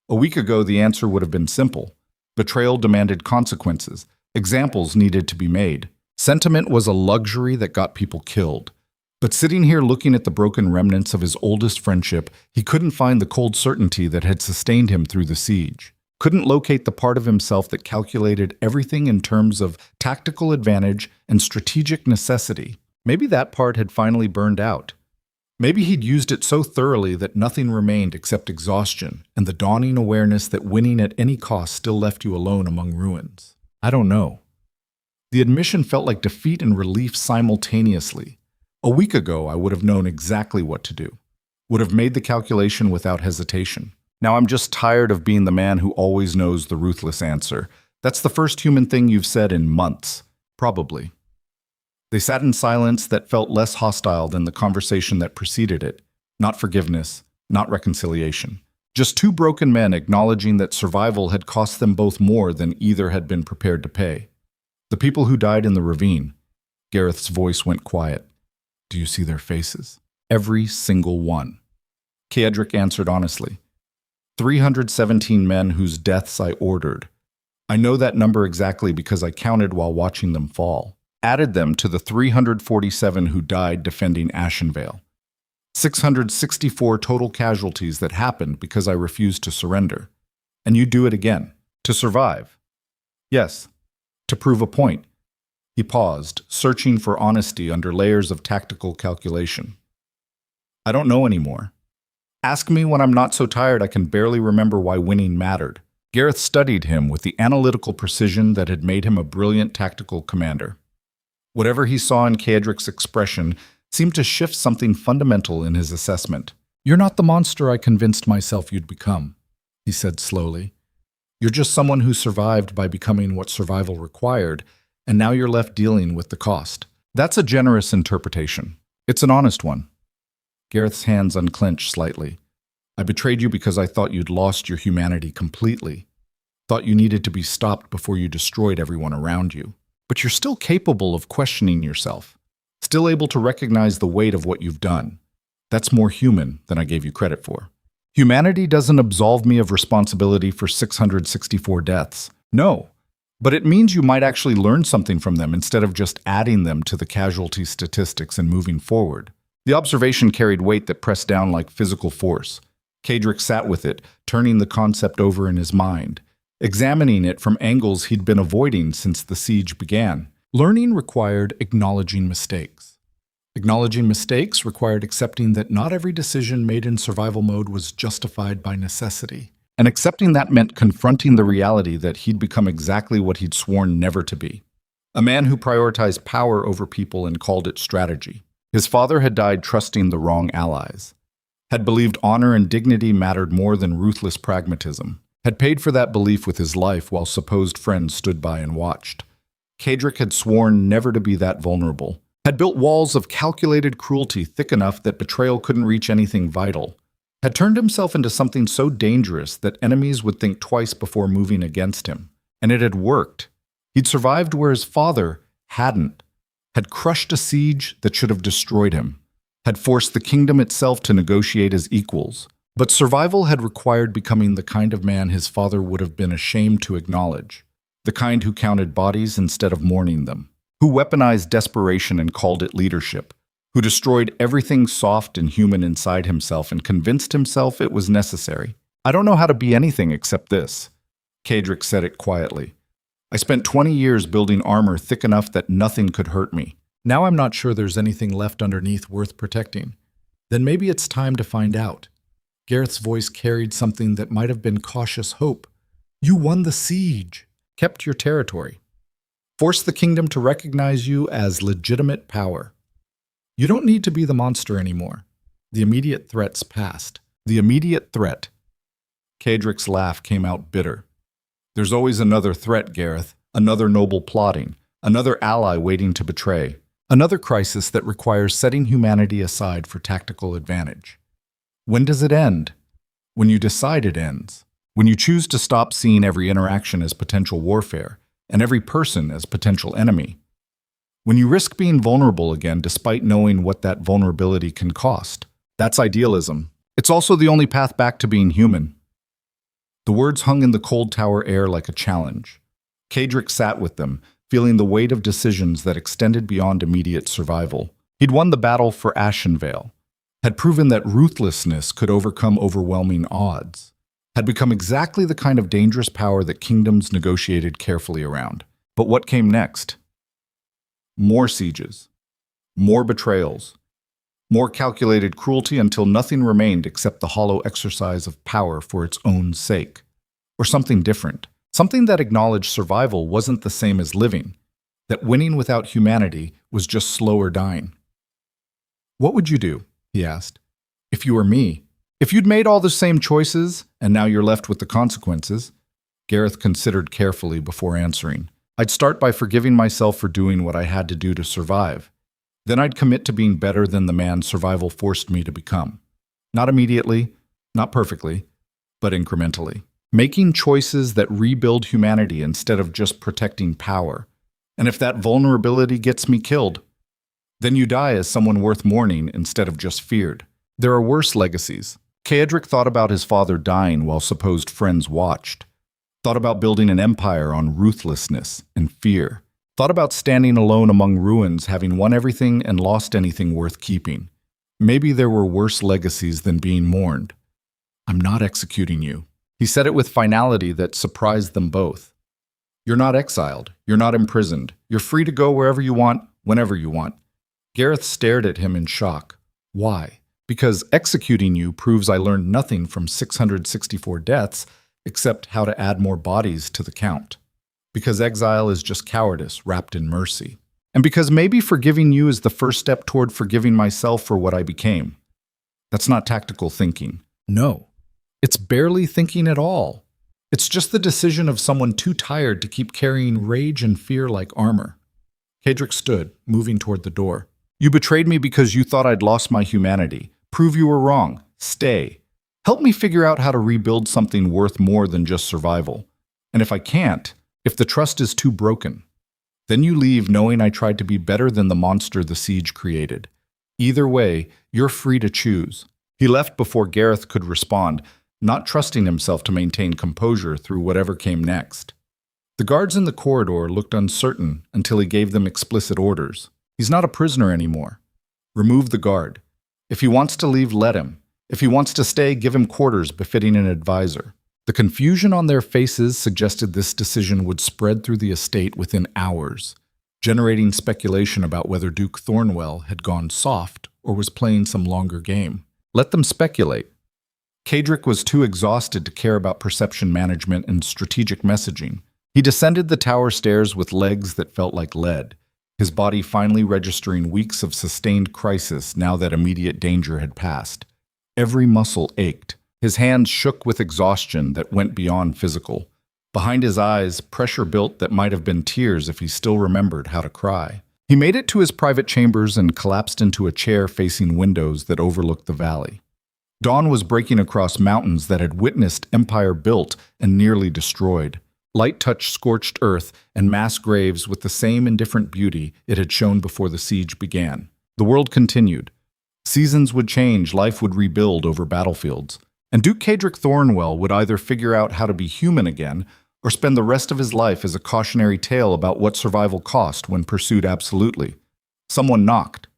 A week ago, the answer would have been simple. Betrayal demanded consequences. Examples needed to be made. Sentiment was a luxury that got people killed. But sitting here looking at the broken remnants of his oldest friendship, he couldn't find the cold certainty that had sustained him through the siege. Couldn't locate the part of himself that calculated everything in terms of tactical advantage and strategic necessity. Maybe that part had finally burned out. Maybe he'd used it so thoroughly that nothing remained except exhaustion and the dawning awareness that winning at any cost still left you alone among ruins. I don't know. The admission felt like defeat and relief simultaneously. A week ago, I would have known exactly what to do. Would have made the calculation without hesitation. Now I'm just tired of being the man who always knows the ruthless answer. That's the first human thing you've said in months. Probably. They sat in silence that felt less hostile than the conversation that preceded it. Not forgiveness, not reconciliation. Just two broken men acknowledging that survival had cost them both more than either had been prepared to pay. The people who died in the ravine. Gareth's voice went quiet. Do you see their faces? Every single one. Cedric answered honestly. 317 men whose deaths I ordered. I know that number exactly because I counted while watching them fall. Added them to the 347 who died defending Ashenvale. 664 total casualties that happened because I refused to surrender. And you do it again. To survive. Yes. To prove a point. He paused, searching for honesty under layers of tactical calculation. I don't know anymore. Ask me when I'm not so tired I can barely remember why winning mattered. Gareth studied him with the analytical precision that had made him a brilliant tactical commander. Whatever he saw in Cedric's expression seemed to shift something fundamental in his assessment. You're not the monster I convinced myself you'd become, he said slowly. You're just someone who survived by becoming what survival required, and now you're left dealing with the cost. That's a generous interpretation. It's an honest one. Gareth's hands unclenched slightly. I betrayed you because I thought you'd lost your humanity completely. Thought you needed to be stopped before you destroyed everyone around you. But you're still capable of questioning yourself. Still able to recognize the weight of what you've done. That's more human than I gave you credit for. Humanity doesn't absolve me of responsibility for 664 deaths. No. But it means you might actually learn something from them instead of just adding them to the casualty statistics and moving forward. The observation carried weight that pressed down like physical force. Cedric sat with it, turning the concept over in his mind, examining it from angles he'd been avoiding since the siege began. Learning required acknowledging mistakes. Acknowledging mistakes required accepting that not every decision made in survival mode was justified by necessity. And accepting that meant confronting the reality that he'd become exactly what he'd sworn never to be. A man who prioritized power over people and called it strategy. His father had died trusting the wrong allies. Had believed honor and dignity mattered more than ruthless pragmatism. Had paid for that belief with his life while supposed friends stood by and watched. Cedric had sworn never to be that vulnerable. Had built walls of calculated cruelty thick enough that betrayal couldn't reach anything vital. Had turned himself into something so dangerous that enemies would think twice before moving against him. And it had worked. He'd survived where his father hadn't. Had crushed a siege that should have destroyed him. Had forced the kingdom itself to negotiate as equals. But survival had required becoming the kind of man his father would have been ashamed to acknowledge. The kind who counted bodies instead of mourning them. Who weaponized desperation and called it leadership. Who destroyed everything soft and human inside himself and convinced himself it was necessary. I don't know how to be anything except this. Cedric said it quietly. I spent 20 years building armor thick enough that nothing could hurt me. Now I'm not sure there's anything left underneath worth protecting. Then maybe it's time to find out. Gareth's voice carried something that might have been cautious hope. You won the siege. Kept your territory. Forced the kingdom to recognize you as legitimate power. You don't need to be the monster anymore. The immediate threat's past. The immediate threat. Cedric's laugh came out bitter. There's always another threat, Gareth. Another noble plotting. Another ally waiting to betray. Another crisis that requires setting humanity aside for tactical advantage. When does it end? When you decide it ends. When you choose to stop seeing every interaction as potential warfare, and every person as potential enemy. When you risk being vulnerable again despite knowing what that vulnerability can cost. That's idealism. It's also the only path back to being human. The words hung in the cold tower air like a challenge. Cedric sat with them, feeling the weight of decisions that extended beyond immediate survival. He'd won the battle for Ashenvale. Had proven that ruthlessness could overcome overwhelming odds. Had become exactly the kind of dangerous power that kingdoms negotiated carefully around. But what came next? More sieges. More betrayals. More calculated cruelty until nothing remained except the hollow exercise of power for its own sake. Or something different. Something that acknowledged survival wasn't the same as living. that winning without humanity was just slower dying. "What would you do?" he asked. "If you were me? If you'd made all the same choices, and now you're left with the consequences?" Gareth considered carefully before answering. "I'd start by forgiving myself for doing what I had to do to survive. Then I'd commit to being better than the man survival forced me to become. Not immediately, not perfectly, but incrementally. Making choices that rebuild humanity instead of just protecting power. And if that vulnerability gets me killed, then you die as someone worth mourning instead of just feared. There are worse legacies." Cedric thought about his father dying while supposed friends watched. Thought about building an empire on ruthlessness and fear. Thought about standing alone among ruins, having won everything and lost anything worth keeping. Maybe there were worse legacies than being mourned. "I'm not executing you." He said it with finality that surprised them both. "You're not exiled. You're not imprisoned. You're free to go wherever you want, whenever you want." Gareth stared at him in shock. "Why?" "Because executing you proves I learned nothing from 664 deaths except how to add more bodies to the count. Because exile is just cowardice wrapped in mercy. And because maybe forgiving you is the first step toward forgiving myself for what I became." That's not tactical thinking. No. It's barely thinking at all. It's just the decision of someone too tired to keep carrying rage and fear like armor. Cedric stood, moving toward the door. "You betrayed me because you thought I'd lost my humanity. Prove you were wrong. Stay. Help me figure out how to rebuild something worth more than just survival. And if I can't, if the trust is too broken, then you leave knowing I tried to be better than the monster the siege created. Either way, you're free to choose." He left before Gareth could respond, not trusting himself to maintain composure through whatever came next. The guards in the corridor looked uncertain until he gave them explicit orders. He's not a prisoner anymore. Remove the guard. If he wants to leave, let him. If he wants to stay, give him quarters befitting an advisor. The confusion on their faces suggested this decision would spread through the estate within hours, generating speculation about whether Duke Thornwell had gone soft or was playing some longer game. Let them speculate. Cedric was too exhausted to care about perception management and strategic messaging. He descended the tower stairs with legs that felt like lead, his body finally registering weeks of sustained crisis now that immediate danger had passed. Every muscle ached. His hands shook with exhaustion that went beyond physical. Behind his eyes, pressure built that might have been tears if he still remembered how to cry. He made it to his private chambers and collapsed into a chair facing windows that overlooked the valley. Dawn was breaking across mountains that had witnessed empire built and nearly destroyed. Light touched scorched earth and mass graves with the same indifferent beauty it had shown before the siege began. The world continued. Seasons would change, life would rebuild over battlefields. And Duke Cedric Thornwell would either figure out how to be human again or spend the rest of his life as a cautionary tale about what survival cost when pursued absolutely. Someone knocked.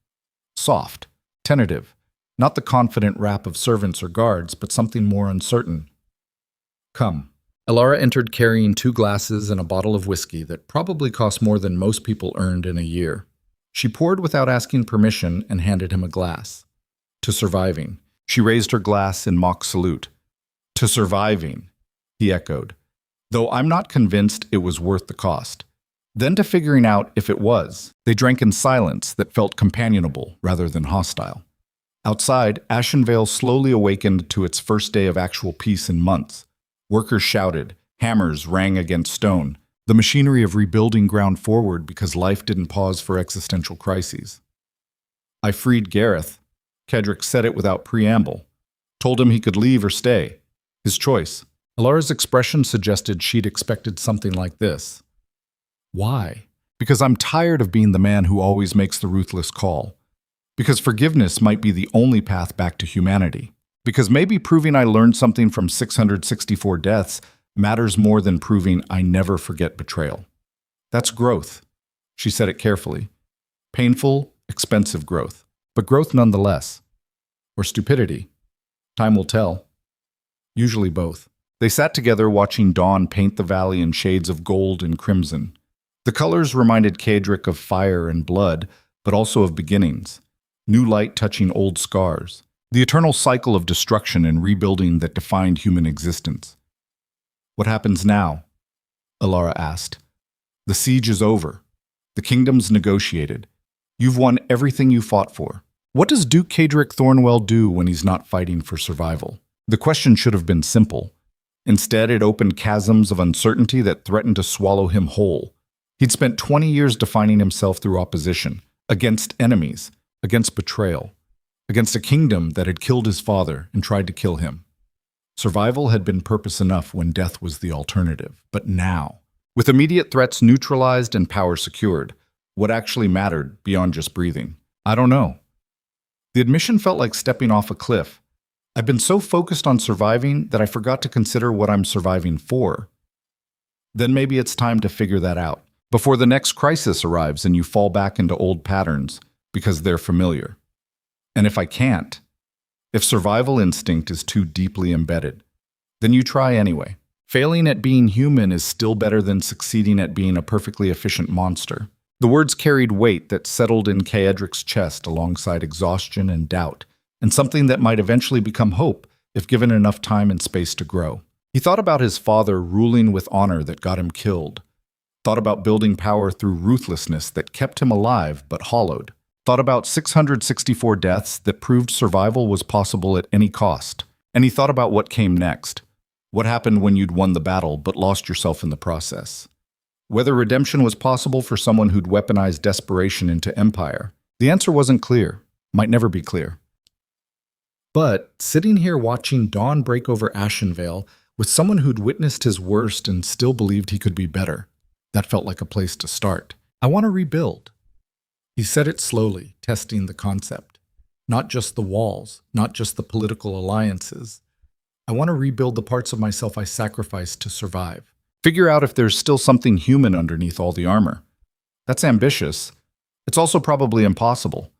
Soft. Tentative. Not the confident rap of servants or guards, but something more uncertain. "Come." Elara entered carrying 2 glasses and a bottle of whiskey that probably cost more than most people earned in a year. She poured without asking permission and handed him a glass. "To surviving." She raised her glass in mock salute. "To surviving," he echoed, though I'm not convinced it was worth the cost. Then to figuring out if it was. They drank in silence that felt companionable rather than hostile. Outside, Ashenvale slowly awakened to its first day of actual peace in months. Workers shouted, hammers rang against stone. The machinery of rebuilding ground forward because life didn't pause for existential crises. "I freed Gareth." Cedric said it without preamble. Told him he could leave or stay. His choice. Alara's expression suggested she'd expected something like this. "Why?" "Because I'm tired of being the man who always makes the ruthless call. Because forgiveness might be the only path back to humanity. Because maybe proving I learned something from 664 deaths matters more than proving I never forget betrayal. That's growth." She said it carefully. Painful, expensive growth, but growth nonetheless. Or stupidity. Time will tell. Usually both. They sat together watching dawn paint the valley in shades of gold and crimson. The colors reminded Cedric of fire and blood, but also of beginnings. New light touching old scars. The eternal cycle of destruction and rebuilding that defined human existence. "What happens now?" Elara asked. "The siege is over." The kingdom's negotiated. You've won everything you fought for. What does Duke Cadric Thornwell do when he's not fighting for survival? The question should have been simple. Instead, it opened chasms of uncertainty that threatened to swallow him whole. He'd spent 20 years defining himself through opposition, against enemies, against betrayal, against a kingdom that had killed his father and tried to kill him. Survival had been purpose enough when death was the alternative. But now, with immediate threats neutralized and power secured, what actually mattered beyond just breathing? I don't know. The admission felt like stepping off a cliff. I've been so focused on surviving that I forgot to consider what I'm surviving for. Then maybe it's time to figure that out, before the next crisis arrives and you fall back into old patterns because they're familiar. And if I can't, if survival instinct is too deeply embedded, then you try anyway. Failing at being human is still better than succeeding at being a perfectly efficient monster. The words carried weight that settled in Caedric's chest alongside exhaustion and doubt, and something that might eventually become hope if given enough time and space to grow. He thought about his father ruling with honor that got him killed, thought about building power through ruthlessness that kept him alive but hollowed, thought about 664 deaths that proved survival was possible at any cost, and he thought about what came next. What happened when you'd won the battle but lost yourself in the process? Whether redemption was possible for someone who'd weaponized desperation into empire. The answer wasn't clear, might never be clear. But sitting here watching dawn break over Ashenvale with someone who'd witnessed his worst and still believed he could be better, that felt like a place to start. I want to rebuild. He said it slowly, testing the concept. Not just the walls, not just the political alliances. I want to rebuild the parts of myself I sacrificed to survive. Figure out if there's still something human underneath all the armor. That's ambitious. It's also probably impossible.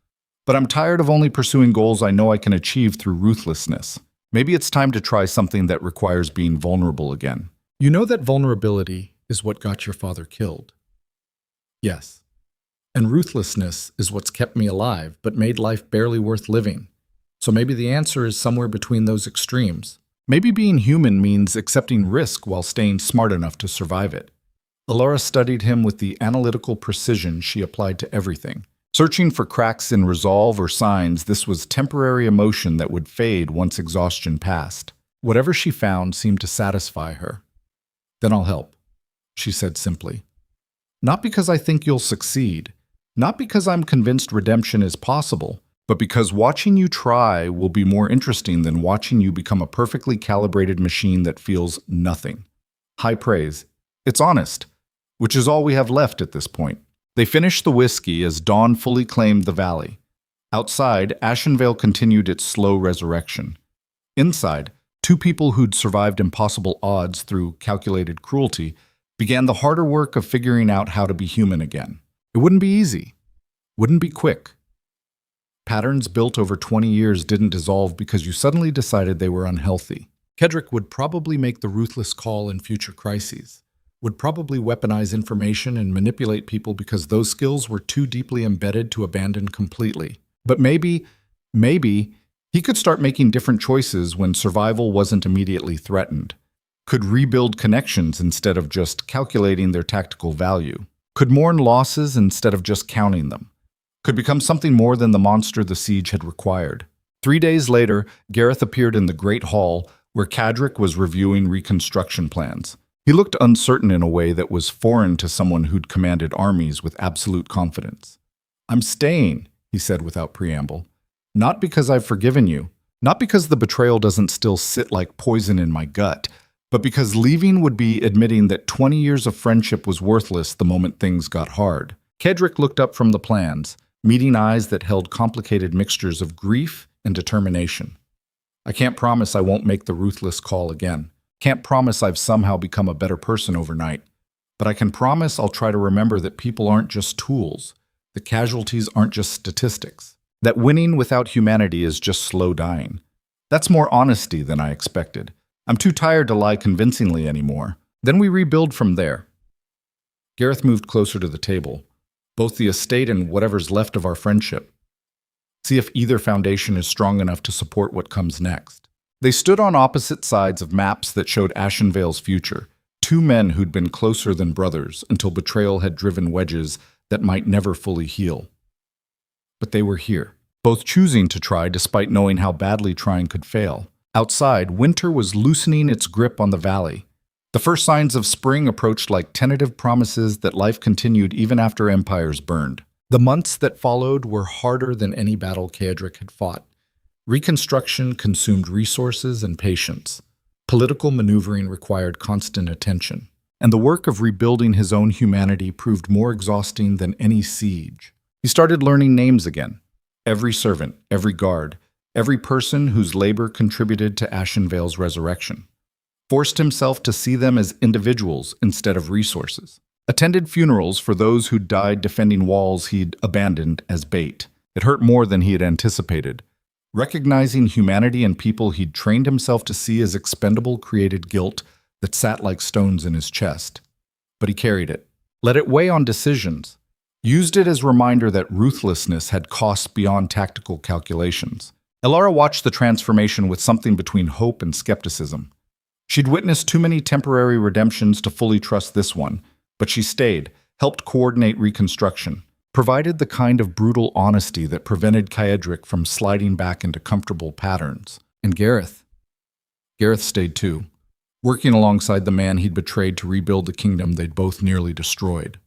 But I'm tired of only pursuing goals I know I can achieve through ruthlessness. Maybe it's time to try something that requires being vulnerable again. You know that vulnerability is what got your father killed. Yes. And ruthlessness is what's kept me alive, but made life barely worth living. So maybe the answer is somewhere between those extremes. Maybe being human means accepting risk while staying smart enough to survive it. Alora studied him with the analytical precision she applied to everything. Searching for cracks in resolve or signs, this was temporary emotion that would fade once exhaustion passed. Whatever she found seemed to satisfy her. Then I'll help, she said simply. Not because I think you'll succeed, not because I'm convinced redemption is possible, but because watching you try will be more interesting than watching you become a perfectly calibrated machine that feels nothing. High praise. It's honest, which is all we have left at this point. They finished the whiskey as dawn fully claimed the valley. Outside, Ashenvale continued its slow resurrection. Inside, two people who'd survived impossible odds through calculated cruelty began the harder work of figuring out how to be human again. It wouldn't be easy. Wouldn't be quick. Patterns built over 20 years didn't dissolve because you suddenly decided they were unhealthy. Kedrick would probably make the ruthless call in future crises, would probably weaponize information and manipulate people because those skills were too deeply embedded to abandon completely. But maybe he could start making different choices when survival wasn't immediately threatened. Could rebuild connections instead of just calculating their tactical value. Could mourn losses instead of just counting them. Could become something more than the monster the siege had required. 3 days later, Gareth appeared in the Great Hall where Cadric was reviewing reconstruction plans. He looked uncertain in a way that was foreign to someone who'd commanded armies with absolute confidence. I'm staying, he said without preamble. Not because I've forgiven you, not because the betrayal doesn't still sit like poison in my gut, but because leaving would be admitting that 20 years of friendship was worthless the moment things got hard. Kedrick looked up from the plans, meeting eyes that held complicated mixtures of grief and determination. I can't promise I won't make the ruthless call again. Can't promise I've somehow become a better person overnight. But I can promise I'll try to remember that people aren't just tools, that casualties aren't just statistics, that winning without humanity is just slow dying. That's more honesty than I expected. I'm too tired to lie convincingly anymore. Then we rebuild from there. Gareth moved closer to the table. Both the estate and whatever's left of our friendship. See if either foundation is strong enough to support what comes next. They stood on opposite sides of maps that showed Ashenvale's future, two men who'd been closer than brothers until betrayal had driven wedges that might never fully heal. But they were here, both choosing to try despite knowing how badly trying could fail. Outside, winter was loosening its grip on the valley. The first signs of spring approached like tentative promises that life continued even after empires burned. The months that followed were harder than any battle Caedric had fought. Reconstruction consumed resources and patience. Political maneuvering required constant attention. And the work of rebuilding his own humanity proved more exhausting than any siege. He started learning names again. Every servant, every guard, every person whose labor contributed to Ashenvale's resurrection. Forced himself to see them as individuals instead of resources. Attended funerals for those who died defending walls he'd abandoned as bait. It hurt more than he had anticipated. Recognizing humanity and people he'd trained himself to see as expendable created guilt that sat like stones in his chest. But he carried it, let it weigh on decisions, used it as a reminder that ruthlessness had costs beyond tactical calculations. Elara watched the transformation with something between hope and skepticism. She'd witnessed too many temporary redemptions to fully trust this one, but she stayed, helped coordinate reconstruction, provided the kind of brutal honesty that prevented Caedric from sliding back into comfortable patterns. And Gareth stayed too, working alongside the man he'd betrayed to rebuild the kingdom they'd both nearly destroyed.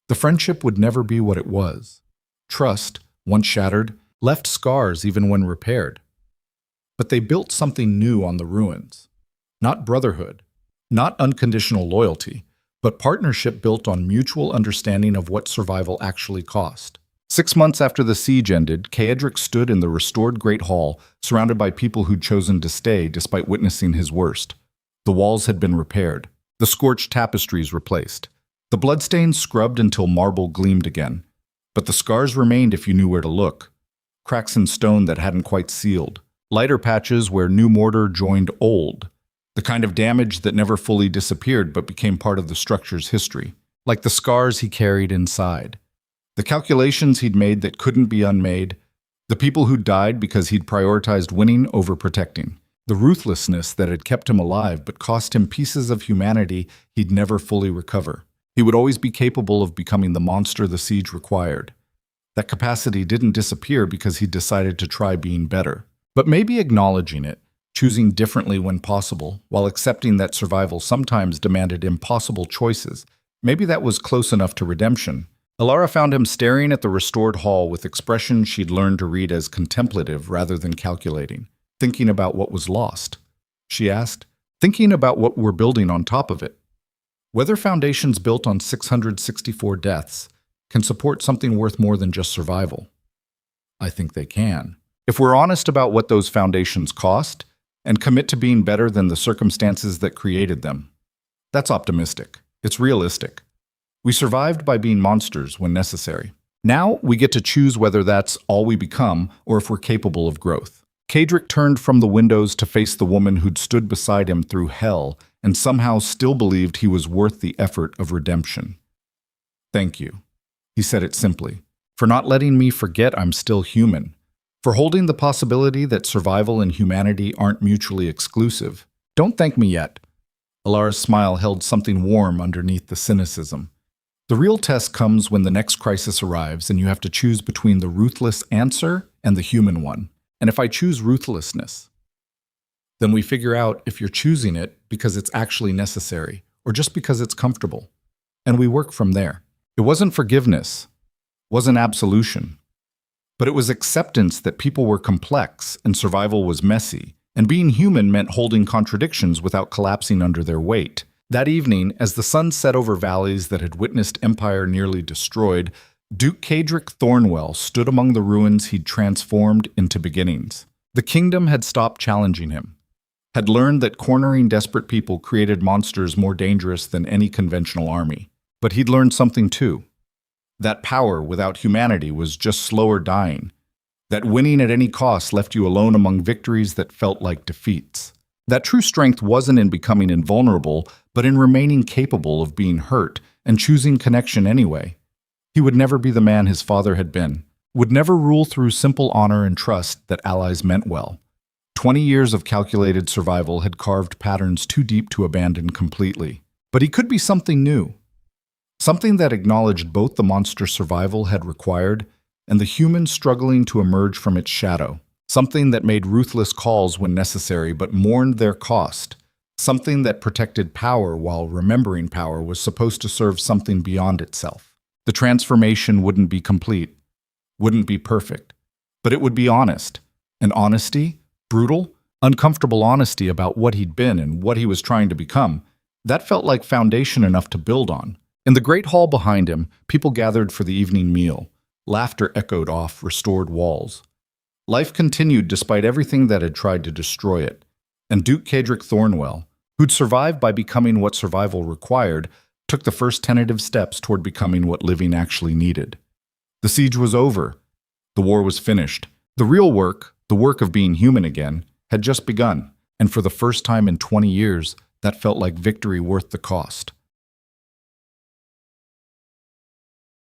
The friendship would never be what it was. Trust, once shattered, left scars even when repaired. But they built something new on the ruins. Not brotherhood, not unconditional loyalty, but partnership built on mutual understanding of what survival actually cost. 6 months after the siege ended, Caedric stood in the restored Great Hall, surrounded by people who'd chosen to stay despite witnessing his worst. The walls had been repaired, the scorched tapestries replaced, the bloodstains scrubbed until marble gleamed again. But the scars remained if you knew where to look. Cracks in stone that hadn't quite sealed, lighter patches where new mortar joined old. The kind of damage that never fully disappeared but became part of the structure's history, like the scars he carried inside. The calculations he'd made that couldn't be unmade, the people who died because he'd prioritized winning over protecting, the ruthlessness that had kept him alive but cost him pieces of humanity he'd never fully recover. He would always be capable of becoming the monster the siege required. That capacity didn't disappear because he decided to try being better. But maybe acknowledging it, choosing differently when possible, while accepting that survival sometimes demanded impossible choices, maybe that was close enough to redemption. Elara found him staring at the restored hall with expressions she'd learned to read as contemplative rather than calculating, thinking about what was lost. She asked, thinking about what we're building on top of it. Whether foundations built on 664 deaths can support something worth more than just survival. I think they can. If we're honest about what those foundations cost, and commit to being better than the circumstances that created them. That's optimistic. It's realistic. We survived by being monsters when necessary. Now we get to choose whether that's all we become or if we're capable of growth. Caedric turned from the windows to face the woman who'd stood beside him through hell and somehow still believed he was worth the effort of redemption. Thank you, he said it simply, for not letting me forget I'm still human. For holding the possibility that survival and humanity aren't mutually exclusive. Don't thank me yet. Elara's smile held something warm underneath the cynicism. The real test comes when the next crisis arrives and you have to choose between the ruthless answer and the human one. And if I choose ruthlessness, then we figure out if you're choosing it because it's actually necessary or just because it's comfortable. And we work from there. It wasn't forgiveness, wasn't absolution. But it was acceptance that people were complex and survival was messy, and being human meant holding contradictions without collapsing under their weight. That evening, as the sun set over valleys that had witnessed empire nearly destroyed, Duke Caedric Thornwell stood among the ruins he'd transformed into beginnings. The kingdom had stopped challenging him, had learned that cornering desperate people created monsters more dangerous than any conventional army. But he'd learned something too. That power without humanity was just slower dying. That winning at any cost left you alone among victories that felt like defeats. That true strength wasn't in becoming invulnerable, but in remaining capable of being hurt and choosing connection anyway. He would never be the man his father had been, would never rule through simple honor and trust that allies meant well. 20 years of calculated survival had carved patterns too deep to abandon completely. But he could be something new. Something that acknowledged both the monster's survival had required and the human struggling to emerge from its shadow. Something that made ruthless calls when necessary but mourned their cost. Something that protected power while remembering power was supposed to serve something beyond itself. The transformation wouldn't be complete, wouldn't be perfect, but it would be honest. And honesty, brutal, uncomfortable honesty about what he'd been and what he was trying to become, that felt like foundation enough to build on. In the great hall behind him, people gathered for the evening meal. Laughter echoed off restored walls. Life continued despite everything that had tried to destroy it. And Duke Cadric Thornwell, who'd survived by becoming what survival required, took the first tentative steps toward becoming what living actually needed. The siege was over. The war was finished. The real work, the work of being human again, had just begun. And for the first time in 20 years, that felt like victory worth the cost.